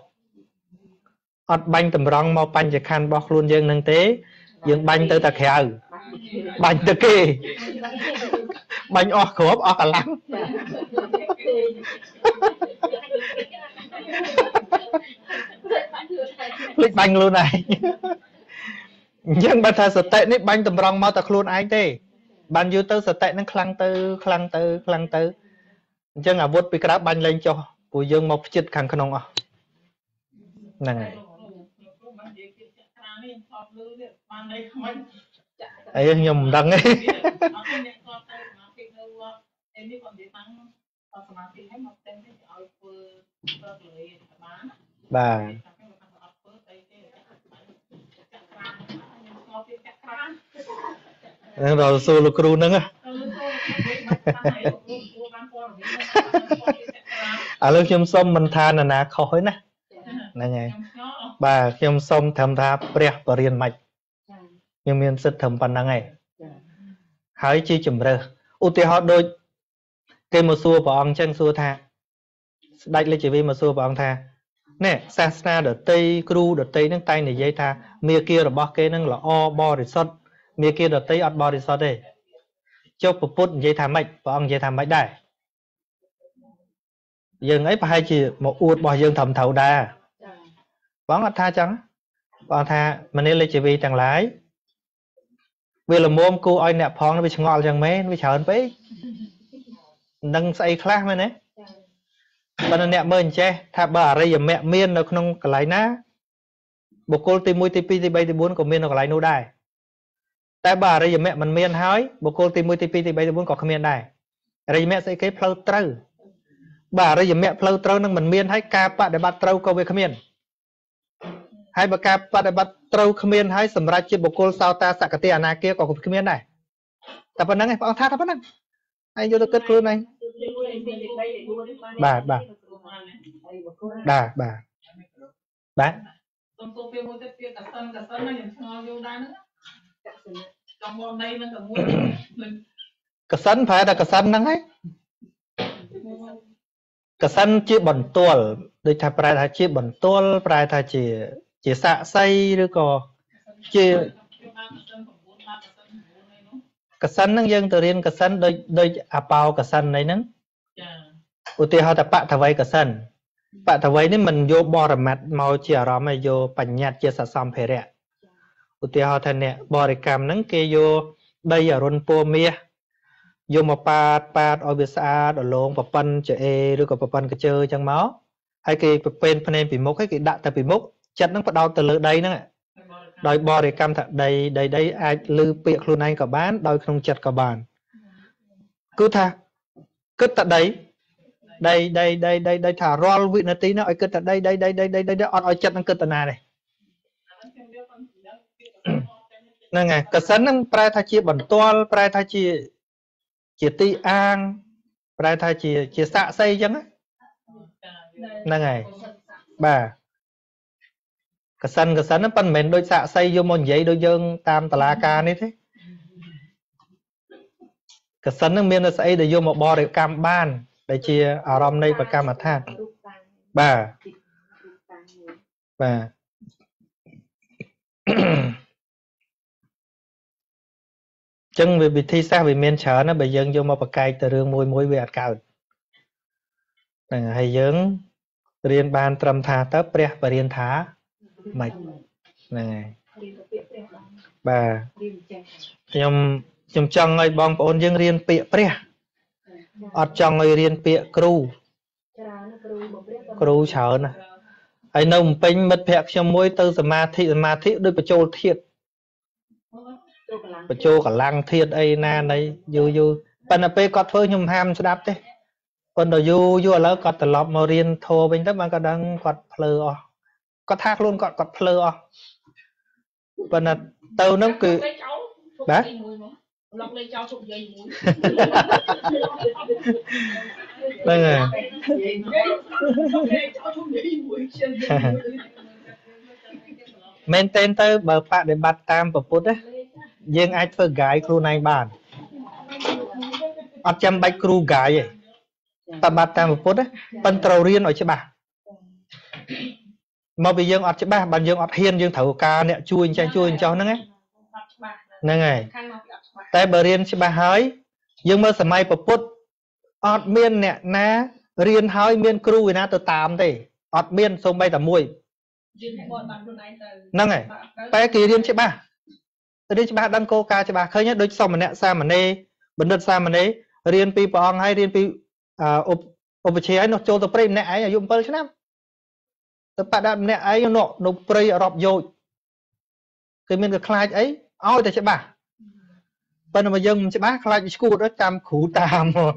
អត់បាញ់តម្រង់មកបញ្ញខណ្ឌរបស់ខ្លួនយើងនឹងទេយើងបាញ់ទៅតែក្រៅបាញ់ទៅគេបាញ់អស់គ្រាប់អស់កម្លាំងភ្លេចបាញ់ខ្លួនឯងអញ្ចឹងបើថាសតិនេះបាញ់តម្រង់មកតែខ្លួនឯងទេបានយូរទៅសតិនឹងខ្លាំងទៅអញ្ចឹងអាវុធពីក្រៅបាញ់លែងចុះព្រោះយើងមកផ្ចិតខាងក្នុងអស់ហ្នឹងហើយអីខ្ញុំមិនដឹងទេបាទដល់សួរលោកគ្រូហ្នឹងឥឡូវខ្ញុំសុំមិនថាណាខុសទេណាហ្នឹងហើយបាទខ្ញុំសុំត្រឹមថាព្រះបរិញ្ញាមិនខ្ញុំមានសិទ្ធិត្រឹមប៉ុណ្្នឹងឯងហើយជាជំរើសឧទាហរណ៍ដូចគេមកសួរព្រះអង្គចឹងសួរថាស្ដេចលេចជីវីមកសួរព្រះអង្គថានេះសាសនាដតីគ្រូដតីហ្នឹងតែងនិយាយថាមាគ៌ារបស់គេហ្នឹងល្អបរិសុទ្ធមាគ៌ាដតីអត់បរិសុទ្ធទេចុះពុទ្ធនិយាយថាម៉េចព្រះអង្គនិយាយថាម៉េចដែរយើងអីប្រហែលជាមកអួតរបស់យើងត្រឹមត្រូវដែរបងអត់ថាចឹងបងថាមនាលលេចជីវីទាំងឡាយវាល្មមគូឲ្យអ្នកផងវាឆ្ងល់ចឹងមែនវាច្រើនពេកនឹងស្អីខ្លះមែនទេបើអ្នកមើលអញ្ចេះថាបើអរិយមគ្គមាននៅក្នុងកន្លែងណាបុគ្គលទី1ទី2ទី3ទី4ក៏មាននៅកន្លែងនោះដែរតែបើអរិយមគ្គមិនមានហើយបុគ្គលទី1ទី2ទី3ទី4ក៏គ្មានដែរអរិយមគ្គស្អីគេផ្លូវត្រូវបើអរិយមគ្គផ្លូវត្រូវនឹងមិនមានហើយការបដិបត្តិត្រូវក៏វាគ្មានហើយបើការបដិបត្តិត្រូវគ្មានហើយសម្រាប់ជាបុគ្គលសោតាសកតិអនាគាក៏គ្មានដែរតែប៉ុណ្្នឹងឯងបងថាតែប៉ុណ្្នឹងឯងយកទៅគិតខ្លួនឯងបាទសំទោពេលមួយទៀតពាក្យកសិនហ្នឹងខ្ញុំឆ្ងល់យូរដែរហ្នឹងចំមកនៃហ្នឹងក៏មួយកសិនប្រហែលតែកសិនហ្នឹងហើយកសិនជាបន្ទាល់ដូចថាប្រែថាជាបន្ទាល់ប្រែថាជាសាក់សីឬក៏ជាកសិនហ្នឹងយើងទៅរៀនកសិនដូចអបោកសិនអីហ្នឹង ឧទាហរណ៍ថាបតវ័យកសិនបតវ័យនេះមិនយកបរមត្តមកជាអារម្មណ៍យកបញ្ញត្តិជាសសម្ភារៈឧទាហរណ៍ថាអ្នកបរិកម្មហ្នឹងគេយកដីអរុនពណ៌មាសយកមកប៉ាតឲ្យវាស្អាតអលងប្រប៉ិនជាអេឬក៏ប្រប៉ិនកជើអញ្ចឹងមកហើយគេប្រពេនភ្នែនពីមុខហើយគេដាក់ទៅពីមុខចិត្តហ្នឹងបដោតទៅលើដីហ្នឹងដោយបរិកម្មថាដីអាចលឺពាក្យខ្លួនឯងក៏បានដោយក្នុងចិត្តក៏បានគឺថាគិតតែដីថារាល់វិនាទីនោះឲ្យគិតតែដីអត់ឲ្យចិត្តនឹងគិតតាណាទេហ្នឹងហើយកសិនហ្នឹងប្រែថាជាបន្ទាល់ប្រែថាជាទីអាងប្រែថាជាសាក់សីអញ្ចឹងហ្នឹងហើយបាទកសិនហ្នឹងប៉ុន្តែមិនមែនដូចសាក់សីយកមកនិយាយដូចយើងតាមតឡាការនេះទេកសិនហ្នឹងមានស្អីដែលយកមកបរិកម្មបានដែលជាអារម្មណ៍នៃប្រកម្មដ្ឋានបាទចឹងវិធីសាស្ត្រវាមានច្រើនណាបើយើងយកមកបកែកទៅរឿងមួយវាអត់កើតហ្នឹងហើយយើងរៀនបានត្រឹមថាទៅព្រះបរិញ្ញាថាម៉េចហ្នឹងហើយបាទខ្ញុំចង់ឲ្យបងប្អូនយើងរៀនពាក្យព្រះអត់ចង់ឲ្យរៀនពាក្យគ្រូច្រើនណាហើយនៅភ្នំពេញមិត្តភក្តិខ្ញុំមួយទៅសមាធិដូចបញ្ចូលធាតុបញ្ចូលកម្លាំងធាតុអីណានៃយូរប៉ុន្តែពេលគាត់ធ្វើខ្ញុំហាមស្ដាប់ទេប៉ុន្តែយូរឥឡូវគាត់ត្រឡប់មករៀនធម៌វិញទៅបានគាត់ដឹងគាត់ភ្លើអស់គាត់ថាខ្លួនគាត់ភ្លើអស់ប៉ុន្តែទៅនោះគឺបាទឡុកលេងចោលជុកនិយាយមួយហ្នឹងហើយមែនតើទៅបើបដិបត្តិតាមពុទ្ធណាយើងអាចធ្វើកាយខ្លួនឯងបានអត់ចាំបាច់គ្រូកាយទេបដិបត្តិតាមពុទ្ធណាប៉ុន្តែត្រូវរៀនឲ្យច្បាស់មកពីយើងអត់ច្បាស់បើយើងអត់ហ៊ានយើងត្រូវការអ្នកជួយអញ្ចឹងហ្នឹងហ្នឹងហើយតែបើរៀនច្បាស់ហើយយើងមើលសម័យពុទ្ធអត់មានអ្នកណារៀនហើយមានគ្រូឯណាទៅតាមទេអត់មានសូម្បីតែមួយហ្នឹងហើយតែគេរៀនច្បាស់ដឹងគោលការណ៍ច្បាស់ឃើញដូចសមណៈសាមណេរបណ្ឌិតសាមណេររៀនពីព្រះអង្គហើយរៀនពីឧបជាហើយនោះចូលទៅព្រៃម្នាក់ឯងអាយុ7ឆ្នាំទៅបដិបត្តិម្នាក់ឯងនៅព្រៃរាប់យោជគេមានក៏ខ្លាចអីឲ្យតែច្បាស់ប៉ុន្តែមកយើងមិនច្បាស់ខ្លាចវាឈួតតាមគ្រូតាមមក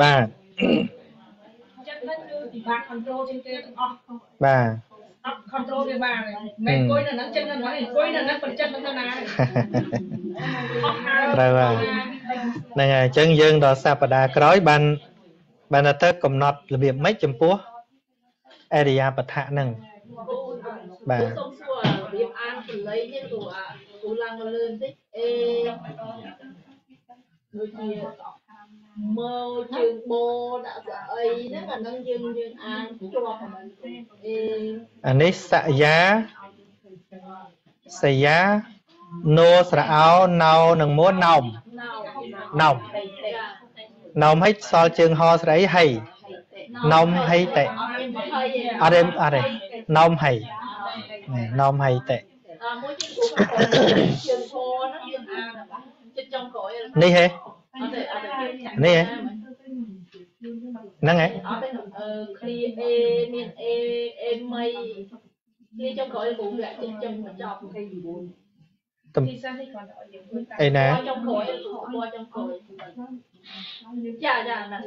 បាទចិត្តហ្នឹងគឺពិបាក control ជាងគេទាំងអស់បាទអត់ control វាបានមិនអង្គុយនៅហ្នឹងចិត្តនៅហ្នឹងអង្គុយនៅហ្នឹងបញ្ចិត្តនៅណាត្រូវហ្នឹងហើយអញ្ចឹងយើងដល់សប្តាហ៍ក្រោយបានទៅកំណត់របៀបម៉េចចំពោះអរិយាបដ្ឋៈហ្នឹងបាទសូមសួររបៀបអានសលេងនេះគ្រូឡើងលឿនតិចដូចជាមើលជើងបោដាក់ស្អីហ្នឹងអាហ្នឹងយើងអានជាប់អានេះសយាណូស្រអោណៅនឹងមួនណោមឲ្យសល់ជើងហស្រីហីណោមហីតេអរេណោមហីតេមួយជើងហហ្នឹងយើងអានចិត្តចុងក្រោយនេះហេហ្នឹងហ៎អត់ទេឃ្លីអេមានអេមីឃ្លីចុងក្រោយគ្រូវាចិត្តចុងបញ្ចប់29ទីសានេះគាត់ឲ្យយើងអីណាចុងក្រោយចាណា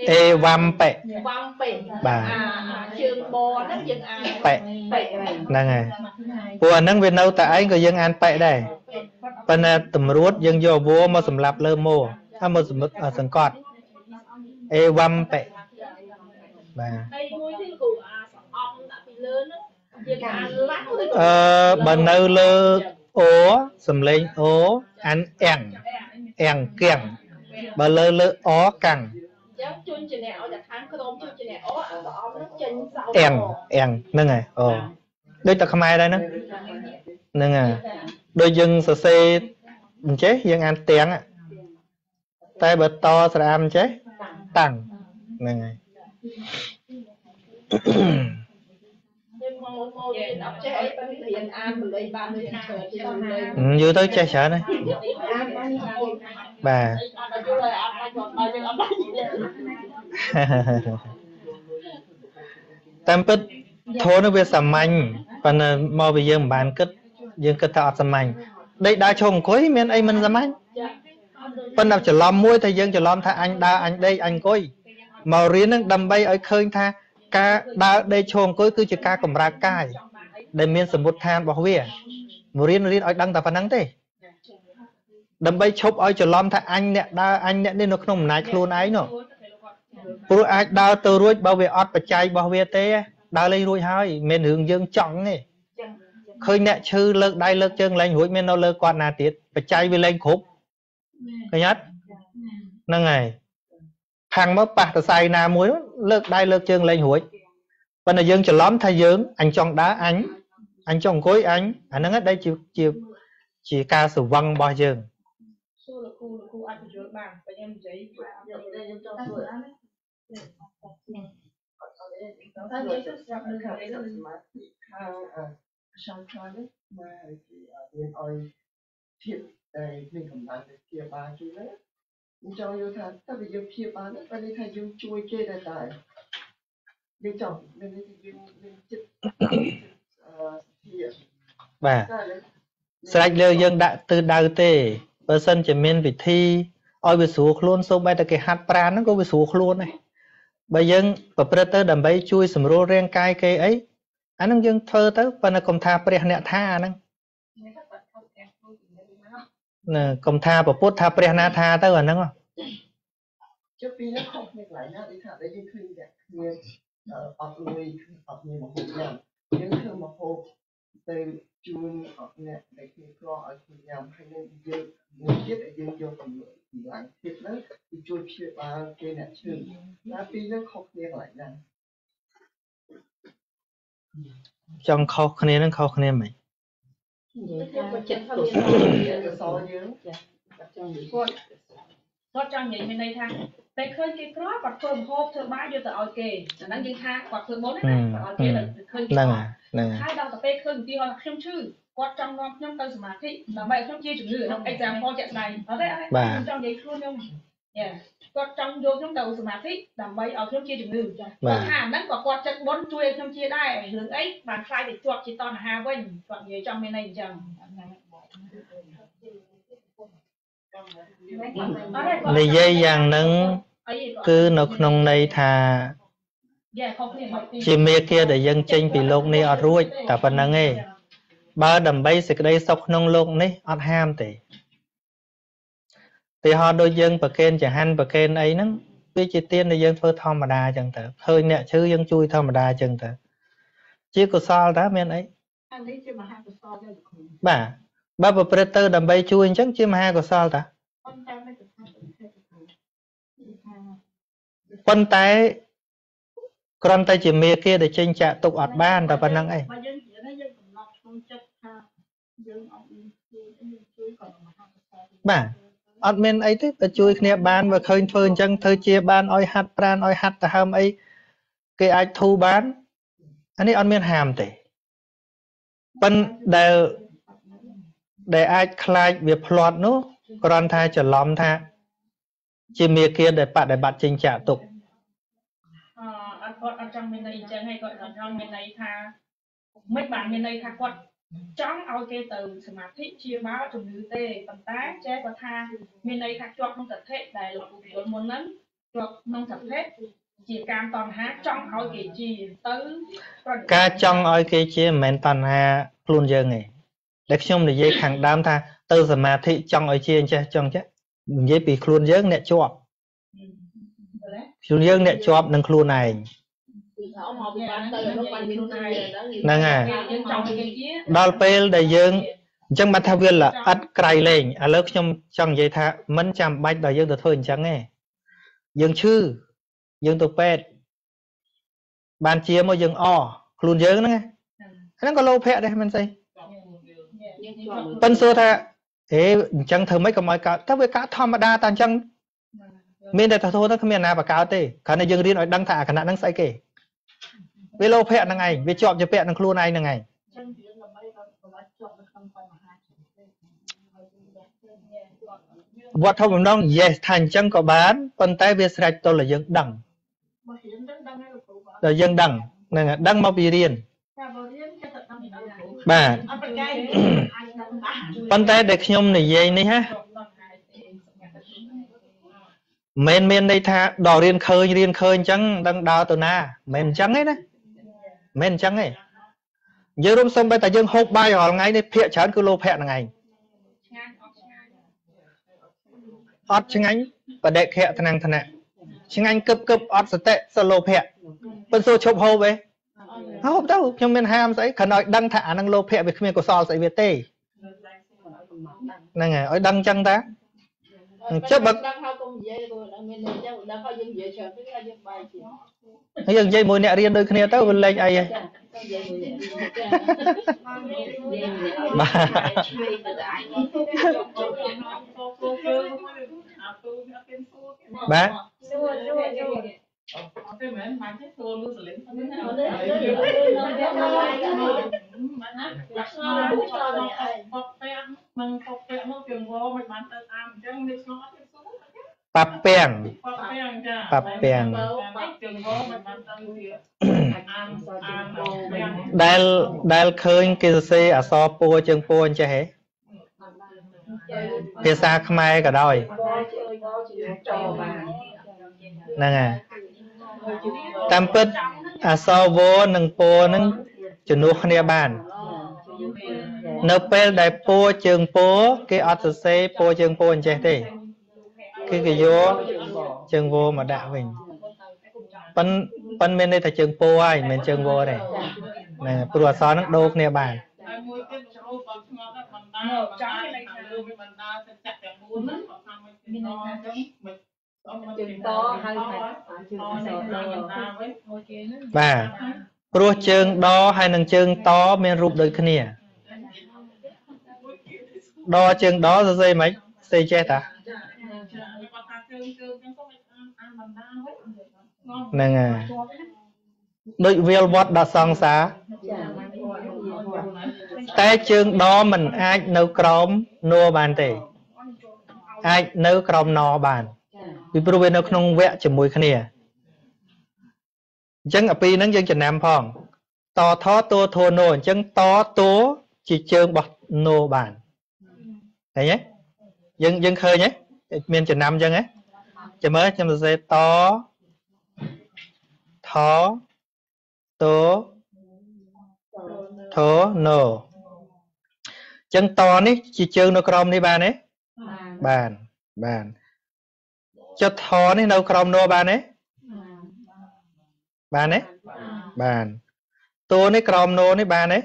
អេវ៉ាំប៉េបាទជើងបហ្នឹងយើងអានប៉េហ្នឹងហើយព្រោះអាហ្នឹងវានៅតែឯងក៏យើងអានប៉េដែរប៉ុន្តែតម្រួតយើងយកវោមកសម្លាប់លើម៉ូមកសង្កត់អេវ៉ាំប៉េបាទហើយមួយទៀតគ្រូអាសអំដាក់ពីលើហ្នឹងយើងអានឡាក់បើនៅលើអូសំលេងអូអានអៀងគៀងបើលើអកាំងចឹងជួនជាអ្នកឲ្យតែខាងក្រមជួនជាអ្នកអូអាសអំហ្នឹងចេញសោអៀងហ្នឹងហើយអូដូចតែខ្មែរដែរហ្នឹងហើយដូចយើងសរសេរ chế dân ăn tiếng ạ tay bật to sẽ ăn chế tăng này như tới chơi sợ này bà tam pít thôi nó về sầm manh còn mò bây giờ bạn dương kết thọ sầm manh đây đã chồng cuối miền ấy mình sầm manh phần nào chỉ lom muối thì dương chỉ lom tha anh đa anh đây anh coi màu riêng nó đầm bay ở khơi tha ca đa đây chồng cuối cứ chỉ ca cầm ra cài đây miền sầm bút than bảo vệ màu riêng ở đăng tập phản ứng thế đầm bay chụp ở chỉ lom tha anh nè đa anh nè nên nó không nái luôn ấy nữa pro ai đa từ ruột bảo vệ ọt bạch chay bảo vệ té đa lên ruột hơi miền hướng dương trọng này khơi nè chư lợn đai lợn chân lên ruột miền nó lợn quan nà tiết bạch chay về lên khúc cái nhất nâng này hàng mất bạc xài nà muối lợn đai lợn chân lên ruột bên này dương chỉ lóm thay dương anh chọn đá anh chọn cối anh nó hết đây chỉ ca sử văng bao dương mình cầm lại kia ba kia đấy cho yêu thà ta bị yêu kia ba đấy bên đây thầy yêu chui kia đại tài yêu chồng bên đây thì yêu chết bà sạch lừa dân đã từ đầu tê person chỉ miền vị thi oi bị sụt luôn xong bây giờ cái hạt pran nó có bị sụt luôn này bây giờ operator đầm bay chui sầm rô riêng cai cái ấy anh đang dân thơ tới bên này công tha pre nè tha năng nè công tha và post tha pre na tha tới rồi năng trước khi nó không nghe lại nó đi thà để những khi đẹp như ọt nuôi một hộp nhầm những thứ một hộp từ chun ọt nè để khi có ở khi nhầm hay nên dương người chết ở dương vô phần người thì lại thiệt đó thì chui phía ba kia nè chứ nó khi nó không nghe lại năng trong kho khné nó kho khné mày có trong những bên đây tha tại khơi cái đó còn thơm hộp thơm bãi vô từ ở kề nó nhưng tha còn thơm bốn đấy ở kề là khơi hai đầu tập khơi một tí họ là không chữ có trong nó nhóm tao mà thị là vậy không chia chữ ngữ nó example chạy này nó đấy trong giấy luôn không có trong vô trong đầu mà thị làm vậy ở không chia chữ ngữ còn hà nó có chân bốn chuôi không chia đai hướng ấy bàn sai để chuột chỉ toàn hà vinh còn gì trong bên này chẳng này dây dàng nâng cứ nó không này thà chỉ mía kia để dân tranh bị lông này ở ruột cả phần năng ấy ba đầm bay sẽ đây sọc nông lông này ở ham thì họ đôi dân bậc khen chẳng han bậc khen ấy nó cái chi tiên là dân phơi thom mà đa chẳng thở hơi nhẹ chứ dân chui thom mà đa chẳng thở chỉ có sao đó men ấy bà operator đầm bay chui chắc chứ mà hai có sao ta con tay con tay chỉ mía kia để tranh trả tục ọt ban và phần năng ấy bà ọt men ấy thế và chui kia ban và khơi phơi chẳng thơi chia ban oi hạt pran oi hạt ta ham ấy cái ai thu bán anh ấy ọt men hàm thế bên để ai khai việc plot nó còn thay trở lom tha chỉ mía kia để bạn trình trả tục ở trong bên này chẳng hay gọi là trong bên này tha mấy bạn bên này tha quật trong ao kê từ mà thích chia máu từ nữ tê tầm tá chế và tha bên này tha chọn không thật thế đại lục của muốn nấn chọn không thật thế chỉ cam toàn hát trong ao kê chi tới ca trong ao kê chi mình toàn hà luôn giờ nghề để chung để dây hàng đam tha từ mà thị trong ao chi chứ trong chứ dây bị luôn giờ nè chọn luôn giờ nè chọn nâng luôn này nè à đào pel để dương chẳng bắt thao viên là ắt cày lên à lớp trong dây tha mẫn chăm bách đòi dương từ thôi chẳng nghe dương chư dương tục pet bàn chia một dương o luôn dương nó nghe nó có lâu pet đây mình say phân số tha chẳng thử mấy cái mọi cảถ้าvới cảธรรมดา ta chẳng mình để thôi nó không miền nào và cao tê khả năng dương riêng nói đăng thả khả năng sai kể với lô phẹn là ngày với chọn cho phẹn là luôn này là ngày vật thông nông yes thành chẳng có bán con tay việt sạch tôi là dân đẳng là dân đẳng này đăng mau bị riêng bà con tay để nhôm này dây này ha men đây tha đò riêng khơi chẳng đang đào từ na men trắng ấy đấy men trắng ấy giờ hôm xong bây ta dương hộp bay hỏi ngay đây phệ chán cứ lô phẹn là ngày ót chăng anh và đệ khệ thằng này chăng anh cấp ót sẽ tệ sơ lô phẹn bên số chụp hộp ấy hộp đâu trong miền ham sẽ khả nói đăng thả năng lô phẹn về miền của sò sẽ việt tê này ngày ở đăng chăng ta chắc bậc dừng dây mùi nẹ riêng đôi khi tới bên lên ai bà papeng đal khơi kia xe à so po chân po anh che phía xa khmai cả đôi nè tam pết à so vô nâng po nâng chuẩn nuốt khné bàn nợ pe đại po chân po cái ở xe po chân po anh che thế cái vô chân vô mà đạo mình phân bên đây là chân po ai mình chân vô này nè vừa xóa nó đô nè bàn bà vừa chân đo hay nâng chân to men rụp đời cái nè đo chân đó rồi dây mấy xây che ta nè đôi viên vót đã xong xá tay chương đó mình ai nấu crom nô bàn tể ai nấu crom nô bàn vì bố bên nó không vẽ chỉ mùi khăn nè chẳng ở pi nâng dân chân nam phong to thó tô thô nô chẳng to tố chỉ chương bọt nô bàn đấy nhé dân khơi nhé miền chân nam dân ấy chỉ mới chúng ta sẽ to thó tố thố nô chân to ní chỉ chương nó crom đi bàn ấy bàn cho thó ní nấu crom nô bàn ấy bàn tố ní crom nô ní bàn ấy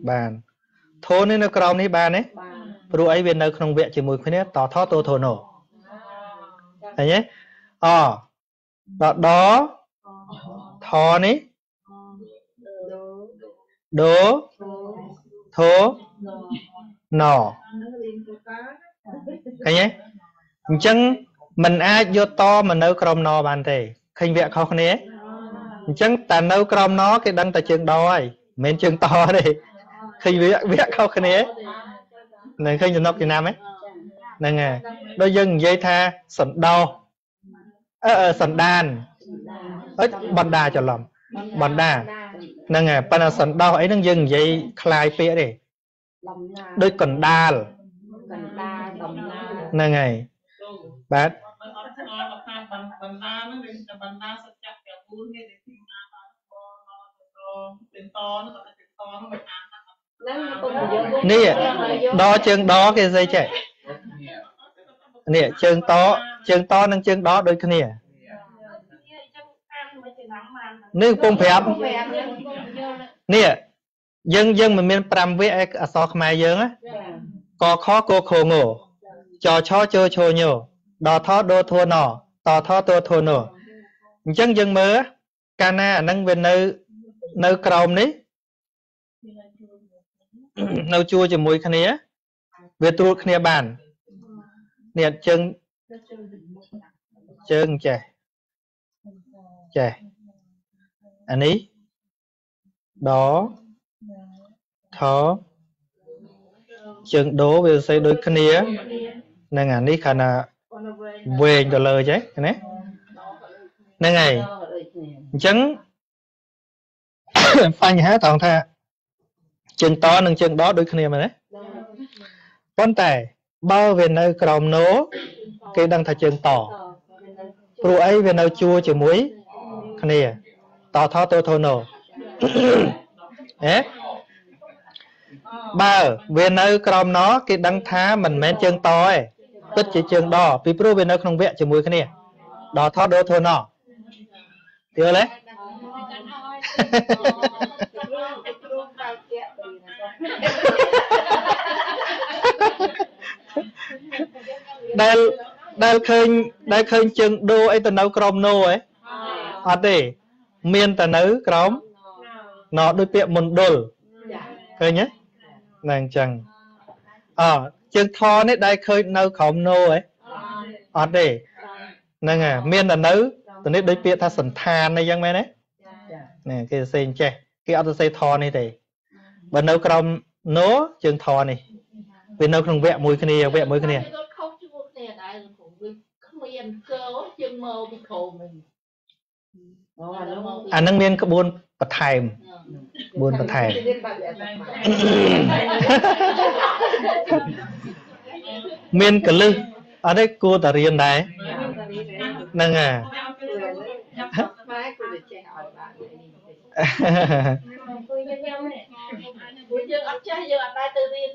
bàn thố ní nấu crom ní bàn ấy rồi ấy bên nơi không vẽ chỉ mùi khuyến hết tỏ thó tô thô nô thấy nhé đó thó ní đố thố nọ thấy nhé chẳng mình ai vô to mà nấu crom nọ bàn thế khinh vẽ khó khăn ấy chẳng ta nấu crom nó cái đăng ta trường đó ấy mình trường to đi khinh vẽ khó khăn ấy này khinh nó Việt Nam ấy này nghe đôi dân dây tha sần đau sần đàn bần đà cho lòng bần đà nè nghe pan sần đau ấy nâng dân dây khai pía đi đôi cần đà nè nghe bác nè đo chân đó cái dây chạy nè chân to nâng chân đó đôi cái nè nếu không phép nè dân mình pram với ở so khmai dân á có khó cô khổ ngộ cho chơi chô nhiều đò thó đô thua nọ tò thó tô thua nọ dân mơ cana nâng về nơi crom đấy nấu chua cho mùi khăn á về trụ kia bàn nè chân chè anh ấy đó thó chân đố về xây đôi kia nên anh ấy khả năng về cho lời chứ này nên ngày chấn phanh há toàn tha chân to nâng chân đó đôi kia mà đấy con tài bao về nơi còng nố cái đang thay chân tỏ rồi ấy về nơi chua chỉ muối kia tỏ thó tôi thôi nổ ba về nơi còng nó cái đang thá mình men chân to ấy tất chỉ chân đỏ vì pro về nơi không vẽ chỉ muối kia đỏ thó đôi thôi nọ được đấy đây khơi chân đô ấy tận nấu crom nô ấy à để miên tận nấu crom nó đôi tiệm một đôi khơi nhé nàng chẳng chân thò đấy đây khơi nấu crom nô ấy à để nàng à miên tận nấu tận đấy đôi tiệm tha sần than này dân mấy đấy nè cái sen che cái auto xe thò này thì bên nấu crom nô chân thò này bên nấu không vẽ mùi cái này anh đang miên cái buôn bật thèm miên cái lư ở đây cô ta riêng đấy nâng à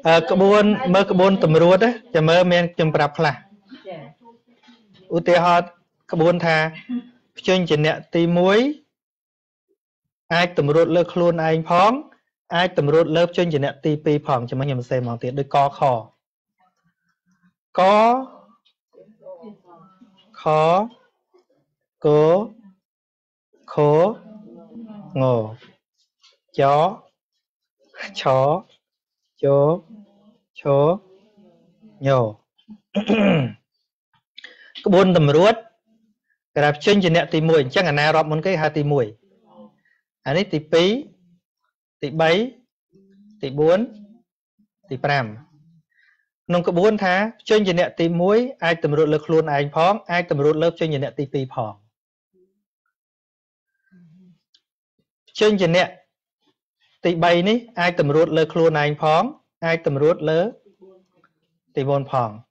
cái buôn tầm ruột đấy cho mơ miên chấm bạp là ưu tiên họ cái buôn thà chuyên chỉ nè tì muối ai tầm ruột lơ khôn anh phóng ai tầm ruột lơ chuyên chỉ nè tì pi phẳng cho mấy nhầm xem mỏng tiền đôi co khò có khó cố khố ngồ chó chó nhổ cái buôn tầm ruột cái đạp chuyên chỉ nè tì mùi chắc là nào muốn cái hai tì mùi anh ấy tì pí tì bấy tì bốn tì pram nông cái buôn thá chuyên chỉ nè tì muối ai tầm ruột lực luôn anh phóng ai tầm ruột lớp chuyên chỉ nè tì pi phỏng chuyên chỉ nè tì bay ní ai tầm ruột lơ khluôn anh phóng ai tầm ruột lơ tì vốn phỏng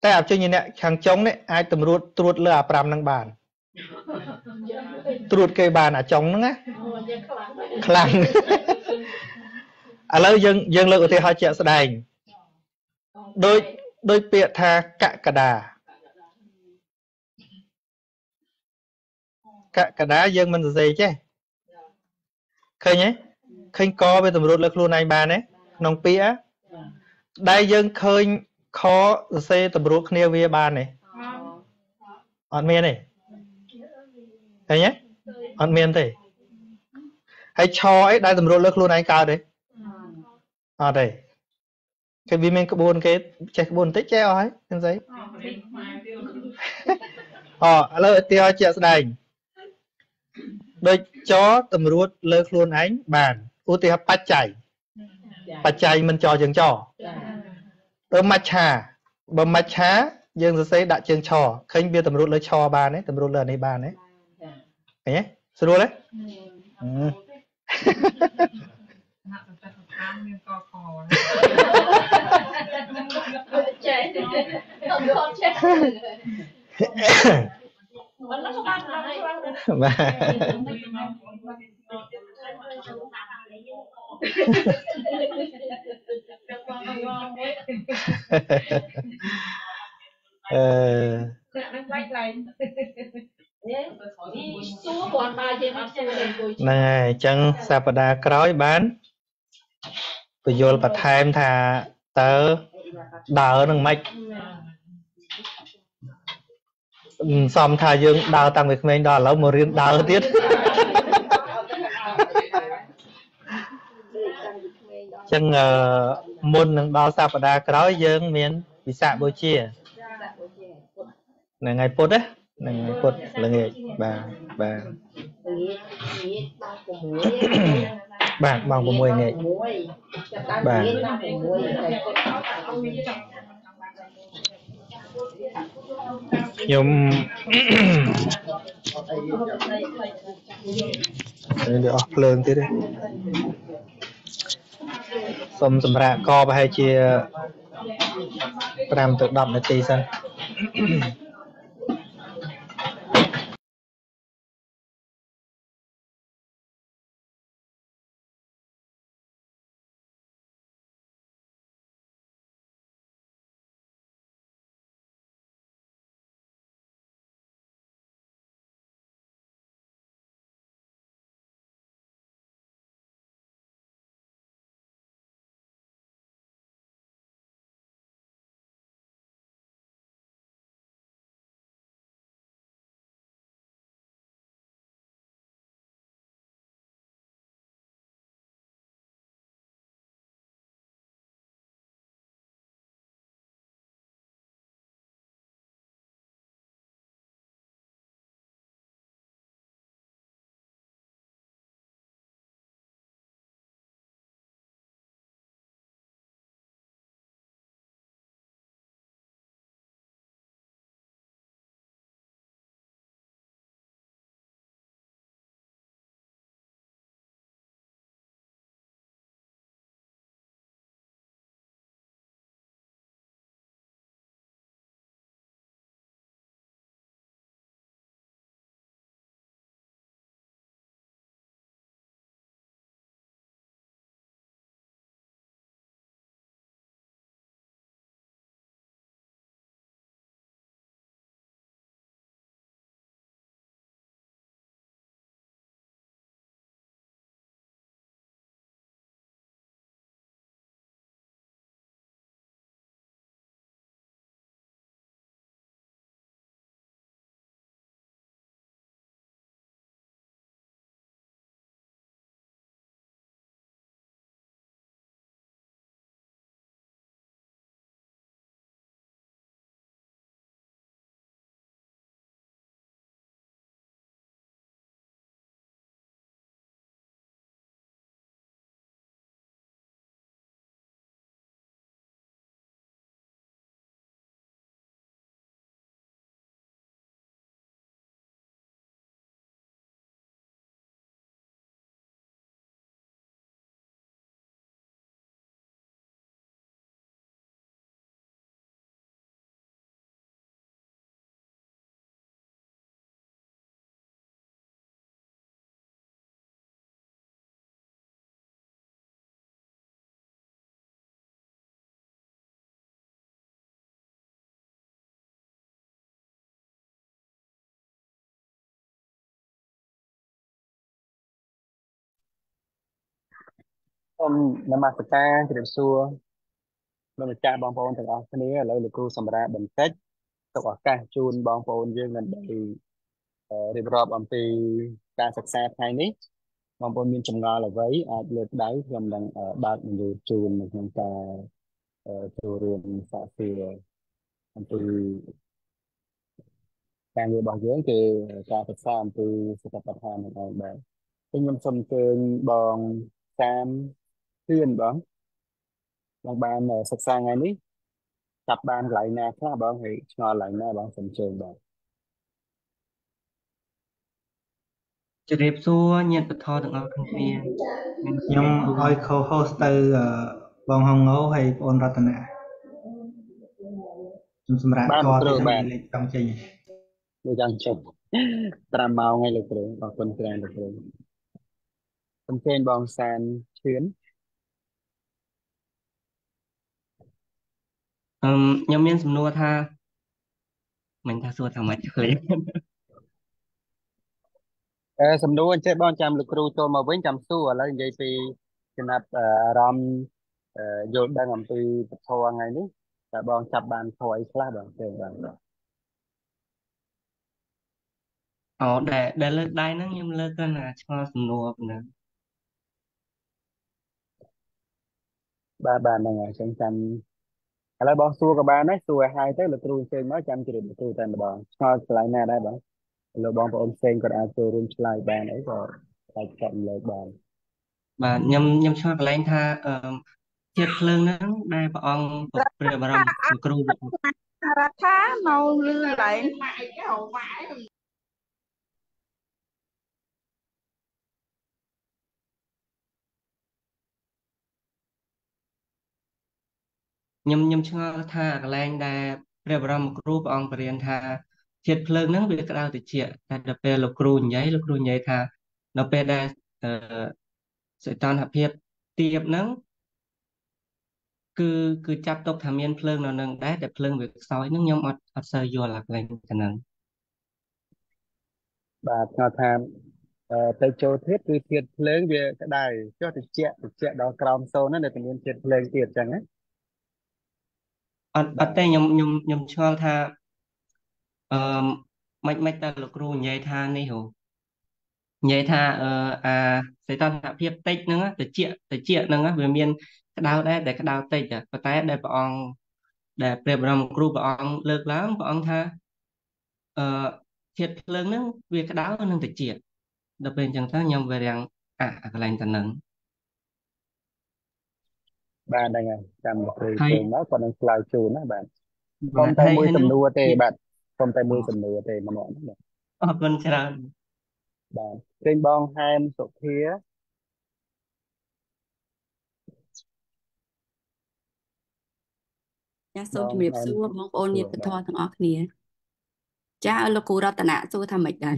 tại áp chuyên chỉ nè hàng trống đấy ai tầm ruột lơ pram năng bàn ruột cây bàn ở trống nữa khlang à lâu dân lơ thì họ chẹo sài đôi bịa tha cạ đá dân mình gì chứ khơi nhé khơi co bên tầm ruột lực luôn anh bà đấy nông bịa đây dân khơi khó xe tầm ruột kia về bà này on miên này khơi nhé on miên thì hay cho ấy đây tầm ruột lực luôn anh cao đấy ở đây cái vì mình có buồn cái chạy buồn tích treo ấy cái giấy lời tiêu chẹo đành đôi chó tầm ruột lơ luôn ánh bàn ưu tiên bắt chạy mình cho chừng trò bơm mặt chá dương sẽ đặt chừng trò khinh bia tầm ruột lơ cho bàn ấy tầm ruột lơ này bàn ấy thấy nhé sửa đấy này chẳng Sapada cõi bán bây giờ là time thà tớ đào nâng mạch xong thà dương đào tăng việc mình đào lâu một riêng đào tiết ចឹងមុននឹងដល់សប្តាហ៍ក្រោយយើងមានវិសាខបូជាថ្ងៃពុធណាថ្ងៃពុធល្ងាចបាទបាទម៉ោង 6 ល្ងាចបាទខ្ញុំវាអស់ភ្លើងទៀតទេសុំសម្រាប់កប្រហែលជា 5 ទៅ 10 នាទីសិនសូមនមស្ការជម្រាបសួរលោកម្ចាស់បងប្អូនទាំងអស់គ្នាឥឡូវលោកគ្រូសម្រាប់បន្តិចទុកឱកាសជូនបងប្អូនយើងដើម្បីរៀបរាប់អំពីការសិក្សាថ្ងៃនេះបងប្អូនមានចម្ងល់អ្វីអាចលើកដៃខ្ញុំនឹងបើកមន្ទិលជូននៅក្នុងការចូលរួមសាកសួរអំពីការងាររបស់យើងគឺការសិក្សាអំពីសតិប្បដ្ឋាននឹងឯងបាទខ្ញុំសូមអញ្ជើញបងសាមធឿនបងបានសិក្សាថ្ងៃនេះចាប់បានកន្លែងណាខ្លះបងហើយឆ្ងល់កន្លែងណាបងសូមអញ្ជើញបងជម្រាបសួរញាតិពធទាំងអស់គ្នាខ្ញុំឲ្យ co-host ទៅបងហងងហើយបងអូនរតនាខ្ញុំសម្រាប់កទៅលេខចង់ចេញដូចចង់ចេញ5 ម៉ោងហើយលោកគ្រូអរគុណច្រើនលោកគ្រូសូមអញ្ជើញបងសានឈឿនខ្ញុំមានសំណួរថាមិនថាសួរថាម៉េចឃើញសំណួរអញ្ចឹងបងចាំលោកគ្រូចូលមកវិញចាំសួរឥឡូវនិយាយពីចំណាប់អារម្មណ៍យល់ដឹងអំពីពធថ្ងៃនេះតើបងចាប់បានធរអីខ្លះបងទេបងអូដែលលើកដៃហ្នឹងខ្ញុំលើកទៅណាឆ្ងល់សំណួរប៉ុណ្ណឹង bạn này chẳng chăm là bọn xua của bạn ấy xua hai tới là tôi xem nói chăm chỉ được tôi tại mà bọn cho lại nè đây bạn là bọn bọn xem còn ai tôi room slide bạn ấy rồi lại chọn lời bạn បាទខ្ញុំឆ្ងល់កន្លែងថាជាតិភ្លើងហ្នឹងដែលព្រះអង្គព្រះបរមគ្រូរដ្ឋានៅលឺឡើង ខ្ញុំឆ្ងល់ថាកន្លែងដែលព្រះបរមគ្រូព្រះអង្គបរៀនថាជាតិភ្លើងហ្នឹងវាក្តៅត្រជាក់តែដល់ពេលលោកគ្រូនិយាយថាដល់ពេលដែលសីតុណ្ហភាពទាបហ្នឹងគឺចាប់ទុកថាមានភ្លើងនៅនឹងដែរតែភ្លើងវាខ្សោយហ្នឹងខ្ញុំអត់សូវយល់អាកន្លែងហ្នឹង បាទគាត់ថាទៅចូលធាតុគឺធាតុភ្លើងវាក្តៅចុះត្រជាក់ដល់ក្រោមសូន្យហ្នឹងដែលតែមានធាតុភ្លើងទៀតអញ្ចឹងណា អត់ទេខ្ញុំឆ្ងល់ថាអឺមិនតែលោកគ្រូនិយាយថានេះហ៎និយាយថាអាសីតុណ្ហភាពតិចហ្នឹងត្រជាក់ហ្នឹងវាមានក្តៅដែរតែក្តៅតិចប៉ុន្តែដែលព្រះអង្គដែលព្រះបរមគ្រូព្រះអង្គលើកឡើងព្រះអង្គថាធាតុភ្លើងហ្នឹងវាក្តៅនិងត្រជាក់ដល់ពេលអញ្ចឹងទៅខ្ញុំវារាំងអាកន្លែងទៅហ្នឹង បាទហ្នឹងហើយចាំលោកគ្រូ ហើយ ចូលមកគាត់នឹងឆ្លើយជូនណាបាទសុំតែមួយសំណួរទេបាទសុំតែមួយសំណួរទេម្នាក់បាទ អរគុណច្រើន បាទពេញបងហែមសុភា ចាសូមជម្រាបសួរបងប្អូនញាតិពធទាំងអស់គ្នាចាឲ្យលោកគ្រូរតនៈសួរថាម៉េចដែរ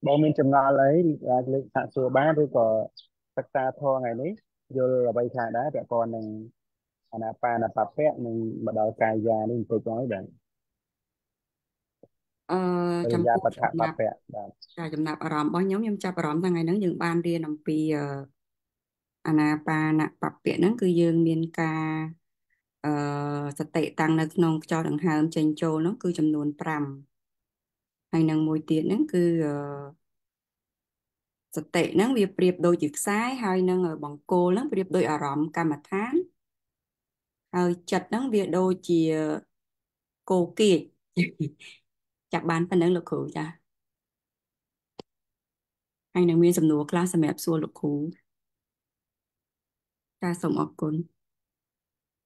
បងមានចម្ងល់អីអាចលើកសាកសួរបានឬក៏សិក្សាធម៌ថ្ងៃនេះយល់អ្វីខ្លះដែរពាក់ព័ន្ធនឹងអាណាបាណបព្វៈនិងបដលកាយានេះបន្តិចផងហើយបាទ ចំ យា ពោះ បដ្ឋបព្វៈបាទ ចាចំណាប់អារម្មណ៍របស់ខ្ញុំចាប់អារម្មណ៍ថាថ្ងៃហ្នឹងយើងបានរៀនអំពីអាណាបាណបព្វៈហ្នឹងគឺយើងមានការសតិតាំងនៅក្នុងខ្យល់ដង្ហើមចេញចូលហ្នឹងគឺចំនួន5ហើយនឹងមួយទៀតហ្នឹងគឺសតិហ្នឹងវាប្រៀបដូចជាខ្សែហើយនឹងបង្គោលហ្នឹងប្រៀបដូចអារម្មណ៍កម្មដ្ឋានហើយចិត្តហ្នឹងវាដូចជាគោគៀក ចាប់បានប៉ុណ្ណឹងលោកគ្រូចាហើយនឹងមានសំណួរខ្លះសម្រាប់សួរលោកគ្រូចាសូមអរគុណ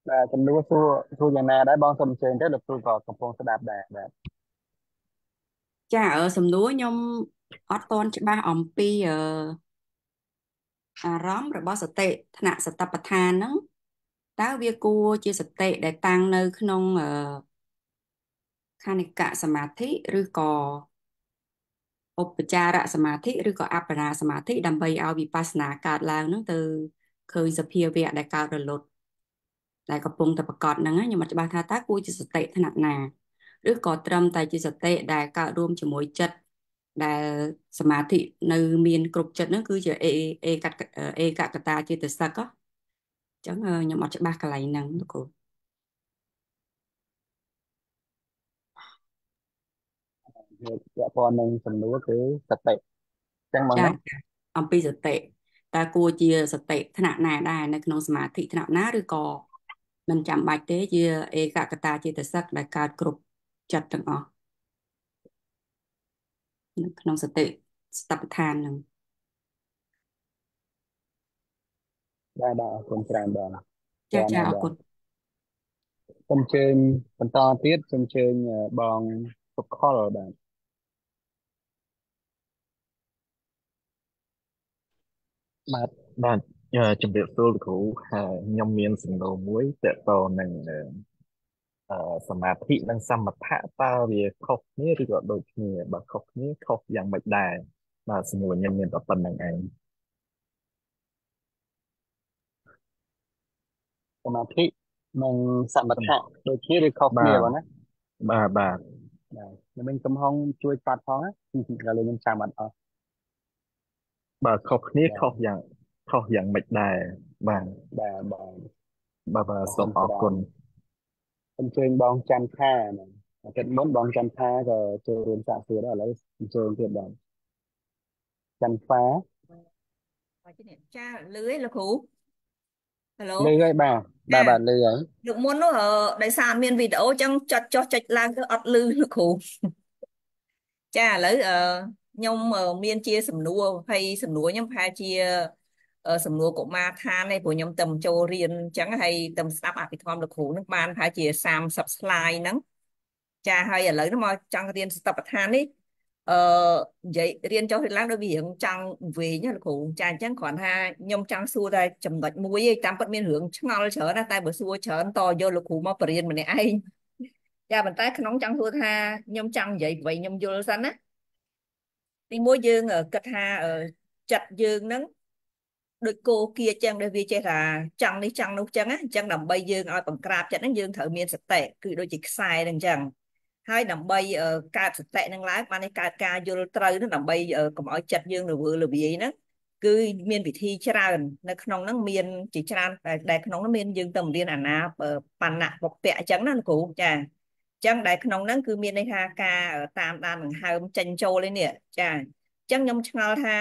បាទចំនួនសួរយ៉ាងណាដែរបងសូមអញ្ជើញទៅលោកគ្រូក៏កំពុងស្ដាប់ដែរបាទ ចាសំណួរខ្ញុំអត់ទាន់ច្បាស់អំពីអារម្មណ៍របស់សតិថ្នាក់សតប្បដ្ឋានហ្នឹងតើវាគួរជាសតិដែលតាំងនៅក្នុងខនិកសមាធិឬក៏ឧបចារសមាធិឬក៏អបបនាសមាធិដើម្បីឲ្យវិបស្សនាកើតឡើងហ្នឹងទៅឃើញសភាវៈដែលកើតរលត់ដែលកំពុងតែប្រកបហ្នឹងខ្ញុំអត់ច្បាស់ថាតើគួរជាសតិថ្នាក់ណាឬក៏ត្រឹមតែជាសតិដែលកើតរួមជាមួយចិត្តដែលសមាធិនៅមានគ្រប់ចិត្តហ្នឹងគឺជាឯកកតាចេតសិកអញ្ចឹងខ្ញុំអត់ច្បាស់កន្លែងហ្នឹងលោកគ្រូ ពាក់ព័ន្ធនឹងសំណួរគឺសតិអញ្ចឹងបង ចា ណា អំពីសតិតើគួរជាសតិថ្នាក់ណាដែរនៅក្នុងសមាធិថ្នាក់ណាឬក៏មិនចាំបាច់ទេជាឯកកតាចេតសិកដែលកើតគ្រប់ចិត្តទាំងអស់នៅក្នុងសតិស្តបដ្ឋានហ្នឹង បាទអរគុណច្រើនបង ចាអរគុណ សូមអញ្ជើញបន្តទៀតសូមអញ្ជើញបងសុខលបាទ បាទជំរាបសួរលោកគ្រូហើយខ្ញុំមានសំណួរមួយទាក់ទងនឹងសមាធិនិងសមថៈតើវាខុសគ្នាឬក៏ដូចគ្នាបើខុសគ្នាខុសយ៉ាងម៉េចដែរបាទសំណួរខ្ញុំមានតែប៉ុណ្្នឹងឯង សមាធិនិងសមថៈដូចគ្នាឬខុសគ្នាបងណាបាទខ្ញុំកំហុងជួយប៉ាត់ផងណាឥឡូវខ្ញុំចាំអត់អស់ បាទខុសគ្នាខុសយ៉ាងម៉េចដែរបាទសូមអរគុណ អញ្ជើញបងច័ន្ទថាអាទិត្យមុនបងច័ន្ទថាក៏ចូលរួមសាកសួរដែរឥឡូវអញ្ជើញទៀតបងច័ន្ទថា ចាលឺទេលោកគ្រូ Hello លឺហើយបាទបាទលឺហើយ លោកមុននោះដោយសារមានវីដេអូចឹងចុចឡើងទៅអត់លឺលោកគ្រូចាឥឡូវខ្ញុំមានជាសំណួរហើយសំណួរខ្ញុំប្រហែលជាសំណួរកុមារឋានឯងព្រោះខ្ញុំទៅចូលរៀនអញ្ចឹងហើយទៅស្ដាប់អភិធម្មលោកគ្រូនឹងបានប្រហែលជា30 slide ហ្នឹងចាហើយឥឡូវនេះមកចង់រៀនសតបដ្ឋាននេះអឺនិយាយរៀនចុះរៀនឡើងដូចវារឿងចង់វែងណាលោកគ្រូចាអញ្ចឹងគ្រាន់ថាខ្ញុំចង់សួរតែចំណុចមួយឯងតាមពិតមានរឿងឆ្ងល់ច្រើនណាស់តែបើសួរច្រើនតយកលោកគ្រូមកបរៀនម្នាក់ឯងចាប៉ុន្តែក្នុងចង់សួរថាខ្ញុំចង់និយាយអ្វីខ្ញុំយល់សិនណាទីមួយយើងគិតថាចិត្តយើងហ្នឹងដូចគោគាចឹងដែលវាចេះថាចង់នេះចង់នោះចឹងណាអញ្ចឹងដើម្បីយើងឲ្យបង្ក្រាបចិត្តហ្នឹងយើងត្រូវមានសតិគឺដូចជាខ្សែហ្នឹងអញ្ចឹងហើយដើម្បីកើតសតិនឹងឡើងបានឲ្យកើតការយល់ត្រូវនឹងដើម្បីកុំឲ្យចិត្តយើងរវើរវាយហ្នឹងគឺមានវិធីច្រើននៅក្នុងហ្នឹងមានជាច្រើនដែលក្នុងហ្នឹងមានយើងទៅរៀនអាណាបណ្ណបពៈអញ្ចឹងណាលោកគ្រូចាចឹងដែលក្នុងហ្នឹងគឺមានន័យថាការតាមដានដង្ហើមចេញចូលឯនេះចាអញ្ចឹងខ្ញុំឆ្ងល់ថា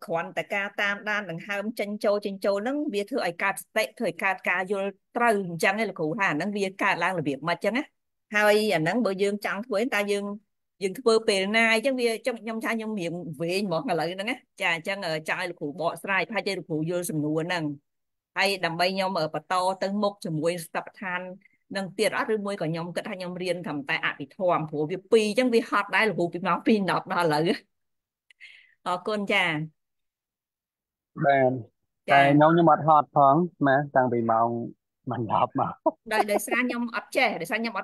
គ្រាន់តែការតាមដានដង្ហើមចេញចូលហ្នឹងវាធ្វើឲ្យកើតសតិធ្វើឲ្យកើតការយល់ត្រូវអញ្ចឹងឯងលោកគ្រូថាអាហ្នឹងវាកើតឡើងរបៀបម៉េចអញ្ចឹងណាហើយអាហ្នឹងបើយើងចង់ធ្វើតើយើងធ្វើពេលណាអញ្ចឹងវាខ្ញុំថាខ្ញុំរៀងវែងហ្មងឥឡូវហ្នឹងណាចាអញ្ចឹងចង់ឲ្យលោកគ្រូបកស្រាយប្រហែលជាលោកគ្រូយល់សំណួរហ្នឹងហើយដើម្បីខ្ញុំបន្តទៅមុខជាមួយស្ថាបដ្ឋាននឹងទៀតអត់ឬមួយក៏ខ្ញុំគិតថាខ្ញុំរៀនត្រឹមតែអភិធម្មព្រោះវា2អញ្ចឹងវាហត់ដែរលោកគ្រូពីម៉ោង2:10ដល់ឥឡូវអរគុណចាបាទតែខ្ញុំអត់ហត់ផងម៉ែតាំងពីម៉ោង10មកដោយសារខ្ញុំអត់ចេះទេខ្ញុំ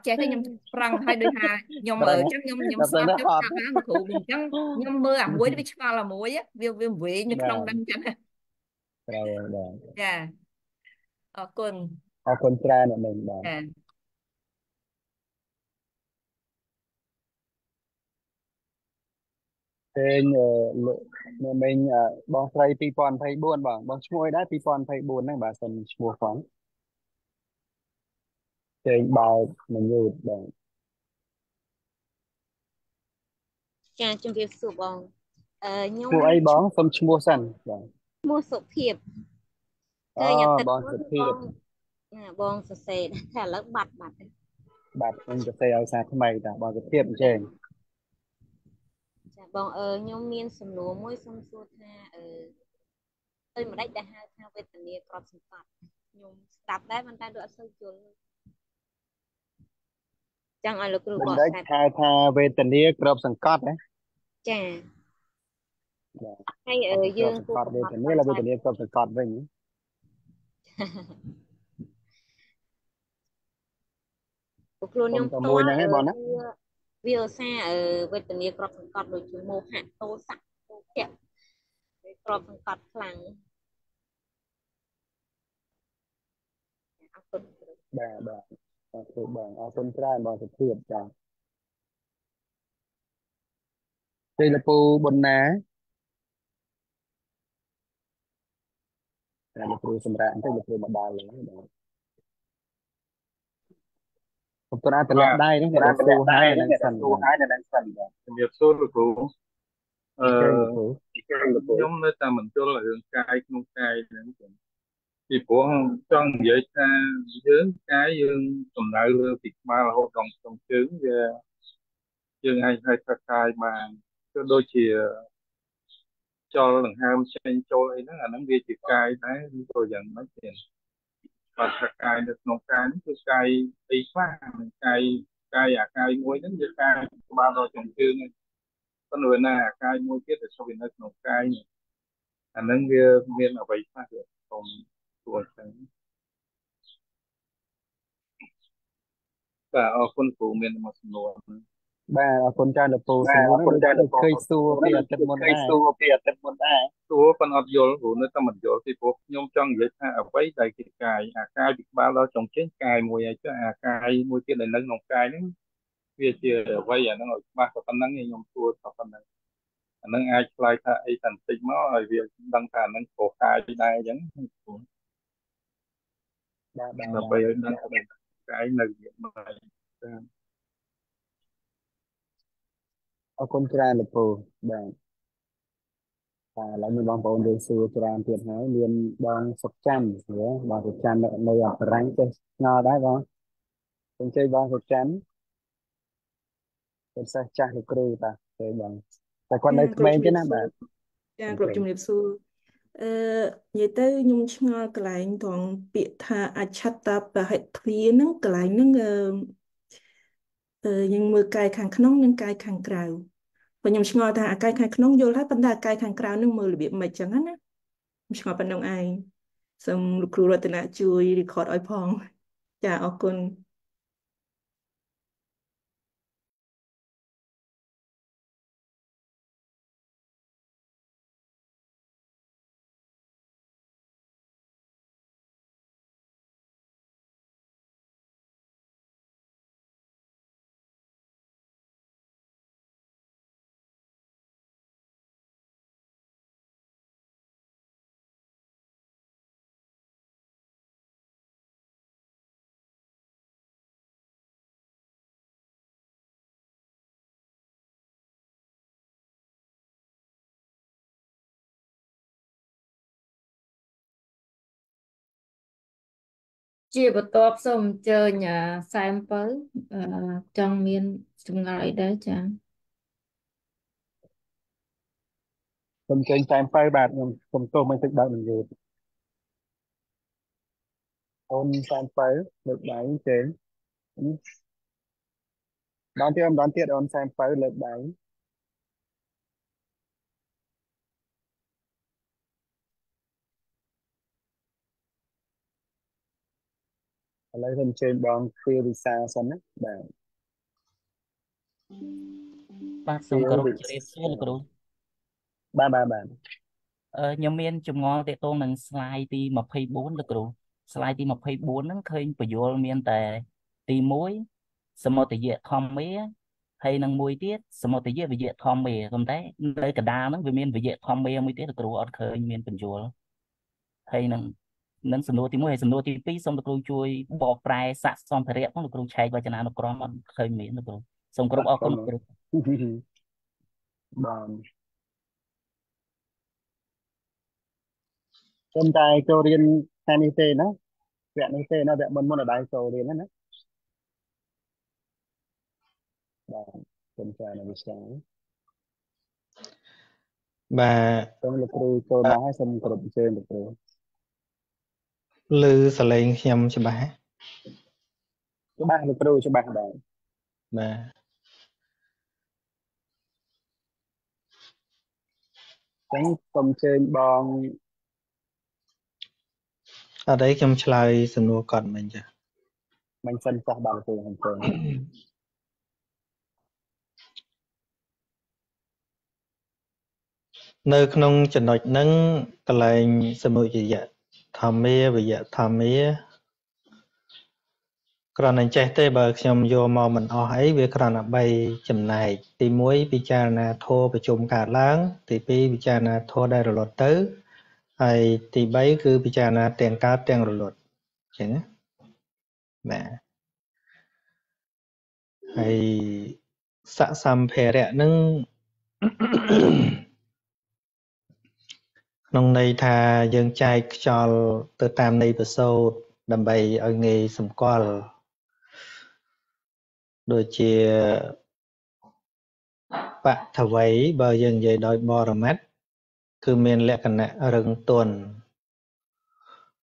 ប្រឹងហើយដូចថាខ្ញុំអញ្ចឹងខ្ញុំស្ដាប់ទៅស្ដាប់ណាលោកគ្រូអញ្ចឹងខ្ញុំមើលអាមួយវាឆ្ងល់អាមួយវាវែងនៅក្នុងហ្នឹងអញ្ចឹងត្រូវបាទចាអរគុណច្រើនអ្នកមិញបាទចាពេញអ្នកមិញបងស្រី2024បងឈ្មោះអីដែរ2024ហ្នឹងបាទសិនឈ្មោះផងចេញបើកមិនយូរបាទចាជំរាបសួរបងខ្ញុំឈ្មោះអីបងសុំឈ្មោះសិនបាទឈ្មោះសុភាពឃើញអាទិត្យបងសុភាពបងសរសេរថាឥឡូវបាត់ខ្ញុំសរសេរឲ្យសារថ្មីតាបងសុភាពអញ្ចឹងចាបងខ្ញុំមានសំណួរមួយសូមសួរថាទៅម្ដេចដែលហៅថាវេទនាក្របសង្កត់ខ្ញុំស្ដាប់ដែរប៉ុន្តែដូចអត់សូវយល់ចង់ឲ្យលោកគ្រូបកស្រាយហៅថាវេទនាក្របសង្កត់ណាចាហើយយើងគួរវេទនាឬវេទនាក្របសង្កត់វិញលោកគ្រូខ្ញុំផ្ទាល់វាឧស្សាហ៍វេទនាក្របសង្កត់ដូចជាមោហៈទោសៈទោភៈក្របសង្កត់ខ្លាំងអរគុណបាទអរគុណបងអរគុណច្រើនបងសុភាពចាពេលលពូបុណ្ណាតែលោកគ្រូសម្រាប់បន្តិចលោកគ្រូមកដល់ហើយបាទខ្ញុំក៏អាចត្រឡប់ដែរហ្នឹងគេអាចសួរហើយនឹងសិនបាទជំរាបសួរលោកគ្រូខ្ញុំនៅតែមិនយល់រឿងកាយក្នុងកាយហ្នឹងពីព្រោះចង់និយាយថាយើងកាយយើងសំដៅលើពីក្បាលរហូតដល់ក្នុងជើងវាយើងអាចហៅថាកាយបានគឺដូចជាចលដង្ហើមចេញចូលអីហ្នឹងអាហ្នឹងវាជាកាយដែរឬក៏យ៉ាងម៉េចទេបាទថាកាយនៅក្នុងកាយនេះគឺកាយអីខ្លះកាយអាកាយមួយហ្នឹងវាកាយក្បាលដល់ចុងជើងហ្នឹងប៉ុន្តែណាអាកាយមួយទៀតដែលចូលនៅក្នុងកាយនេះអាហ្នឹងវាមានអ្វីខ្លះវាខ្ញុំទួចឹងបាទអរគុណគ្រូមានមួយសំណួរបាទអរគុណច្រើនលោកពូសំណួរនេះឃើញសួរពីអាទិត្យមុនដែរសួរប៉ុន្តែអត់យល់ព្រោះនៅតែមិនយល់ពីព្រោះខ្ញុំចង់និយាយថាអ្វីដែលជាកាយអាកាយពីក្បាលដល់ចុងជើងកាយមួយហើយចុះអាកាយមួយទៀតដែលនៅក្នុងកាយហ្នឹងវាជាអ្វីអាហ្នឹងឲ្យច្បាស់តែប៉ុណ្្នឹងខ្ញុំសួរតែប៉ុណ្្នឹងអាហ្នឹងអាចឆ្លើយថាអីតែបន្តិចមកឲ្យវាដឹងថាអាហ្នឹងក៏កាយដែរអញ្ចឹងបាទដើម្បីឲ្យដឹងថាកាយនៅវាមកអរគុណច្រើនលោកពូបាទ lạiមានបងប្អូនយើងសួរច្រើនទៀតហើយមានបងសុកច័ន្ទបងសុកច័ន្ទនៅអបរញ្ញទេឆ្ងល់ដែរបងអញ្ជើញបងសុកច័ន្ទเป็นសិស្សចាស់លោកគ្រូតាទេបងតែគាត់នៅក្មេងទេណាបាទចាគ្រប់ជំរាបសួរនិយាយទៅខ្ញុំឆ្ងល់កន្លែងត្រង់ពាក្យថាអច្ឆតបហិទ្វាហ្នឹងកន្លែងហ្នឹងយើងមើលកាយខាងក្នុងនិងកាយខាងក្រៅបើខ្ញុំឆ្ងល់ថាអាកាយខាងក្នុងយល់ហើយប៉ុន្តែអាកាយខាងក្រៅហ្នឹងមើលរបៀបម៉េចចឹងណាខ្ញុំឆ្ងល់ប៉ុណ្្នឹងឯងសូមលោកគ្រូរតនាជួយ record ឲ្យផងចាអរគុណជាបន្ទាប់សូមអញ្ជើញសែមពៅចង់មានចម្ងល់អីដែរចា៎សូមចេញតាមទៅបាទខ្ញុំសូមទោសមិនទឹកដល់នឹងយូរអូនតាមទៅលើកដៃចេញដល់ទៀតអូនតាមទៅលើកដៃឥឡូវខ្ញុំជើញបងពីវិសាសិនណាបាទសូមគោរពជម្រាបសួរលោកគ្រូបាទខ្ញុំមានចម្ងល់ទាក់ទងនឹង slide ទី24លោកគ្រូ slide ទី24ហ្នឹងឃើញបញ្យលមានតែទី1សមុទ្រយៈធម្មាហើយនឹងមួយទៀតសមុទ្រយៈវិយៈធម្មាប៉ុន្តែនៅកណ្ដាលហ្នឹងវាមានវិយៈធម្មាមួយទៀតលោកគ្រូអត់ឃើញមានបញ្យលហើយនឹងសំណួរទី1ហើយសំណួរទី2សូមលោកគ្រូជួយបកប្រែសាក់សម្ភារៈផងលោកគ្រូឆែកវចនានុក្រមអត់ឃើញមានលោកគ្រូសូមគោរពអរគុណលោកគ្រូបាទខ្ញុំតែចូលរៀនថ្ងៃនេះទេណាវគ្គនេះទេណាវគ្គមុនអត់ដែរចូលរៀនណាបាទសូមចានៅវិសាបាទសូមលោកគ្រូចូលមកឲ្យសូមគ្រប់ជើងលោកគ្រូឮសលេងខ្ញុំច្បាស់លោកគ្រូច្បាស់ដែរបាទចឹងសូមជើញបងអត់ទេខ្ញុំឆ្លើយសំណួរគាត់មិញចាមិនសិនចោះបាទលោកគ្រូខ្ញុំជើញនៅក្នុងចំណុចហ្នឹងកន្លែងសមុជយៈធម្មាវិយៈធម្មាគ្រាន់តែចេះទេបើខ្ញុំយកមកមិនអស់អីវាគ្រាន់តែ3ចំណែកទី1ពិចារណាធម៌ប្រជុំកើតឡើងទី2ពិចារណាធម៌ដែលរលត់ទៅហើយទី3គឺពិចារណាទាំងកើតទាំងរលត់អញ្ចឹងណាបាទហើយសសម្ភារៈហ្នឹងក្នុងន័យថាយើងចែកខ្យល់ទៅតាមន័យប្រសូតដើម្បីឲ្យងាយសម្គាល់ដូចជាបថវ័យបើយើងនិយាយដោយបរមត្ថគឺមានលក្ខណៈរឹងទន់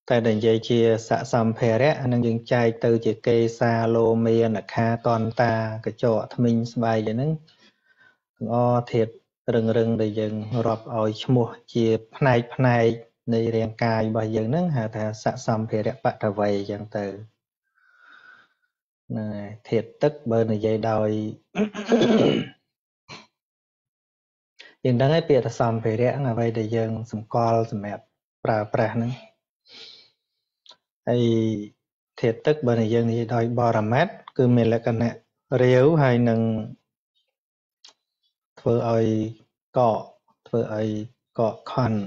តែដែលនិយាយជាសសម្ភារៈអានឹងយើងចែកទៅជាកេសាលោមានខាតន្តាកញ្ចក់ធ្មេញស្បែកហ្នឹងទាំងអស់ធាតុរឹងដែលយើងរាប់ឲ្យឈ្មោះជាផ្នែកនៃរាងកាយរបស់យើងហ្នឹងហៅថាសសម្ភារៈបថវ័យអញ្ចឹងទៅណាធាតុទឹកបើនិយាយដោយយើងដឹងហើយពាក្យថាសម្ភារៈអ្វីដែលយើងសម្គាល់សម្រាប់ប្រើប្រាស់ហ្នឹងហើយធាតុទឹកបើយើងនិយាយដោយបរមត្ថគឺមានលក្ខណៈរាវហើយនឹងធ្វើឲ្យកកខណ្ឌ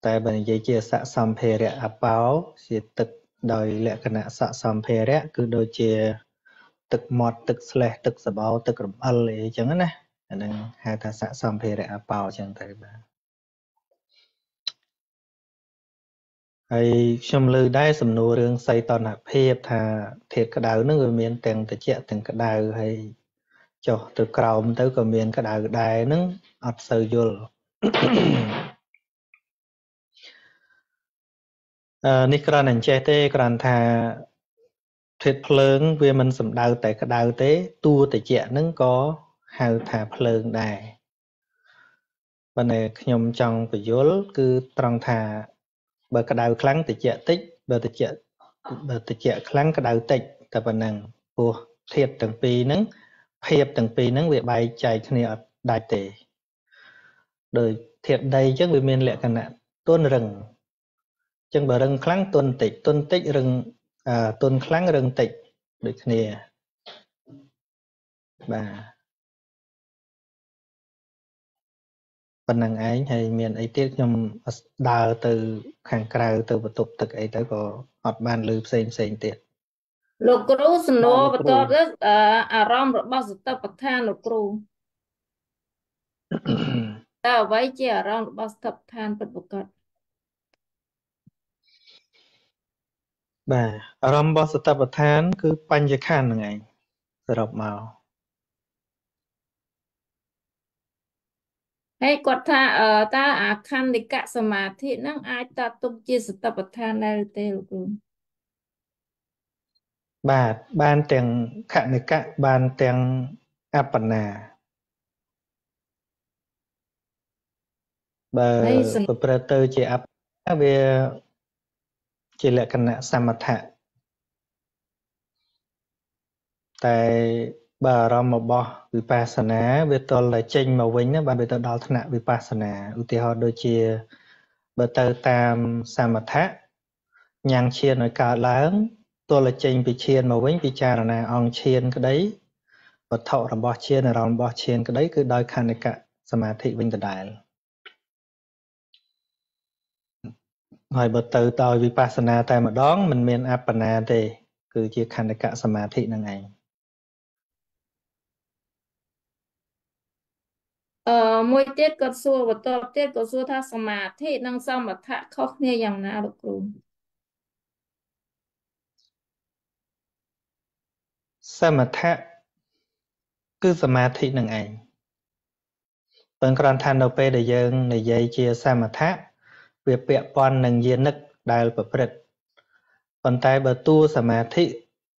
តែបើនិយាយជាសសម្ភារៈអបោជាទឹកដោយលក្ខណៈសសម្ភារៈគឺដូចជាទឹកមាត់ទឹកស្លេះទឹកសបោទឹករំអិលអីចឹងណា អាហ្នឹងហៅថាស័ក្តិសម្ភារៈអបោចឹងទៅបាទហើយខ្ញុំលើដែរសំណួររឿងសីតនភាពថាធាតុក្តៅហ្នឹងវាមានទាំងត្រជាក់ទាំងក្តៅហើយចុះទៅក្រោមទៅក៏មានក្តៅដែរហ្នឹងអត់សូវយល់នេះគ្រាន់តែចេះទេគ្រាន់ថាធាតុភ្លើងវាមិនសំដៅតែក្តៅទេតួត្រជាក់ហ្នឹងក៏ហៅថាភ្លើងដែរប៉ុន្តែខ្ញុំចង់បញ្យល់គឺត្រង់ថាបើក្តៅខ្លាំងត្រជាក់តិចបើត្រជាក់ខ្លាំងក្តៅតិចតែប៉ុណ្ណឹងព្រោះធាតុទាំងពីរហ្នឹងភាពទាំងពីរហ្នឹងវាបែកចែកគ្នាអត់ដាច់ទេដោយធាតុដីអញ្ចឹងវាមានលក្ខណៈទន់រឹងអញ្ចឹងបើរឹងខ្លាំងទន់តិចរឹងទន់ខ្លាំងរឹងតិចដូចគ្នាបាទប៉ុណ្្នឹងឯងហើយមានអីទៀតខ្ញុំដើរទៅខាងក្រៅទៅបន្ទប់ទឹកអីទៅក៏អត់បានឮផ្សេងទៀតលោកគ្រូសំណួរបន្ទាប់ទៅអារម្មណ៍របស់សតិប្បដ្ឋានលោកគ្រូតើអ្វីជាអារម្មណ៍របស់សតិប្បដ្ឋានពិតប្រាកដបាទអារម្មណ៍របស់សតិប្បដ្ឋានគឺបញ្ញខណ្ឌហ្នឹងឯងសរុបមកហើយគាត់ថាតើអាខណ្ឌិកសមាធិហ្នឹងអាចតាត់ទុកជាសតិប្បដ្ឋានដែរឬទេលោកគ្រូបាទបានទាំងខនិកៈបានទាំងអបណាបើប្រព្រឹត្តទៅជាអបណាវាជាលក្ខណៈសមថៈតែបើអារម្មណ៍របស់វិបស្សនាវាតលតែចេញមកវិញណាបាទវាទៅដល់ថ្នាក់វិបស្សនាឧទាហរណ៍ដូចជាបើទៅតាមសមថៈញ៉ាំងឈានឲ្យកើតឡើងទល់តែចេញពីឈានមកវិញពិចារណាអង្គឈានក្តីវត្ថុរបស់ឈានអារម្មណ៍របស់ឈានក្តីគឺដោយខនិកៈសមាធិវិញដដែលហើយបើទៅដោយវិបស្សនាតែម្ដងមិនមានអបណាទេគឺជាខនិកៈសមាធិនឹងឯងមួយទៀតគាត់សួរបន្តទៀតគាត់សួរថាសមាធិនិងសមថៈខុសគ្នាយ៉ាងណាលោកគ្រូសមថៈគឺសមាធិនឹងឯងប៉ុន្តែគ្រាន់ថានៅពេលដែលយើងនិយាយជាសមថៈវាពាក់ព័ន្ធនឹងយានិកដែលប្រព្រឹត្តប៉ុន្តែបើតួសមាធិ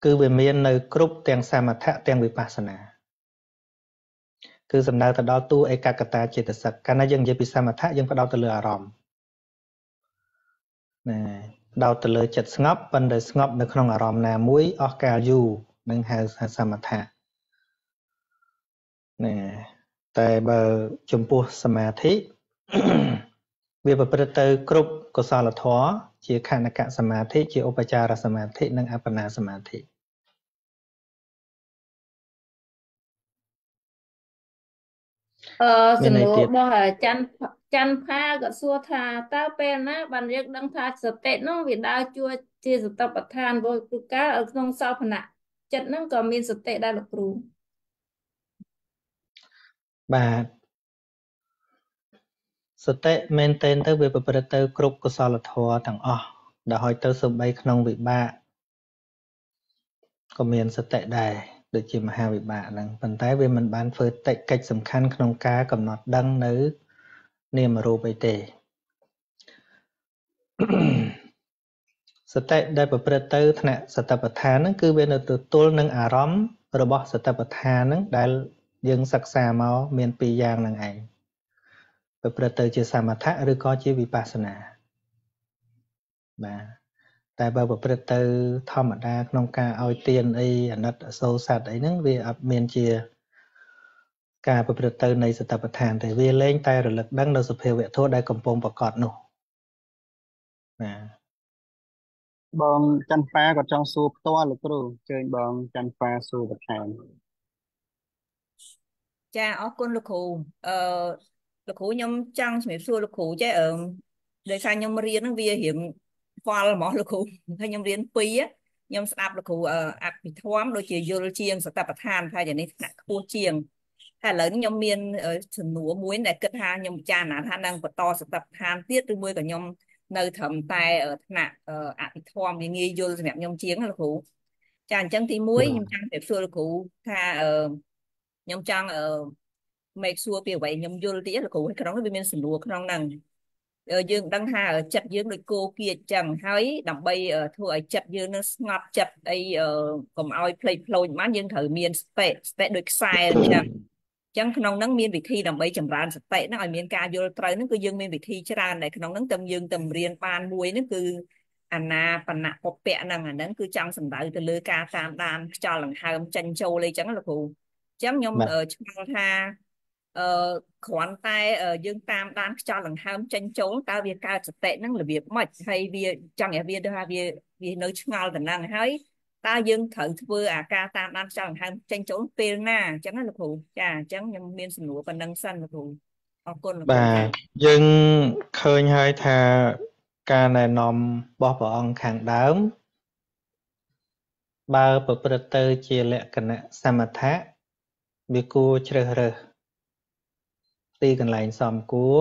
គឺវាមាននៅគ្រប់ទាំងសមថៈទាំងវិបស្សនាគឺសំដៅទៅដល់តួឯកកតាចេតសិកកាលណាយើងនិយាយពីសមថៈយើងផ្ដោតទៅលើអារម្មណ៍ណាផ្ដោតទៅលើចិត្តស្ងប់ប៉ុន្តែស្ងប់នៅក្នុងអារម្មណ៍ណាមួយអស់កាលយូរនឹងហៅថាសមថៈណាតែបើចំពោះសមាធិវាប្រព្រឹត្តទៅគ្រប់កុសលធម៌ជាខណកសមាធិជាឧបចារសមាធិនិងអបណាសមាធិសំណួររបស់ច័ន្ទផាក៏សួរថាតើពេលណាបានយើងដឹងថាសតិនោះវាដើរជួយជាសតិប្បដ្ឋានព្រោះកាលក្នុងសោភណៈចិត្តហ្នឹងក៏មានសតិដែរលោកគ្រូបាទសតិមែនទែនទៅវាប្រព្រឹត្តទៅគ្រប់កុសលធម៌ទាំងអស់ដែលឲ្យទៅសូម្បីក្នុងវិបាកក៏មានសតិដែរដូចជាមហាវិបាកហ្នឹងប៉ុន្តែវាមិនបានធ្វើកិច្ចសំខាន់ក្នុងការកំណត់ដឹងនៅនាមរូបអីទេសតិដែលប្រព្រឹត្តទៅថ្នាក់សតិប្បដ្ឋានហ្នឹងគឺវានៅទល់នឹងអារម្មណ៍របស់សតិប្បដ្ឋានហ្នឹងដែលយើងសិក្សាមកមានពីរយ៉ាងហ្នឹងឯងប្រព្រឹត្តទៅជាសមថៈឬក៏ជាវិបស្សនាបាទតែបើប្រព្រឹត្តទៅធម្មតាក្នុងការឲ្យទានអីអាណិតអសូរស័តអីហ្នឹងវាអត់មានជាការប្រព្រឹត្តទៅនៃសតិប្បដ្ឋានទេវាលែងតែរលឹកដឹងនៅសភាវៈធម៌ដែលកំពុងប្រកបនោះបាទបងច័ន្ទប៉ាក៏ចង់សួរផ្ទាល់លោកគ្រូអញ្ជើញបងច័ន្ទប៉ាសួរបន្ថែមចាអរគុណលោកគ្រូលោកគ្រូខ្ញុំចង់ជំរាបសួរលោកគ្រូចេះដោយសារខ្ញុំរៀនហ្នឹងវារៀងខ្វល់ហ្មងលោកគ្រូហើយខ្ញុំរៀន2ខ្ញុំស្ដាប់លោកគ្រូអភិធម្មដូចជាយល់ជាងសតិប្បដ្ឋានថាយ៉ាងនេះថ្នាក់ខ្ពស់ជាង ឥឡូវនេះខ្ញុំមានសំណួរមួយដែលគិតថាខ្ញុំពិចារណាថានឹងបន្តសតបឋានទៀតឬមួយក៏ខ្ញុំនៅត្រឹមតែថ្នាក់អភិធម្មវាងាយយល់សម្រាប់ខ្ញុំជាងណាលោកគ្រូចាអញ្ចឹងទី1ខ្ញុំចង់ជម្រាបសួរលោកគ្រូថាខ្ញុំចង់make sure ពីអ្វីខ្ញុំយល់តិចលោកគ្រូក្នុងនោះវាមានសំណួរក្នុងហ្នឹងយើងដឹងថាចិត្តយើងដូចគោគៀចចឹងហើយដើម្បីធ្វើឲ្យចិត្តយើងនឹងស្ងប់ចិត្តអីកុំឲ្យភ្លេចភ្លោចបានយើងត្រូវមានសតិដូចខ្សែអញ្ចឹងក្នុងហ្នឹងមានវិធីដើម្បីចម្រើនសតិហ្នឹងឲ្យមានការយល់ត្រូវហ្នឹងគឺយើងមានវិធីច្រើនដែលក្នុងហ្នឹងតែយើងតែរៀនបានមួយហ្នឹងគឺអាណាបនៈពពៈហ្នឹងអាហ្នឹងគឺចង់សំដៅទៅលើការតាមដានខ្យល់ដង្ហើមចេញចូលអីចឹងលោកគ្រូអញ្ចឹងខ្ញុំឆ្ងល់ថាគ្រាន់តែយើងតាមដានខ្យល់ដង្ហើមចេញចូលតើវាកើតសតិហ្នឹងរបៀបម៉េចហើយវាចង់ឲ្យវាថាវានៅឆ្ងល់ទៅហ្នឹងហើយតើយើងត្រូវធ្វើអាការតាមដានខ្យល់ដង្ហើមចេញចូលពេលណាអញ្ចឹងណាលោកគ្រូចាអញ្ចឹងខ្ញុំមានសំណួរប៉ុណ្្នឹងសិនលោកគ្រូអរគុណលោកគ្រូបាទយើងឃើញហើយថាការណែនាំរបស់ព្រះអង្គខាងដើមបើប្រព្រឹត្តទៅជាលក្ខណៈសមថៈវាគួរជ្រើសរើសទីកន្លែងសមគួរ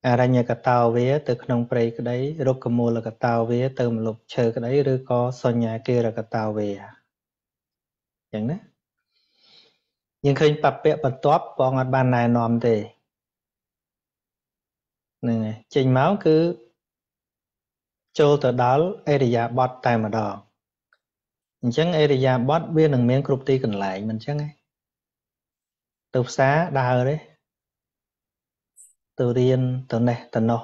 អរញ្ញកតោវាទៅក្នុងព្រៃក្តីរុក្ខមូលកតោវាទៅម្លប់ឈើក្តីឬក៏សញ្ញាគារកតោវាអញ្ចឹងណាយើងឃើញបព្វបន្ទាប់ព្រះអង្គអត់បានណែនាំទេហ្នឹងហើយចេញមកគឺចូលទៅដល់អរិយាបថតែម្ដងអញ្ចឹងអរិយាបថវានឹងមានគ្រប់ទីកន្លែងមិនអញ្ចឹងទេទៅផ្សារដើរទេទៅរៀនទៅនេះទៅនោះ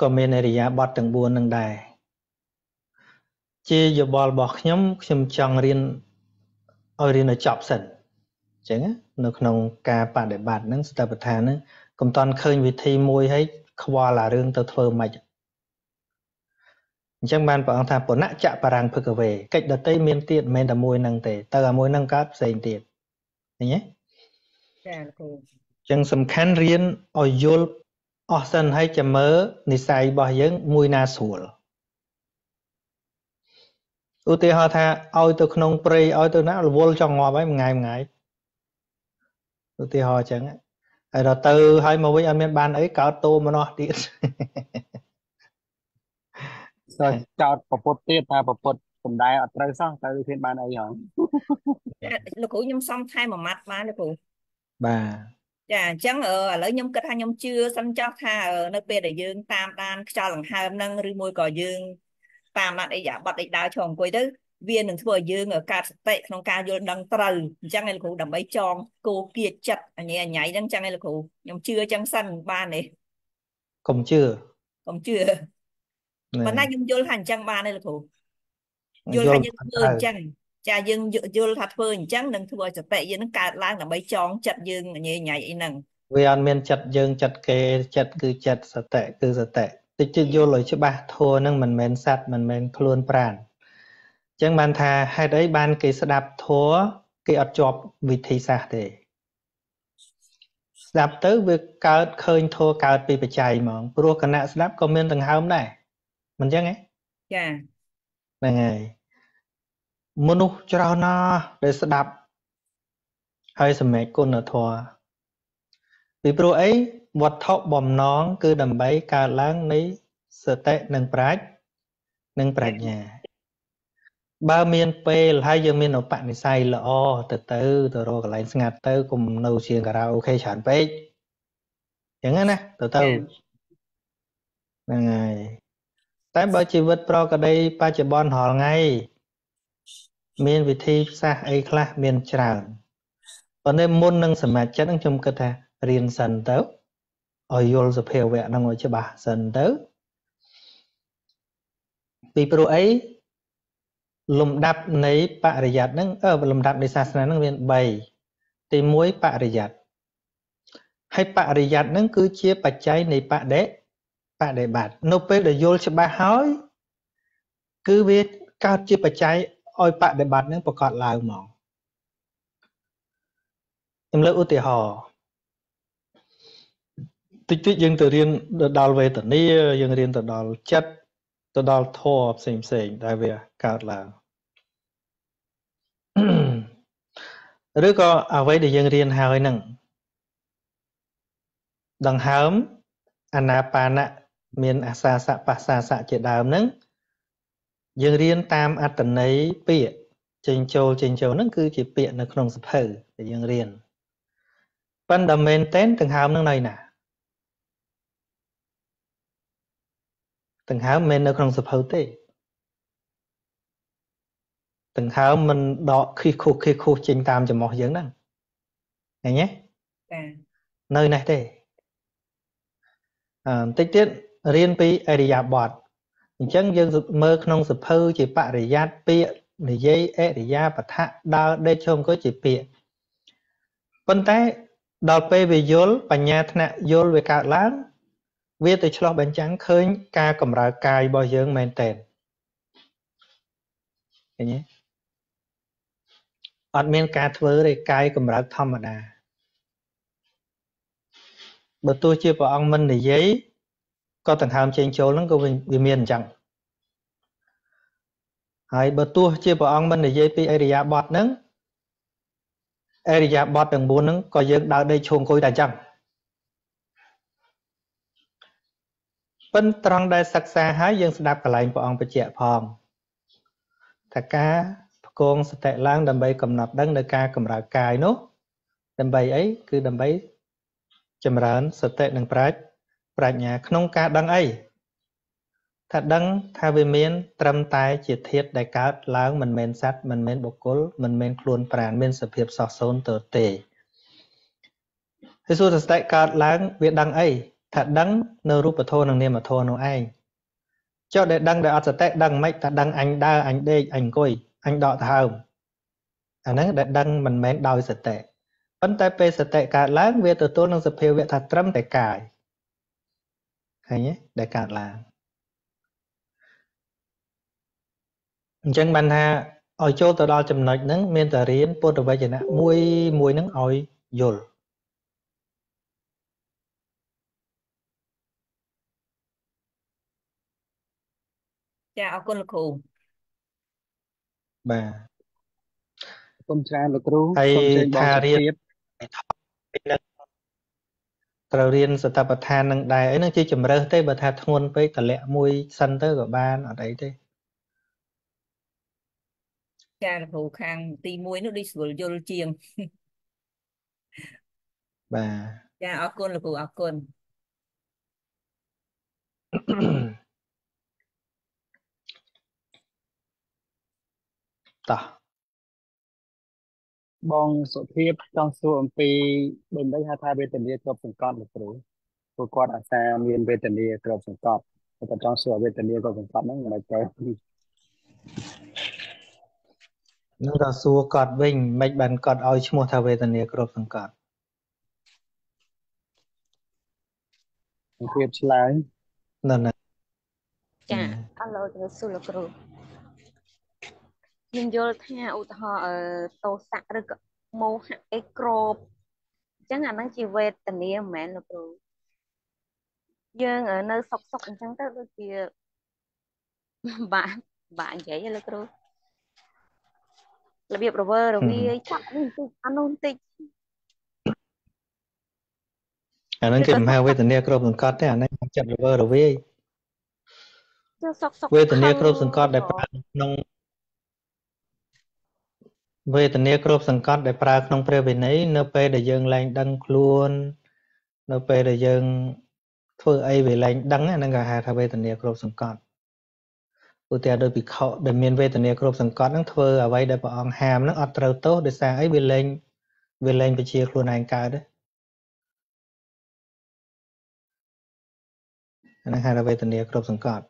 ក៏មានអរិយាបថទាំង4នឹងដែរជាយោបល់របស់ខ្ញុំចង់រៀនឲ្យចប់សិនអញ្ចឹងនៅក្នុងការបដិបត្តិហ្នឹងសតិប្បដ្ឋានហ្នឹងកុំតន់ឃើញវិធីមួយឲ្យខ្វល់អារឿងទៅធ្វើមិនអញ្ចឹងបានព្រះអង្គថាបណៈចបរាំងភគវេកិច្ចដតីមានទៀតមិនមែនតែមួយហ្នឹងទេទៅអាមួយហ្នឹងកើតផ្សេងទៀតឃើញទេចាលោកគ្រូអញ្ចឹងសំខាន់រៀនឲ្យយល់អស់សិនហើយចាំមើលនិស្ស័យរបស់យើងមួយណាស្រួលឧទាហរណ៍ថាឲ្យទៅក្នុងព្រៃឲ្យទៅណារវល់ចង់ងាប់ហើយមួយថ្ងៃឧទាហរណ៍អញ្ចឹងហើយដល់ទៅហើយមកវិញអត់មានបានអីកើតតោម្នោះទៀតដល់ចោតប្រពុតទៀតថាប្រពុតសំដែងអត់ត្រូវសោះទៅឃើញបានអីហ៎លោកគ្រូខ្ញុំសំថែមមួយម៉ាត់បានលោកគ្រូបាទចាអញ្ចឹងឥឡូវខ្ញុំគិតថាខ្ញុំជឿសិនចោះថានៅពេលដែលយើងតាមដានខ្យល់ដង្ហើមហ្នឹងឬមួយក៏យើងតាមដានអីយ៉ាបត់អីដើរឈរអង្គុយទៅវានឹងធ្វើឲ្យយើងកើតសតិក្នុងការយល់ដឹងត្រូវអញ្ចឹងឯលោកគ្រូដើម្បីចងគោគៀចចិត្តអញញ៉ៃហ្នឹងអញ្ចឹងឯលោកគ្រូខ្ញុំជឿអញ្ចឹងសិនបានទេកុំជឿប៉ុន្តែខ្ញុំយល់ថាអញ្ចឹងបានទេលោកគ្រូយល់ថាយើងធ្វើអញ្ចឹងចាយើងយល់ថាធ្វើអញ្ចឹងនឹងធ្វើឲ្យសតិយើងនឹងកើតឡើងដើម្បីចងចិត្តយើងញ៉ៃអីហ្នឹងវាអត់មានចិត្តយើងចិត្តគេចិត្តគឺចិត្តសតិគឺសតិតិចយល់ឲ្យច្បាស់ធัวហ្នឹងមិនមែនសត្វមិនមែនខ្លួនប្រាណអញ្ចឹងបានថាហេតុអីបានគេស្ដាប់ធัวគេអត់ជាប់វិធីសាស្ត្រទេស្ដាប់ទៅវាកើតឃើញធัวកើតពីបច្ច័យហ្មងព្រោះគណៈស្ដាប់ក៏មានដង្ហើមដែរមិនអញ្ចឹងទេចាហ្នឹងហើយមនុស្សច្រើនណាស់ដែលស្ដាប់ហើយសម្រេចគុណធម៌ពីព្រោះអីវត្ថុបំណងគឺដើម្បីកើតឡើងនៃសតិនិងប្រាជ្ញាបើមានពេលហើយយើងមានឧបនិស្ស័យល្អទៅរកកន្លែងស្ងាត់ទៅកុំនៅជាការ៉ាអូខេច្រើនពេកអញ្ចឹងណាទៅហ្នឹងហើយតែបើជីវិតប្រកដីបច្ចុប្បន្នរាល់ថ្ងៃមានវិធីសាស្ត្រអីខ្លះមានច្រើនប៉ុន្តែមុននឹងសម្រេចចិត្តខ្ញុំគិតថារៀនសិនទៅឲ្យយល់សភាវៈហ្នឹងឲ្យច្បាស់សិនទៅពីព្រោះអីលំដាប់នៃបរិយ័តហ្នឹងលំដាប់នៃសាសនាហ្នឹងមាន3ទី1បរិយ័តហើយបរិយ័តហ្នឹងគឺជាបច្ច័យនៃបដិបត្តិនៅពេលដែលយល់ច្បាស់ហើយគឺវាកើតជាបច្ច័យឲ្យបដិបត្តិហ្នឹងប្រកបឡើងហ្មងខ្ញុំលើកឧទាហរណ៍តិចយើងទៅរៀនទៅដល់វេទនាយើងរៀនទៅដល់ចិត្តទៅដល់ធម៌ផ្សេងដែលវាកើតឡើង ឬក៏អ្វីដែលយើងរៀនហើយហ្នឹងដង្ហើមអាណាបាណៈមានអាសាសៈបសាសៈជាដើមហ្នឹងយើងរៀនតាមអត្ថន័យពាក្យចេញចូលហ្នឹងគឺជាពាក្យនៅក្នុងសភៅដែលយើងរៀនប៉ុន្តែមែនតើដង្ហើមនឹងនៅណាដង្ហើមមិននៅក្នុងសភៅទេដង្ហើមមិនដកខិះខុសចេញតាមច្រមុះយើងហ្នឹងឃើញទេចានៅនេះទេបន្តិចទៀតរៀនពីអរិយាបថអញ្ចឹងយើងមើលក្នុងសភៅជាបរិយ័តពាក្យនិយាយអរិយាបថៈដើរដេកឈរអង្គុយជាពាក្យប៉ុន្តែដល់ពេលវាយល់បញ្ញាថ្នាក់យល់វាកើតឡើងវាទៅឆ្លោះបញ្ចាំងឃើញការកម្រើកាយរបស់យើងមែនតើឃើញទេអត់មានការធ្វើទេកាយកម្រើកធម្មតាបើទោះជាព្រះអង្គមិននិយាយក៏ដង្ហើមចេញចូលហ្នឹងក៏វាមានអញ្ចឹងហើយបើទោះជាព្រះអង្គមិននិយាយពីអរិយាបថហ្នឹងអរិយាបថទាំង4ហ្នឹងក៏យើងដើរដេកឈរអង្គុយតែអញ្ចឹងប៉ុន្តែត្រង់ដែលសិក្សាហើយយើងស្ដាប់កន្លែងព្រះអង្គបញ្ជាក់ផងថាការផ្គងសតិឡើងដើម្បីកំណត់ដឹងនៅការកម្រើកកាយនោះដើម្បីអីគឺដើម្បីចម្រើនសតិនិងប្រាជ្ញាក្នុងការដឹងអីថាដឹងថាវាមានត្រឹមតែជាធាតុដែលកើតឡើងមិនមែនសត្វមិនមែនបុគ្គលមិនមែនខ្លួនប្រាណមានសភាពសោះសូន្យទៅទេហើយសួរសតិកើតឡើងវាដឹងអីថាដឹងនៅរូបធម៌និងនាមធម៌នោះឯងចុះដែលដឹងដោយអត់សតិដឹងមិនថាដឹងអញដើរអញដេកអញអង្គុយអញដកដង្ហើមអាហ្នឹងដែលដឹងមិនមែនដោយសតិប៉ុន្តែពេលសតិកើតឡើងវាទទួលនឹងសភាវៈថាត្រឹមតែកាយឃើញទេដែលកើតឡើងអញ្ចឹងបានថាឲ្យចូលទៅដល់ចំណុចហ្នឹងមានតែរៀនពុទ្ធវចនៈមួយហ្នឹងឲ្យយល់ចាអរគុណលោកគ្រូបាទគុំច្រើនលោកគ្រូហើយសូមជើញបងសុភាពត្រូវរៀនសតិប្បដ្ឋាននឹងដែរអីហ្នឹងជាជំរើសទេបើថាធ្ងន់ពេកតម្លាក់មួយសិនទៅក៏បានអត់អីទេចាលោកគ្រូខាងទី1នោះដូចស្រួលយល់ជាងបាទចាអរគុណលោកគ្រូអរគុណតោះបងសុភាពចង់សួរអំពីដូចហៅថាវេទនាគ្របសង្កត់លោកគ្រូព្រោះគាត់អាសាមានវេទនាគ្របសង្កត់គាត់ចង់សួរវេទនាគ្របសង្កត់ហ្នឹងមិនទៅនឹងដល់សួរគាត់វិញមិនបានគាត់ឲ្យឈ្មោះថាវេទនាគ្របសង្កត់សុភាពឆ្លើយនៅណាចាឥឡូវទៅសួរលោកគ្រូខ្ញុំយល់ថាឧទាហរណ៍តោសៈឬក៏មោហៈអីក្របអញ្ចឹងអាហ្នឹងជាវេទនាមិនមែនលោកគ្រូយើងនៅសុកអញ្ចឹងទៅដូចជាបាក់និយាយលោកគ្រូរបៀបរវើរវាយចាប់នេះបន្តិចអានោះបន្តិចអាហ្នឹងគេមិនហៅវេទនាគ្របសង្កត់ទេអាហ្នឹងចិត្តរវើរវាយសុកវេទនាគ្របសង្កត់ដែលប្រើក្នុងវេទនាគ្របសង្កត់ដែលប្រើក្នុងព្រះវិន័យនៅពេលដែលយើងលែងដឹងខ្លួននៅពេលដែលយើងធ្វើអីវាលែងដឹងហ្នឹងក៏ហៅថាវេទនាគ្របសង្កត់ឧទាហរណ៍ដោយភិក្ខុដែលមានវេទនាគ្របសង្កត់ហ្នឹងធ្វើអ្វីដែលព្រះអង្គហាមហ្នឹងអត់ត្រូវទោសដោយសារអីវាលែងពជាខ្លួនឯងកើតហ្នឹងហៅថាវេទនាគ្របសង្កត់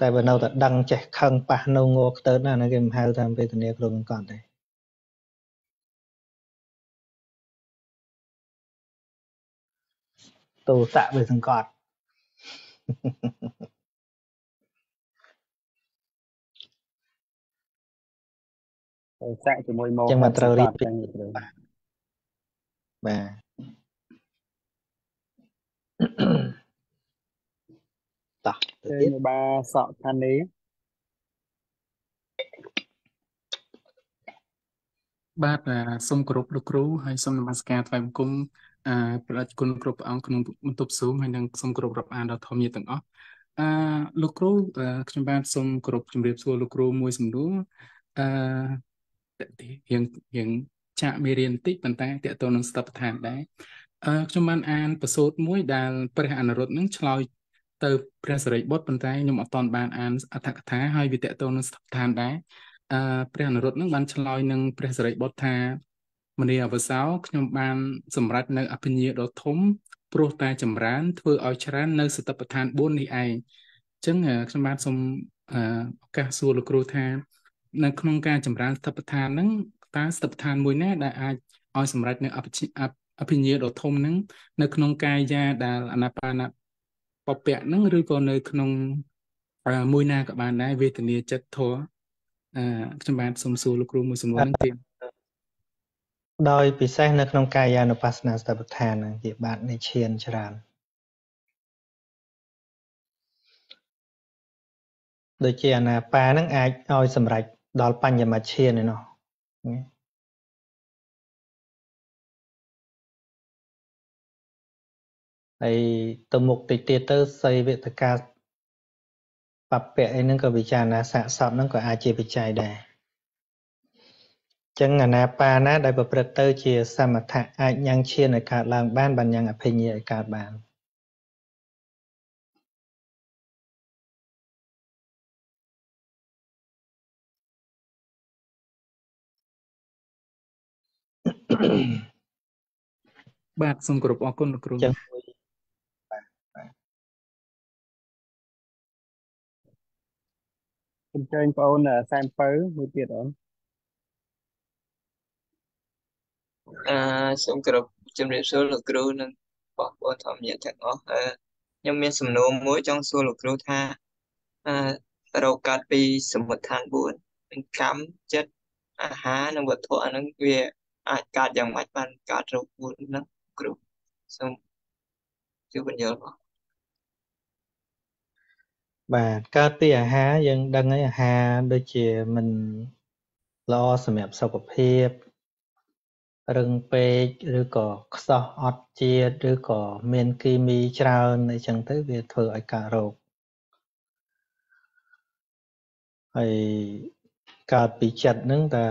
តែបើនៅតែដឹងចេះខឹងប៉ះនៅងខ្ទើតណាហ្នឹងគេមិនហៅថាវេទនាគ្របសង្កត់ទេទោសៈវាសង្កត់សាក់ជាមួយមកចឹងមកត្រូវរៀនពីបាទតោះទៅទៀតបាសក់ខាងនេះ បាទសូមគោរពលោកគ្រូហើយសូមនមស្ការថ្វាយបង្គំព្រះរាជគុណគ្រប់ព្រះអង្គក្នុងបន្ទប់ស៊ូមហើយនិងសូមគោរពរាប់អានដល់ធម្មយាទាំងអស់លោកគ្រូខ្ញុំបាទសូមគោរពជម្រាបសួរលោកគ្រូមួយសំណួរអឺរៀងចាក់មេរៀនបន្តិចប៉ុន្តែតកតទៅនឹងស្ថាបដ្ឋានដែរខ្ញុំបានអានប្រសូតមួយដែលព្រះអនុរុទ្ធនឹងឆ្លើយទៅព្រះសិរីបុត្រប៉ុន្តែខ្ញុំអត់ទាន់បានអានអត្ថកថាហើយវាតកតទៅនឹងស្ថាបដ្ឋានដែរព្រះអនុរុទ្ធនឹងបានឆ្លើយនឹងព្រះសិរីបុត្រថាមនីអវសោខ្ញុំបានសម្រេចនៅអភិញ្ញាដ៏ធំព្រោះតែចម្រើនធ្វើឲ្យច្រើននៅសតិប្បដ្ឋាន4នេះឯងអញ្ចឹងខ្ញុំបានសូមឱកាសសួរលោកគ្រូថានៅក្នុងការចម្រើនសតិប្បដ្ឋានហ្នឹងតើសតិប្បដ្ឋានមួយណាដែលអាចឲ្យសម្រេចនៅអភិញ្ញាដ៏ធំហ្នឹងនៅក្នុងកាយយាដែលអានាបាណបពៈហ្នឹងឬក៏នៅក្នុងមួយណាក៏បានដែរវេទនាចិត្តធម៌ខ្ញុំបាទសូមសួរលោកគ្រូមួយសំណួរហ្នឹងទៀតដោយពិសេសនៅក្នុងកាយានុបស្សនាសតិប្បដ្ឋានហ្នឹងជាបាតនៃឈានច្រើនដូចជាអាណាបាហ្នឹងអាចឲ្យសម្រេចដល់បញ្ញមឈានឯណោះហើយទៅមុខតិចទៀតទៅសីវតកាបពៈអីហ្នឹងក៏វិចារណាសាកសពហ្នឹងក៏អាចជាបច្ច័យដែរចឹងអាណាបាណាដែលប្រព្រឹត្តទៅជាសមថៈអាចញ៉ាំងឈានឲ្យកើតឡើងបានញ៉ាំងអភិញ្ញាឲ្យកើតបានបាទសូមគោរពអរគុណលោកគ្រូចឹងអញ្ជើញបងអូនសែមពៅមួយទៀតអូនសូមគោរពជំរាបសួរលោកគ្រូនិងបងប្អូនធម្មយាទាំងអស់ខ្ញុំមានសំណួរមួយចង់សួរលោកគ្រូថារកកើតពីសមុដ្ឋាន4និងកម្មចិត្តអាហារនិងវត្ថុអានឹងវាអាចកើតយ៉ាងម៉េចបានកើតរោគ4ហ្នឹងគ្រូសូមជួយបញ្យល់ផងបាទកើតពីអាហារយើងដឹងហើយអាហារដូចជាមិនល្អសម្រាប់សុខភាពរឹងពេកឬក៏ខ្សោះអត់ជាតិឬក៏មានគីមីច្រើនអីចឹងទៅវាធ្វើឲ្យកើតរោគហើយកើតពីចិត្តហ្នឹងតែ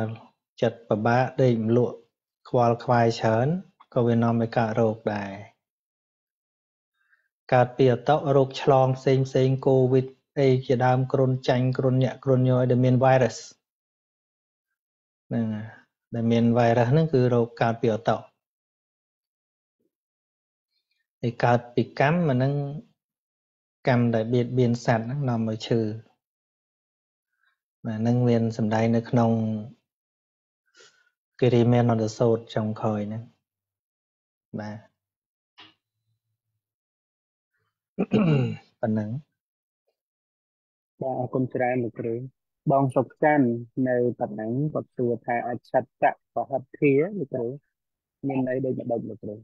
ចិត្តពិបាកដេកម្លក់ខ្វល់ខ្វាយច្រើនក៏វានាំឲ្យកើតរោគដែរកើតពីអតុរោគឆ្លងផ្សេងកូវីដអីជាដើមគ្រុនចាញ់គ្រុនញាក់គ្រុនញយដែលមាន virus ហ្នឹងដែលមាន virus ហ្នឹងគឺរោគកើតពីអតុហើយកើតពីកម្មអាហ្នឹងកម្មដែលបៀតបៀនសត្វហ្នឹងនាំឲ្យឈឺបាទហ្នឹងមានសម្ដែងនៅក្នុងគិរិមេនន្តសូត្រចុងក្រោយហ្នឹងបាទប៉ុណ្ណឹងបាទអរគុណច្រើនលោកគ្រូបងសុកច័ន្ទនៅប៉ុណ្ណឹងគាត់សួរថាអច្ឆតបហិទ្ធាលោកគ្រូមានន័យដូចម្ដេចលោកគ្រូ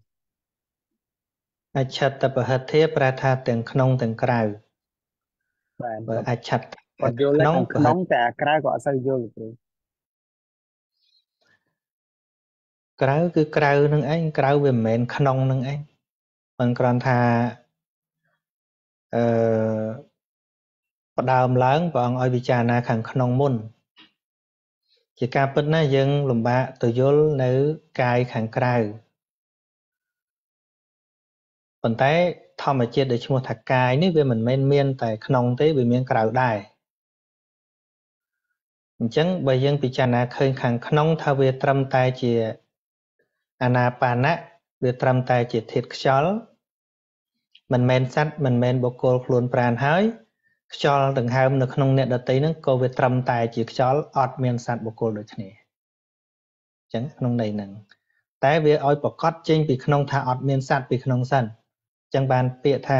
អច្ឆតបហិទ្ធាប្រែថាទាំងក្នុងទាំងក្រៅបាទបើអច្ឆតគាត់យល់ក្នុងតែក្រៅក៏អត់សូវយល់លោកគ្រូក្រៅគឺក្រៅនឹងឯងក្រៅវាមិនមែនក្នុងនឹងឯងមិនគ្រាន់ថាផ្ដើមឡើងព្រះអង្គឲ្យពិចារណាខាងក្នុងមុនជាការពិតណាយើងលំបាកទៅយល់នៅកាយខាងក្រៅប៉ុន្តែធម្មជាតិដែលឈ្មោះថាកាយនេះវាមិនមែនមានតែក្នុងទេវាមានក្រៅដែរអញ្ចឹងបើយើងពិចារណាឃើញខាងក្នុងថាវាត្រឹមតែជាអានាបាណៈវាត្រឹមតែជាធាតុខ្យល់មិនមែនសត្វមិនមែនបុគ្គលខ្លួនប្រាណហើយខ្យល់ដង្ហើមនៅក្នុងអ្នកដទៃហ្នឹងក៏វាត្រឹមតែជាខ្យល់អត់មានសត្វបុគ្គលដូចគ្នាអញ្ចឹងក្នុងន័យហ្នឹងតែវាឲ្យប្រកាសចេញពីក្នុងថាអត់មានសត្វពីក្នុងសិនអញ្ចឹងបានពាក្យថា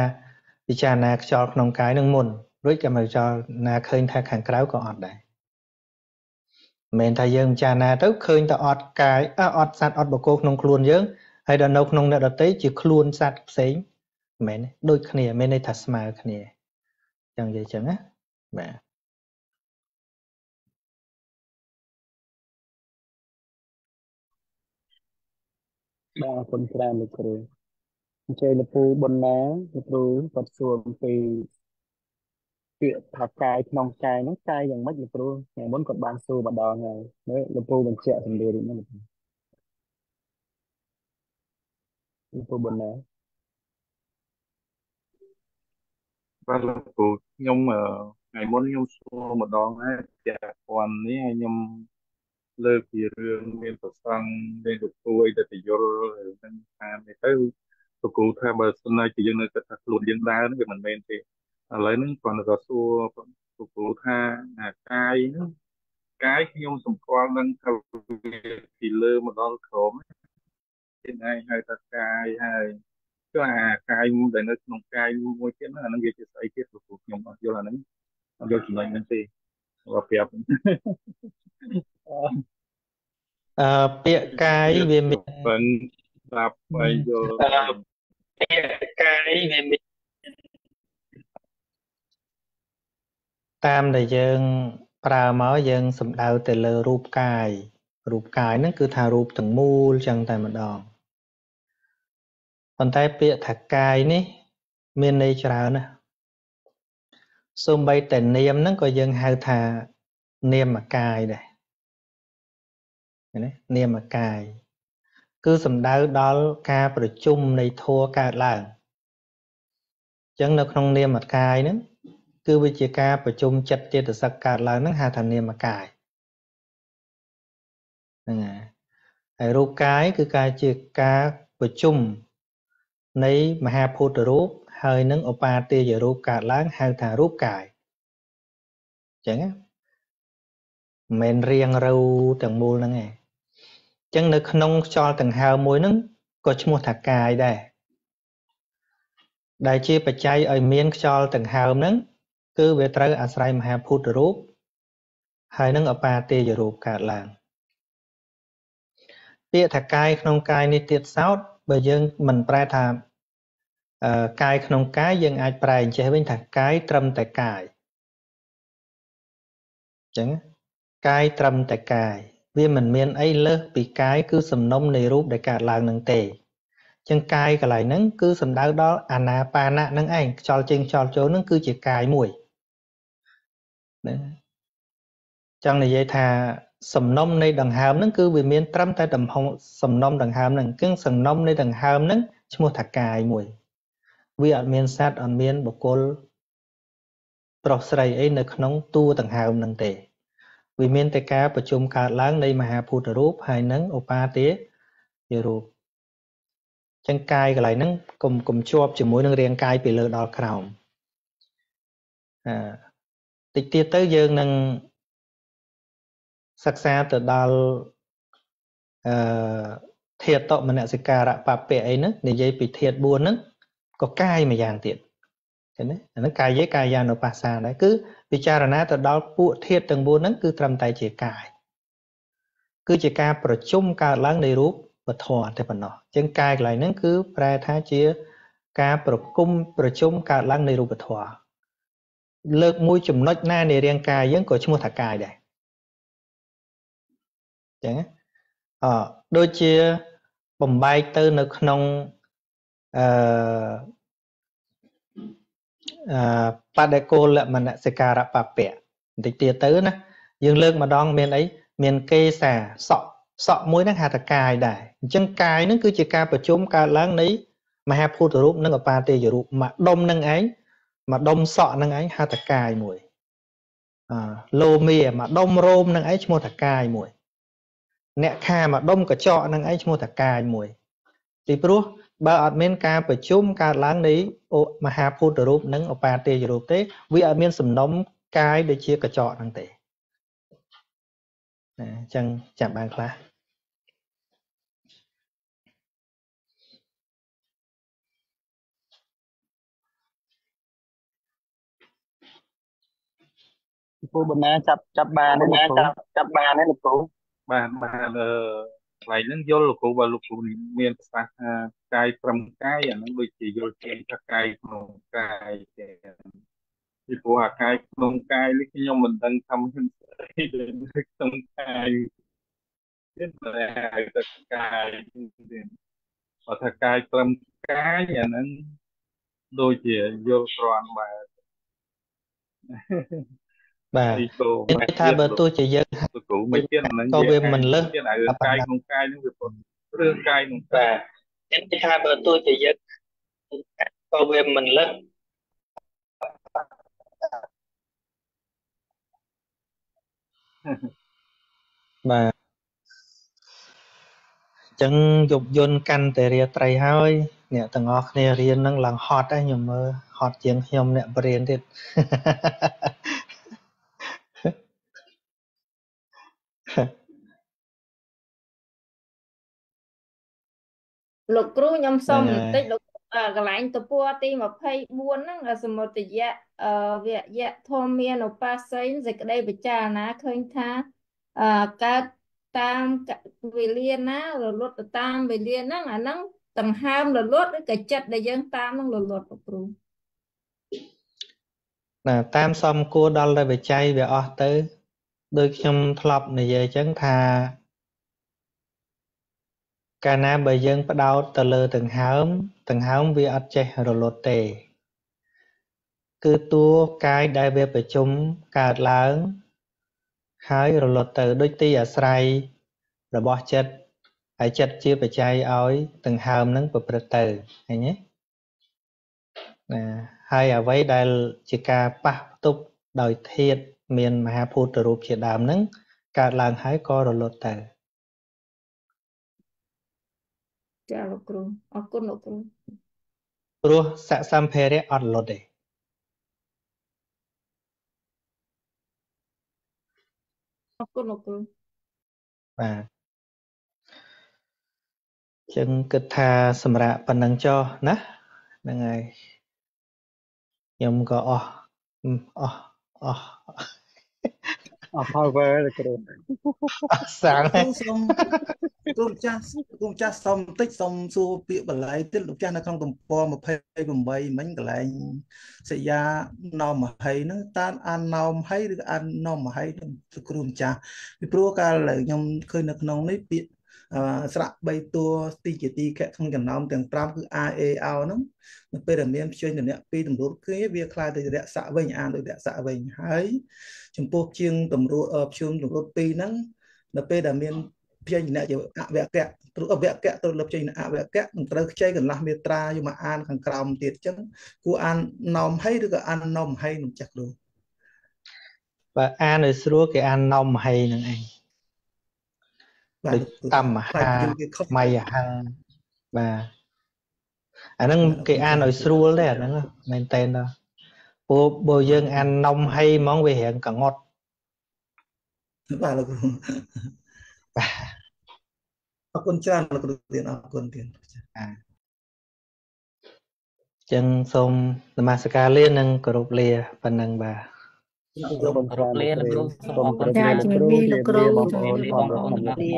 ពិចារណាខ្យល់ក្នុងកាយនឹងមុនរួចក៏មកពិចារណាឃើញថាខាងក្រៅក៏អត់ដែរមិនមែនថាយើងពិចារណាទៅឃើញតែអត់កាយអត់សត្វអត់បុគ្គលក្នុងខ្លួនយើងហើយដល់នៅក្នុងអ្នកដទៃជាខ្លួនសត្វផ្សេងមិនមែនដូចគ្នាមានន័យថាស្មើគ្នាចឹងនិយាយចឹងណាបាទ បាទអរគុណច្រើនលោកគ្រូអញ្ជើញលោកពូប៊ុនណាលោកគ្រូគាត់សួរអំពីពាក្យថាកាយក្នុងកាយហ្នឹងកាយយ៉ាងម៉េចលោកគ្រូថ្ងៃមុនគាត់បានសួរម្ដងហើយមើលលោកពូបញ្ជាក់សម្ដីនេះលោកពូប៊ុនណា បាទលោកគ្រូខ្ញុំថ្ងៃមុនខ្ញុំសួរម្ដងហើយពាក់ព័ន្ធនេះហើយខ្ញុំលើកពីរឿងមានប្រសង់មានលោកគ្រូអីទៅយល់នឹងតាមនេះទៅលោកគ្រូថាបើសិនណាជាយើងនៅគិតថាខ្លួនយើងដើរហ្នឹងវាមិនមែនទេឥឡូវហ្នឹងគ្រាន់តែសួរលោកគ្រូថាកាយហ្នឹងកាយខ្ញុំសម្គាល់នឹងថាវាពីលើមកដល់ក្រោមគេឯងហៅថាកាយហើយគឺកាយដែលនៅក្នុងកាយមួយទៀតហ្នឹងអាហ្នឹងវាជាស្អីទៀតលោកគ្រូខ្ញុំអត់យល់អាហ្នឹងអត់យល់ចំណុចហ្នឹងទេបើប្រាប់ពាក្យកាយវាមានបងស្ដាប់ហើយយល់ពាក្យកាយវាមានតាមដែលយើងប្រើមកយើងសំដៅទៅលើរូបកាយហ្នឹងគឺថារូបទាំងមូលចឹងតែម្ដងប៉ុន្តែពាក្យថាកាយនេះមានន័យច្រើនណាស់សូម្បីតែនាមហ្នឹងក៏យើងហៅថានាមកាយដែរណានាមកាយគឺសំដៅដល់ការប្រជុំនៃធម៌កើតឡើងអញ្ចឹងនៅក្នុងនាមកាយហ្នឹងគឺវាជាការប្រជុំចិត្តចេតសិកកើតឡើងហ្នឹងហៅថានាមកាយហ្នឹងហើយរូបកាយគឺការជាការប្រជុំនៃមហាភូតរូបហើយនឹងឧបាទាយរូបកើតឡើងហៅថារូបកាយអញ្ចឹងមិនមែនរៀងរូវទាំងមូលហ្នឹងឯងអញ្ចឹងនៅក្នុងខ្យល់ដង្ហើមមួយហ្នឹងក៏ឈ្មោះថាកាយដែរដែលជាបច្ច័យឲ្យមានខ្យល់ដង្ហើមហ្នឹងគឺវាត្រូវអាស្រ័យមហាភូតរូបហើយនឹងឧបាទាយរូបកើតឡើងពាក្យថាកាយក្នុងកាយនេះទៀតសោតបើយើងមិនប្រែថាកាយក្នុងកាយយើងអាចប្រែអញ្ចេះវិញថាកាយត្រឹមតែកាយអញ្ចឹងកាយត្រឹមតែកាយវាមិនមានអីលើសពីកាយគឺសំណុំនៃរូបដែលកើតឡើងនឹងទេអញ្ចឹងកាយកន្លែងហ្នឹងគឺសំដៅដល់អានាបាណៈហ្នឹងឯងខ្យល់ចេញខ្យល់ចូលហ្នឹងគឺជាកាយមួយណាចង់និយាយថាសំណុំនៃដង្ហើមហ្នឹងគឺវាមានត្រឹមតែសំណុំដង្ហើមហ្នឹងគឺសំណុំនៃដង្ហើមហ្នឹងឈ្មោះថាកាយមួយវាអត់មានសត្វអត់មានបុគ្គលប្រុសស្រីអីនៅក្នុងតួដង្ហើមហ្នឹងទេវាមានតែការប្រជុំកើតឡើងនៃមហាភូតរូបហើយនឹងឧបាទាយរូបចឹងកាយកន្លែងហ្នឹងកុំជាប់ជាមួយនឹងរាងកាយពីលើដល់ក្រោមតិចទៀតទៅយើងនឹងសិក្សាទៅដល់ធាតុមនសិការៈបពៈអីហ្នឹងនិយាយពីធាតុ4ហ្នឹងក៏កាយមួយយ៉ាងទៀតឃើញទេអាហ្នឹងកាយេកាយានុបស្សនាដែរគឺពិចារណាទៅដល់ពួកធាតុទាំង4ហ្នឹងគឺត្រឹមតែជាកាយគឺជាការប្រជុំកើតឡើងនៃរូបវធម៌តែប៉ុណ្ណោះអញ្ចឹងកាយកន្លែងហ្នឹងគឺប្រែថាជាការប្រជុំកើតឡើងនៃរូបធម៌លើកមួយចំណុចណានៃរាងកាយយើងក៏ឈ្មោះថាកាយដែរអញ្ចឹងដូចជាបំបែកទៅនៅក្នុងបដិគោលមនសិការៈបពៈបន្តិចទៀតទៅណាយើងលើកម្ដងមានអីមានគេសាសក់មួយហ្នឹងហៅថាកាយដែរអញ្ចឹងកាយហ្នឹងគឺជាការប្រជុំកើតឡើងនៃមហាភូតរូបនិងឧបាទាយរូបមួយដុំហ្នឹងឯងមួយដុំសក់ហ្នឹងឯងហៅថាកាយមួយលោមាមួយដុំរោមហ្នឹងឯងឈ្មោះថាកាយមួយអ្នកខាមួយដុំកញ្ចក់ហ្នឹងឯងឈ្មោះថាកាយមួយពីព្រោះបើអត់មានការប្រជុំកើតឡើងនៃមហាភូតរូបនិងឧបាទាយរូបទេវាអត់មានសំណុំកាយដូចជាកញ្ចក់ហ្នឹងទេអញ្ចឹងចាំបានខ្លះពូបណ្ណាចាប់បានទេលោកគ្រូចាប់បានទេលោកគ្រូបាទកន្លែងហ្នឹងយល់លោកគ្រូបើលោកគ្រូមានប្រសាសន៍ថាកាយត្រឹមកាយអាហ្នឹងដូចជាយល់ជាថាកាយក្នុងកាយទេពីព្រោះអាកាយក្នុងកាយនេះខ្ញុំមិនដឹងថាមានស្អីដែលក្នុងកាយទៀតតែហៅថាកាយទៀត បើថាកាយត្រឹមកាយអាហ្នឹងដូចជាយល់គ្រាន់បែប បាទ ទីគោ មាន មិន ន័យថា ទៀត បើ លោក ទោះជាយើង លោកគ្រូមិនទៀតអាហ្នឹង ក៏ និយាយ វា ថា មិនលើស ទៀតអារឿងកាយក្នុងកាយហ្នឹងវាពុតរឿងកាយក្នុងកា បាទ យ មានន័យថាបើទោះជាយើងក៏វាមិនលើស បាទអញ្ចឹងយប់យន្តកាន់តែរាត្រីហើយអ្នកទាំងអស់គ្នារៀននឹងឡើងហត់ហើយខ្ញុំមើលហត់ជាងខ្ញុំអ្នកបរៀនទៀត លោកគ្រូខ្ញុំសុំ ហ្នឹង បន្ ហើយ តិចលោកកន្លែងទំព័រទី24ហ្នឹងសមុទ្យៈវយៈធម្មានុបស្សីសេចក្តីពិចារណាឃើញថាកើតតាមវេលាណារលត់ទៅតាមវេលាហ្នឹងអាហ្នឹងដង្ហើមរលត់ឬក៏ចិត្តដែលយើងតាមហ្នឹងរលត់លោកគ្រូ ណាតាមសំគួរដល់តែបច្ច័យវាអស់ទៅដោយខ្ញុំធ្លាប់និយាយអញ្ចឹងថាកាលណាបើយើងផ្ដោតទៅលើដង្ហើមវាអត់ចេះរលត់ទេគឺតួកាយដែលវាប្រជុំកើតឡើងហើយរលត់ទៅដូចទីអាស្រ័យរបស់ចិត្តហើយចិត្តជាបច្ច័យឲ្យដង្ហើមនឹងប្រព្រឹត្តទៅឃើញទេណាហើយអ្វីដែលជាការប៉ះផ្ទប់ដោយធាតុមានមហាភូតរូបជាដើមហ្នឹងកើតឡើងហើយក៏រលត់ទៅ ចាលោកគ្រូអរគុណលោកគ្រូ ព្រោះសសម្ភារៈអត់រលត់ទេ អរគុណលោកគ្រូ បាទចឹងគិតថាសម្រាប់ប៉ុណ្ណឹងចុះណាហ្នឹងហើយខ្ញុំក៏អស់អស់ អស់ power លោកគ្រូ អស់សាំង គ្រូសូមគ្រូម្ចាស់សូមបន្តិចសូមសួរពាក្យបន្លែទៀតលោកចាស់នៅក្នុងទំព័រ28មិញកន្លែងសយាណោមហីហ្នឹងតើអានណោមហីឬក៏អានណោមហីលោកគ្រូម្ចាស់ពីព្រោះកាលខ្ញុំឃើញនៅក្នុងនេះពាក្យស្រៈ3តួទីជាទីកក្នុងចំណោមទាំង5គឺ a e ao ហ្នឹងនៅពេលដែលមានព្យញ្ជនៈពីរតម្រួតគ្នាវាคล้ายទៅរស័កវិញអានដូចរស័កវិញហើយចំពោះជាងតម្រួតព្យញ្ជនតម្រួតពីរហ្នឹងនៅពេលដែលមានព្យញ្ជនៈជាអវគ្គព្រោះអវគ្គទៅលើព្យញ្ជនៈអវគ្គនឹងត្រូវខ្ចីកន្លះមេត្រាយកមកអានខាងក្រោមទៀតអញ្ចឹងគួរអានណោមហីឬក៏អានណោមហីនឹងចាស់គ្រូ បើអានឲ្យស្រួលគេអានណោមហីហ្នឹងឯងដូចតមហាមយហੰបាទអាហ្នឹងគេអានឲ្យស្រួលទេអាហ្នឹងមែនតើព្រោះបើយើងអានណោមហីហ្មងវារៀងកងត់ បាទលោកគ្រូបាទអរគុណច្រើនលោកគ្រូទៀតអរគុណទៀតចឹងសូមនមស្ការលានិងគោរពលាប៉ុណ្ណឹងបាទ គោរពលាលោកគ្រូសូមអរគុណ ចា ច្រើន ជំរាបលាលោកគ្រូជំរាបលាបងប្អូនទាំងអស់គ្នា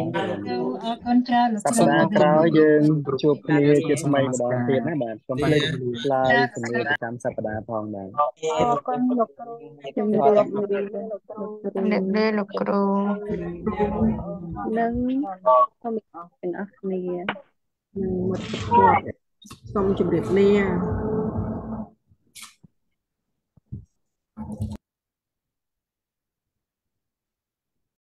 អរគុណច្រើនលោកគ្រូសប្តាហ៍ក្រោយយើងជួបគ្នាជាថ្មីម្ដងទៀតណាបាទកុំភ្លេចឆ្លើយជំនួយប្រចាំសប្តាហ៍ផងដែរអរគុណលោកគ្រូជំរាបលាលោកគ្រូជំរាបលាលោកគ្រូនិងសូមទាំងអស់គ្នានឹងមកជួបសូមជំរាបលា